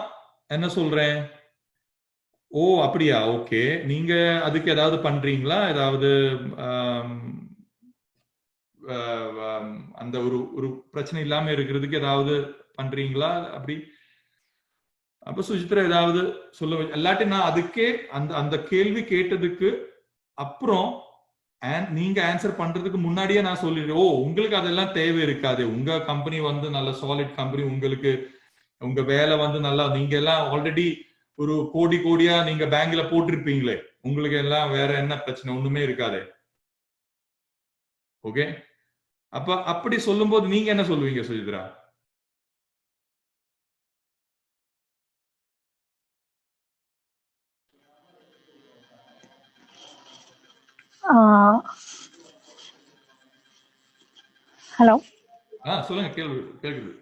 Speaker 1: என்ன சொல்றேன், அப்படியா, ஓகே, நீங்க அதுக்கு ஏதாவது பண்றீங்களா, ஏதாவது அந்த ஒரு பிரச்சனை இல்லாம இருக்கிறதுக்கு ஏதாவது பண்றீங்களா அப்படி? அப்ப சுஜித்ரா ஏதாவது சொல்ல, இல்லாட்டி நான் அதுக்கே அந்த கேள்வி கேட்டதுக்கு அப்புறம் நீங்க ஆன்சர் பண்றதுக்கு முன்னாடியே நான் சொல்லிடுறேன், உங்களுக்கு அதெல்லாம் தேவை இருக்காது, உங்க கம்பெனி வந்து நல்ல சாலிட் கம்பெனி, உங்களுக்கு உங்க வேலை வந்து நல்லா, நீங்க எல்லாம் ஆல்ரெடி ஒரு கோடியா நீங்க பேங்க்ல போட்டிருப்பீங்களே, உங்களுக்கு எல்லாம் வேற என்ன பிரச்சனை, ஒண்ணுமே இருக்காது. ஓகே, அப்ப அப்படி சொல்லும் போது நீங்க என்ன சொல்லுவீங்க சுஜித்ரா?
Speaker 6: ஹலோ,
Speaker 1: சொல்லுங்க, கேக்குது.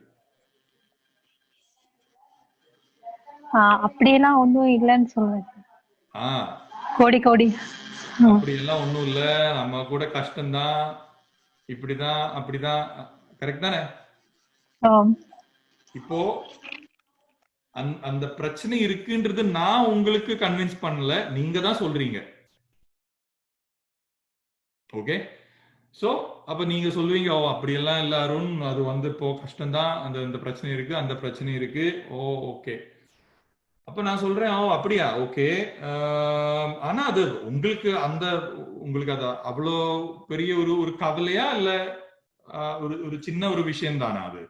Speaker 6: அப்படியெல்லாம் ஒண்ணும் இல்லைன்னு சொல்லுவேன். கோடி
Speaker 1: அப்படியெல்லாம் ஒண்ணும் இல்ல, நம்ம கூட கஷ்டம்தான், இப்படிதான் அப்படிதான், கரெக்ட் தானே? இப்போ அந்த பிரச்சனை இருக்குன்றது நான் உங்களுக்கு கன்வின்ஸ் பண்ணல, நீங்க தான் சொல்றீங்க. ஓகே, சோ அப்ப நீங்க சொல்லுவீங்க, அப்படியெல்லாம் இல்ல அருண், அது வந்து இப்போ கஷ்டம்தான், அந்த பிரச்சனை இருக்கு, அந்த பிரச்சனை இருக்கு. ஓகே, அப்ப நான் சொல்றேன், அப்படியா, ஓகே, ஆனா அது உங்களுக்கு அந்த உங்களுக்கு அது அவ்வளோ பெரிய ஒரு கவலையா இல்ல ஒரு சின்ன ஒரு விஷயம் தானா அது?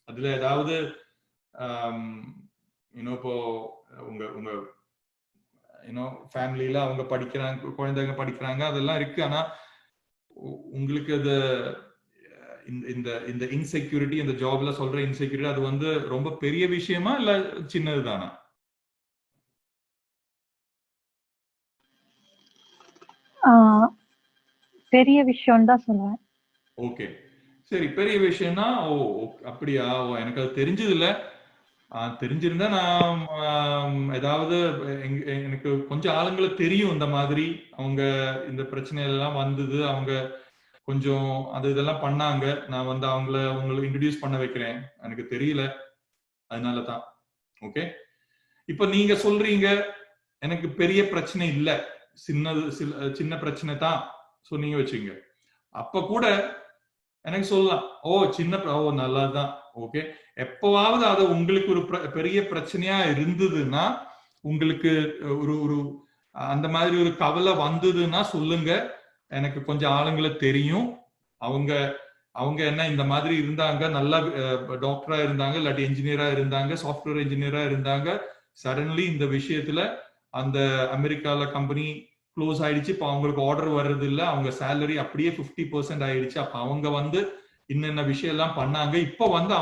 Speaker 1: அதுல ஏதாவது இப்போ உங்க ஃபேமிலியில அவங்க படிக்கிறாங்க, குழந்தைங்க படிக்கிறாங்க, அதெல்லாம் இருக்கு. ஆனா உங்களுக்கு அது இந்த இன்செக்யூரிட்டி, இந்த ஜாப்ல சொல்ற இன்செக்யூரிட்டி, அது வந்து ரொம்ப பெரிய விஷயமா இல்ல சின்னதுதானா?
Speaker 6: பெரிய விஷயம் தான் சொல்லுவேன்.
Speaker 1: ஓகே, சரி, பெரிய விஷயம்னா அப்படியா? எனக்கு அது தெரிஞ்சது இல்ல. தெரிஞ்சிருந்தா நான் ஏதாவது எனக்கு கொஞ்சம் ஆளுங்களை தெரியும் இந்த மாதிரி, அவங்க இந்த பிரச்சனை எல்லாம் வந்தது, அவங்க கொஞ்சம் அது இதெல்லாம் பண்ணாங்க. நான் வந்து உங்களுக்கு இன்ட்ரடியூஸ் பண்ண வைக்கிறேன். எனக்கு தெரியல, அதனாலதான். ஓகே, இப்ப நீங்க சொல்றீங்க எனக்கு பெரிய பிரச்சனை இல்ல, சின்ன பிரச்சனை தான் சொன்னீங்க வச்சுங்க. அப்ப கூட எனக்கு சொல்லலாம், நல்லதுதான். ஓகே, எப்பவாவது அது உங்களுக்கு ஒரு பெரிய பிரச்சனையா இருந்ததுன்னா, உங்களுக்கு ஒரு அந்த மாதிரி ஒரு கவலை வந்ததுன்னா சொல்லுங்க. எனக்கு கொஞ்சம் ஆளுங்களை தெரியும். அவங்க என்ன இந்த மாதிரி இருந்தாங்க, நல்லா டாக்டரா இருந்தாங்க, இல்லாட்டி என்ஜினியரா இருந்தாங்க, சாஃப்ட்வேர் என்ஜினியரா இருந்தாங்க. சடன்லி இந்த விஷயத்துல அந்த அமெரிக்கால கம்பெனி க்ளோஸ் ஆயிடுச்சு. இப்ப அவங்களுக்கு ஆர்டர் வர்றது இல்ல, அவங்க சேலரி அப்படியே 50% ஆயிடுச்சு. அப்ப அவங்க வந்து இன்னென்ன விஷயம் எல்லாம் பண்ணாங்க. இப்ப வந்து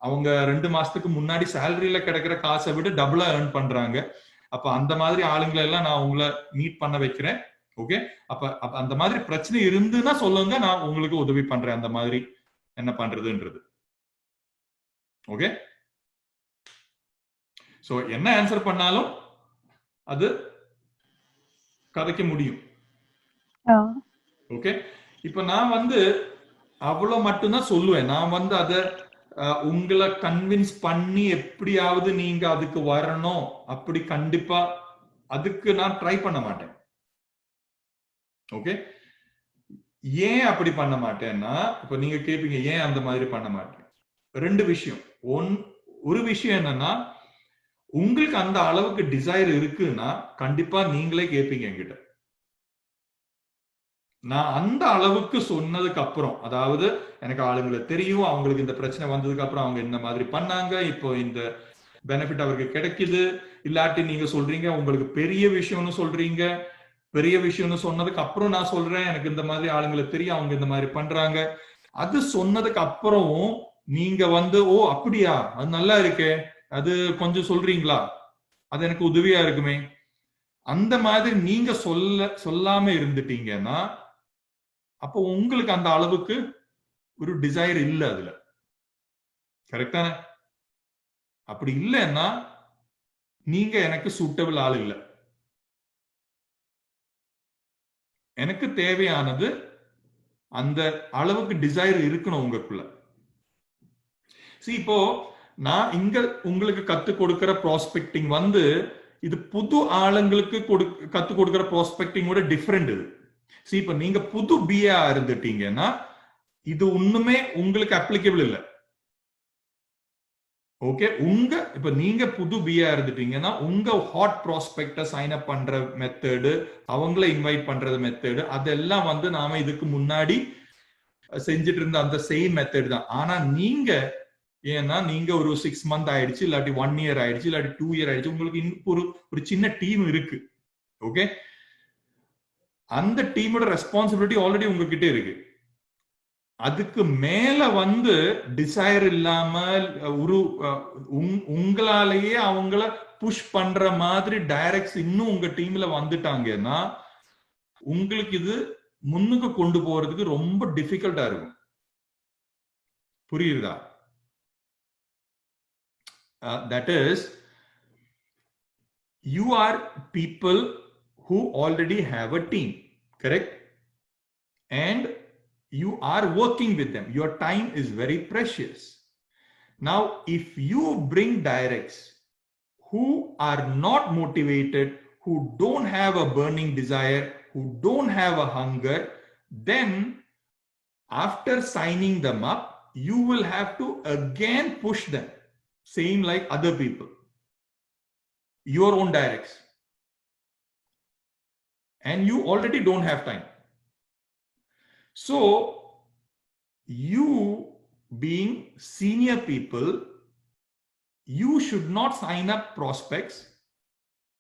Speaker 1: அவங்க 2 மாசத்துக்கு முன்னாடி சேலரியில கிடைக்கிற காசை விட டபுளா ஏர்ன் பண்றாங்க. அப்ப அந்த மாதிரி ஆளுங்களை எல்லாம் நான் உங்களை மீட் பண்ண வைக்கிறேன். ஓகே, அப்ப அந்த மாதிரி பிரச்சனை இருந்துன்னா சொல்லுங்க, நான் உங்களுக்கு உதவி பண்றேன் அந்த மாதிரி என்ன பண்றதுன்றது. ஓகே, சோ என்ன ஆன்சர் பண்ணாலும் அது கதைக்க முடியும். ஓகே, இப்ப நான் வந்து அவ்வளவு மட்டும்தான் சொல்லுவேன். நான் வந்து அத உங்களை கன்வின்ஸ் பண்ணி எப்படியாவது நீங்க அதுக்கு வரணும் அப்படி கண்டிப்பா அதுக்கு நான் ட்ரை பண்ண மாட்டேன். ஓகே, ஏன் அப்படி பண்ண மாட்டேன்னா, இப்ப நீங்க கேட்பீங்க ஏன் அந்த மாதிரி பண்ண மாட்டேன். 2 விஷயம். ஒரு விஷயம் என்னன்னா, உங்களுக்கு அந்த அளவுக்கு டிசைர் இருக்குன்னா கண்டிப்பா நீங்களே கேட்பீங்க என்கிட்ட. நான் அந்த அளவுக்கு சொன்னதுக்கு அப்புறம், அதாவது எனக்கு ஆளுங்களை தெரியும், அவங்களுக்கு இந்த பிரச்சனை வந்ததுக்கு அப்புறம் அவங்க இந்த மாதிரி பண்ணாங்க, இப்போ இந்த பெனிஃபிட் அவருக்கு கிடைக்குது, இல்லாட்டி நீங்க சொல்றீங்க உங்களுக்கு பெரிய விஷயம்னு சொல்றீங்க, பெரிய விஷயம்னு சொன்னதுக்கு அப்புறம் நான் சொல்றேன் எனக்கு இந்த மாதிரி ஆளுங்களை தெரியும், அவங்க இந்த மாதிரி பண்றாங்க. அது சொன்னதுக்கு அப்புறமும் நீங்க வந்து அப்படியா, அது நல்லா இருக்கே, அது கொஞ்சம் சொல்றீங்களா, அது எனக்கு உதவியா இருக்குமே, அந்த மாதிரி நீங்க சொல்லாம இருந்துட்டீங்கன்னா அப்போ உங்களுக்கு அந்த அளவுக்கு ஒரு டிசைர் இல்ல அதுல. கரெக்டான? அப்படி இல்லைன்னா நீங்க எனக்கு சூட்டபிள் ஆள் இல்ல. எனக்கு தேவையானது அந்த அளவுக்கு டிசைர் இருக்கணும் உங்களுக்குள்ள. இப்போ நான் இங்க உங்களுக்கு கத்து கொடுக்கிற ப்ராஸ்பெக்டிங் வந்து இது புது ஆளுங்களுக்கு கத்து கொடுக்கிற ப்ராஸ்பெக்டிங்கோட டிஃபரெண்ட் இது. இப்ப நீங்க புது பிஏ இருந்துட்டீங்கன்னா இது ஒண்ணுமே உங்களுக்கு அப்ளிகபிள் இல்லை. ஓகே, இப்ப நீங்க புது பிஏ இருந்துட்டீங்கன்னா உங்க ஹாட் ப்ராஸ்பெக்ட சைன் அப் பண்ற மெத்தடு, அவங்கள இன்வைட் பண்றது மெத்தடு, அதெல்லாம் வந்து நாம இதுக்கு முன்னாடி செஞ்சுட்டு இருந்த அந்த சேம் மெத்தட் தான். ஆனா நீங்க ஏன்னா நீங்க ஒரு 6 மந்த் ஆயிடுச்சு, இல்லாட்டி 1 இயர் ஆயிடுச்சு, இல்லாட்டி 2 இயர் ஆயிடுச்சு, உங்களுக்கு ஒரு சின்ன டீம் இருக்கு. ஓகே, அந்த டீமோட ரெஸ்பான்சிபிலிட்டி ஆல்ரெடி உங்ககிட்ட இருக்கு. அதுக்கு மேல வந்து டிசைர் இல்லாம உங்களாலேயே அவங்கள புஷ் பண்ற மாதிரி டைரக்ட்ஸ் இன்னும் உங்க டீம்ல வந்துட்டாங்கன்னா உங்களுக்கு இது முன்னுக்கு கொண்டு போறதுக்கு ரொம்ப டிஃபிகல்ட்டா இருக்கும். புரியுதா? That is, you are people who already have a team, correct? And you are working with them. Your time is very precious. Now, if you bring directs who are not motivated, who don't have a burning desire, who don't have a hunger, then after signing them up, you will have to again push them, same like other people, your own directs. and you already don't have time. So you being senior people, you should not sign up prospects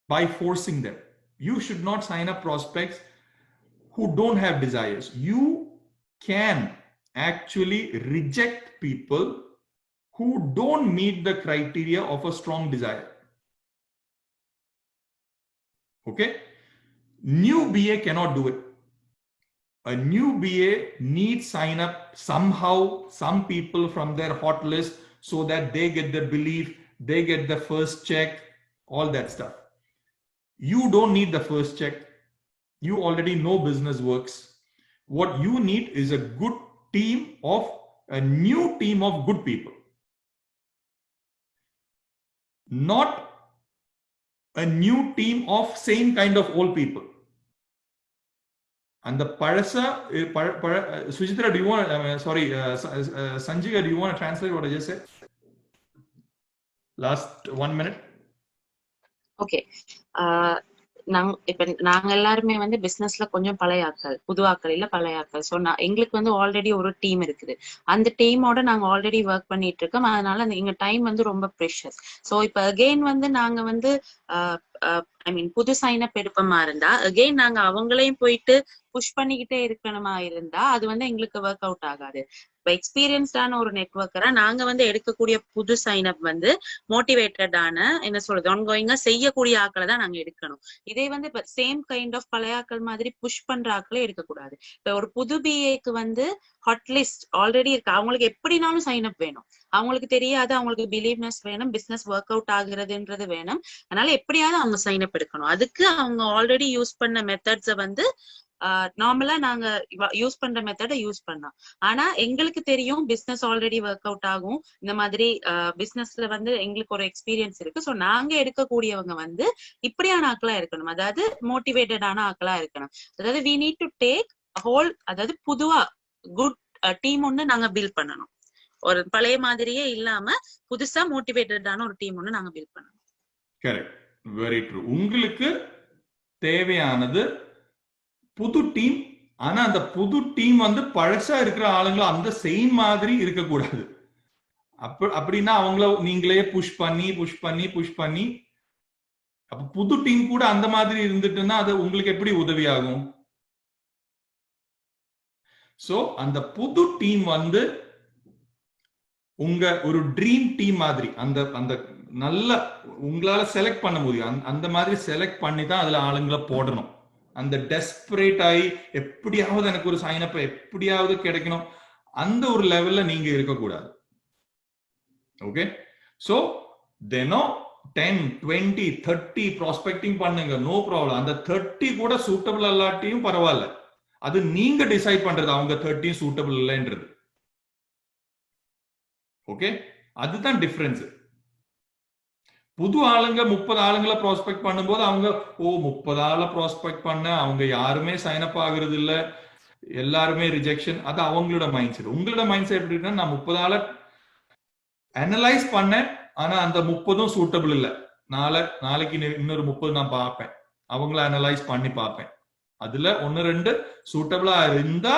Speaker 1: by forcing them. You should not sign up prospects who don't have desires. You can actually reject people who don't meet the criteria of a strong desire. Okay? New BA cannot do it. A new BA needs sign up somehow some people from their hot list so that they get the belief, they get the first check, all that stuff. You don't need the first check. You already know business works. What you need is a good team of a new team of good people. Not a new team of same kind of old people. And the Parasa, Sujitra, do you want, Sanjiga, do you want to translate what I just said? Last 1 minute.
Speaker 5: Okay. இப்ப நாங்க எல்லாருமே வந்து பிசினஸ்ல கொஞ்சம் பழைய ஆட்கள், புது ஆட்கள் இல்ல பழைய ஆட்கள். ஸோ எங்களுக்கு வந்து ஆல்ரெடி ஒரு டீம் இருக்குது. அந்த டீமோட நாங்க ஆல்ரெடி ஒர்க் பண்ணிட்டு இருக்கோம். அதனால எங்க டைம் வந்து ரொம்ப ப்ரெஷஸ். ஸோ இப்ப அகெயின் வந்து நாங்க வந்து ஐ மீன் புது சைன் அப் எடுப்பமா இருந்தா அகெயின் நாங்க அவங்களையும் போயிட்டு புஷ் பண்ணிக்கிட்டே இருக்கணுமா இருந்தா அது வந்து எங்களுக்கு ஒர்க் அவுட் ஆகாது. இப்ப எக்ஸ்பீரியன்ஸ்டான ஒரு நெட்வொர்க்கரா நாங்க வந்து எடுக்கக்கூடிய புது சைன் அப் வந்து மோட்டிவேட்டடான என்ன சொல்றது ஆன்கோயிங்கா செய்யக்கூடிய ஆக்களை தான் நாங்க எடுக்கணும். இதே வந்து இப்ப சேம் கைண்ட் ஆஃப் பழைய ஆக்கள் மாதிரி புஷ் பண்ற ஆக்களே எடுக்கக்கூடாது. இப்ப ஒரு புது பிஏக்கு வந்து ஹாட் லிஸ்ட் ஆல்ரெடி இருக்கு. அவங்களுக்கு எப்படினாலும் சைன் அப் வேணும். அவங்களுக்கு தெரியாது, அவங்களுக்கு பிலீவ்னஸ் வேணும், பிசினஸ் ஒர்க் அவுட் ஆகுறதுன்றது வேணும். அதனால எப்படியாவது அவங்க சைன் அப் எடுக்கணும். அதுக்கு அவங்க ஆல்ரெடி யூஸ் பண்ண மெத்தட்ஸை வந்து நார்மலா நாங்க யூஸ் பண்ற மெத்தட யூஸ் பண்ணோம். ஆனா எங்களுக்கு தெரியும் பிசினஸ் ஆல்ரெடி ஒர்க் அவுட் ஆகும். இந்த மாதிரி பிசினஸ்ல வந்து எங்களுக்கு ஒரு எக்ஸ்பீரியன்ஸ் இருக்கு. ஸோ நாங்க எடுக்கக்கூடியவங்க வந்து இப்படியான ஆக்களா இருக்கணும். அதாவது மோட்டிவேட்டடான ஆக்களா இருக்கணும். அதாவது we need to take whole, அதாவது புதுவா குட் டீம் ஒண்ணு நாங்க பில்ட் பண்ணணும். ஒரு பழைய மாதிரியே இல்லாம புதுசா மோட்டிவேட்டடான ஒரு டீம் ஒண்ணு நாங்க பில்ட் பண்ணணும்.
Speaker 1: Correct, very true. உங்களுக்கு தேவையானது புது டீம். ஆனா அந்த புது டீம் வந்து பழசா இருக்கிற ஆளுங்களும் அந்த சேம் மாதிரி இருக்கக்கூடாது. அப்படின்னா அவங்கள நீங்களே புஷ் பண்ணி அப்ப புது டீம் கூட அந்த மாதிரி இருந்துட்டுன்னா அது உங்களுக்கு எப்படி உதவி ஆகும்? சோ அந்த புது டீம் வந்து உங்க ஒரு ட்ரீம் டீம் மாதிரி அந்த நல்ல உங்களால செலக்ட் பண்ண முடியும். அந்த மாதிரி செலக்ட் பண்ணி தான் அதுல ஆளுங்களை போடணும். அந்த டெஸ்பரேட் ஆகி எப்படியாவது எனக்கு ஒரு சைன் அப் எப்படியாவது கிடைக்கணும் அந்த ஒரு லெவல்ல நீங்க இருக்கக்கூடாது. ஓகே, சோ தினம் 10, 20, 30 ப்ராஸ்பெக்டிங் பண்ணுங்க, நோ ப்ராப்ளம். அந்த 30 கூட சூட்டபிள் இல்லாட்டியும் பரவாயில்ல. அது நீங்க டிசைட் பண்றது அவங்க 30 சூட்டபிள் இல்லைன்றது. ஓகே, அதுதான் டிஃபரன்ஸ். புது ஆளுங்க 30 ஆளுங்களை ப்ராஸ்பெக்ட் பண்ணும்போது அவங்க 30 ஆளை ப்ராஸ்பெக்ட் பண்ண அவங்க யாருமே சைன் அப் ஆகுறது இல்ல, எல்லாருமே ரிஜெக்ஷன். அது அவங்களோட மைண்ட் செட். உங்களோட மைண்ட் செட் எப்படி இருக்குன்னா, நான் 30 ஆளை அனலைஸ் பண்ணேன், ஆனா அந்த 30ம் சூட்டபிள் இல்ல. நாளைக்கு இன்னொரு 30 நான் பார்ப்பேன், அவங்கள அனலைஸ் பண்ணி பார்ப்பேன். அதுல 1-2 சூட்டபிளா இருந்தா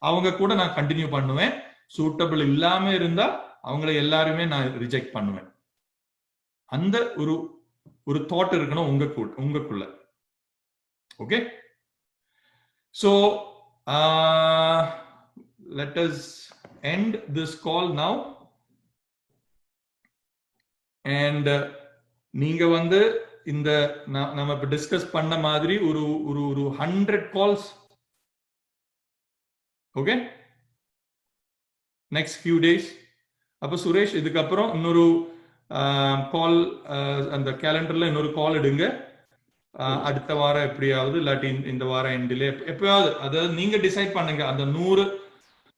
Speaker 1: அவங்க கூட நான் கண்டினியூ பண்ணுவேன். சூட்டபிள் இல்லாம இருந்தா அவங்கள எல்லாருமே நான் ரிஜெக்ட் பண்ணுவேன். அந்த ஒரு தாட் இருக்கணும் உங்களுக்குள்ள. Okay, so let us end this call now. and நீங்க வந்து இந்த நம்ம இப்ப டிஸ்கஸ் பண்ண மாதிரி ஒரு 100 calls, okay, next few days. அப்ப சுரேஷ் இதுக்கப்புறம் இன்னொரு கால், அந்த கேலண்டர்ல இன்னொரு கால் எடுங்க. அடுத்த வாரம் எப்படியாவது, இல்லாட்டி இந்த வாரம் எண்டிலே எப்பயாவது, அதாவது நீங்க டிசைட் பண்ணுங்க அந்த 100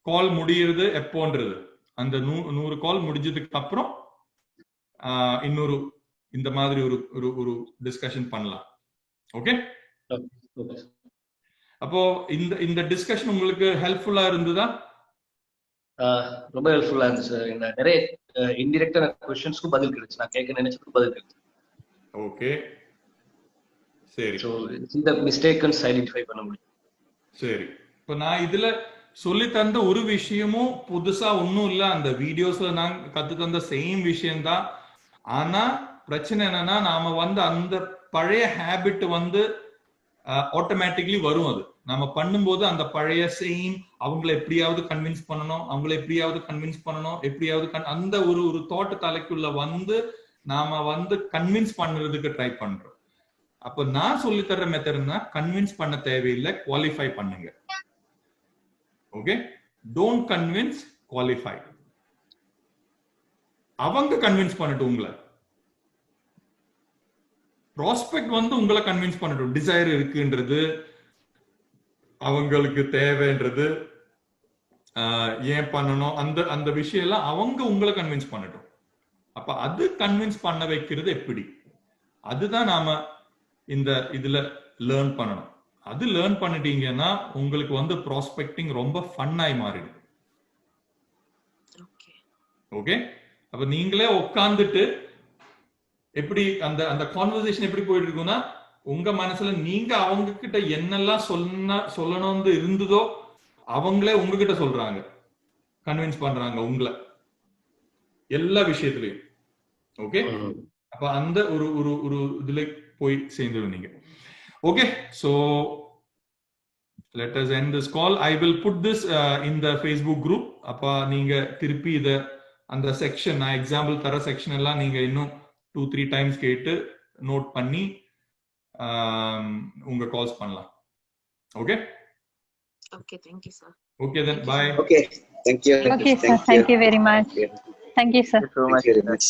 Speaker 1: கால் முடியுறது எப்போன்றது. அந்த 100 கால் முடிஞ்சதுக்கு அப்புறம் இன்னொரு இந்த மாதிரி ஒரு டிஸ்கஷன் பண்ணலாம். ஓகே, அப்போ இந்த டிஸ்கஷன் உங்களுக்கு ஹெல்ப்ஃபுல்லா இருந்ததா?
Speaker 2: ரொம்ப ஹெல்ப்ஃபுல்லா இருந்துச்சு. நிறைய இன்டிரெக்டான क्वेश्चंसக்கு பதில் கிடைச்சு, நான் கேட்க நினைச்சதுக்கு பதில் கிடைச்சு.
Speaker 1: ஓகே, சரி
Speaker 2: ஸோ இந்த மிஸ்டேக்கன்ஸ் ஐடென்டிஃபை பண்ண முடியும்.
Speaker 1: சரி. இப்ப நான் இதுல சொல்லி தந்த ஒரு விஷயமும் புதுசா ஒன்னும் இல்ல, அந்த வீடியோஸ்ல நான் கத்து தந்த சேம் விஷயம்தான். ஆனா பிரச்சனை என்னன்னா நாம வந்து அந்த பழைய ஹேபிட் வந்து ஆட்டோமேட்டிக்லி வரும். அது நம்ம பண்ணும்போது அந்த பழைய சேம் அவங்கள எப்படியாவது கன்வின்ஸ் பண்ணணும், எப்படியாவது அந்த ஒரு தாட் தலைக்குள்ள வந்து நாம வந்து கன்வின்ஸ் பண்றதுக்கு ட்ரை பண்றோம். அப்ப நான் சொல்லி தர்ற மெத்தட்னா கன்வின்ஸ் பண்ண தேவையில்லை, குவாலிஃபை பண்ணுங்க. Okay, don't convince, qualify. அவங்க கன்வின்ஸ் பண்ணட்டும் உங்களை. ப்ராஸ்பெக்ட் வந்து உங்களை கன்வின்ஸ் பண்ணட்டும், டிசைர் இருக்குன்றது, அவங்களுக்கு தேவைன்றது, ஏன் பண்ணணும், அந்த அந்த விஷயம் எல்லாம் அவங்க உங்களை கன்வின்ஸ் பண்ணட்டும். அப்ப அது கன்வின்ஸ் பண்ண வைக்கிறது எப்படி, அதுதான் நாம இந்த இதுல லேர்ன் பண்ணணும். அது லேர்ன் பண்ணிட்டீங்கன்னா உங்களுக்கு வந்து ப்ராஸ்பெக்டிங் ரொம்ப ஃபன்னாய் மாறிடும். ஓகே, அப்ப நீங்களே உட்கார்ந்துட்டு எப்படி அந்த அந்த கான்வர்சேஷன் எப்படி போயிட்டு இருக்குன்னா, உங்க மனசுல நீங்க அவங்க கிட்ட என்னெல்லாம் சொல்லணும்னு இருந்ததோ அவங்களே உங்ககிட்ட சொல்றாங்க, கன்வின்ஸ் பண்றாங்க உங்களை எல்லா விஷயத்திலையும். ஓகே, அப்ப அந்த ஒரு ஒரு ஒரு இதுல போய் சேர்ந்துருந்தீங்க. Okay, so let us end this call. I will put this in the Facebook group. அப்ப நீங்க திருப்பி இத அந்த செக்ஷன், நான் எக்ஸாம்பிள் தர செக்ஷன் எல்லாம் நீங்க இன்னும் 2-3 டைம்ஸ் கேட்டு நோட் பண்ணி உங்க கால்ஸ் பண்ணலாம். Okay
Speaker 5: Okay, thank you sir.
Speaker 1: Okay then, bye.
Speaker 4: Okay, thank you.
Speaker 6: Okay sir, thank you very much. Thank you sir.
Speaker 2: So
Speaker 4: Thank
Speaker 2: much.
Speaker 4: you very much.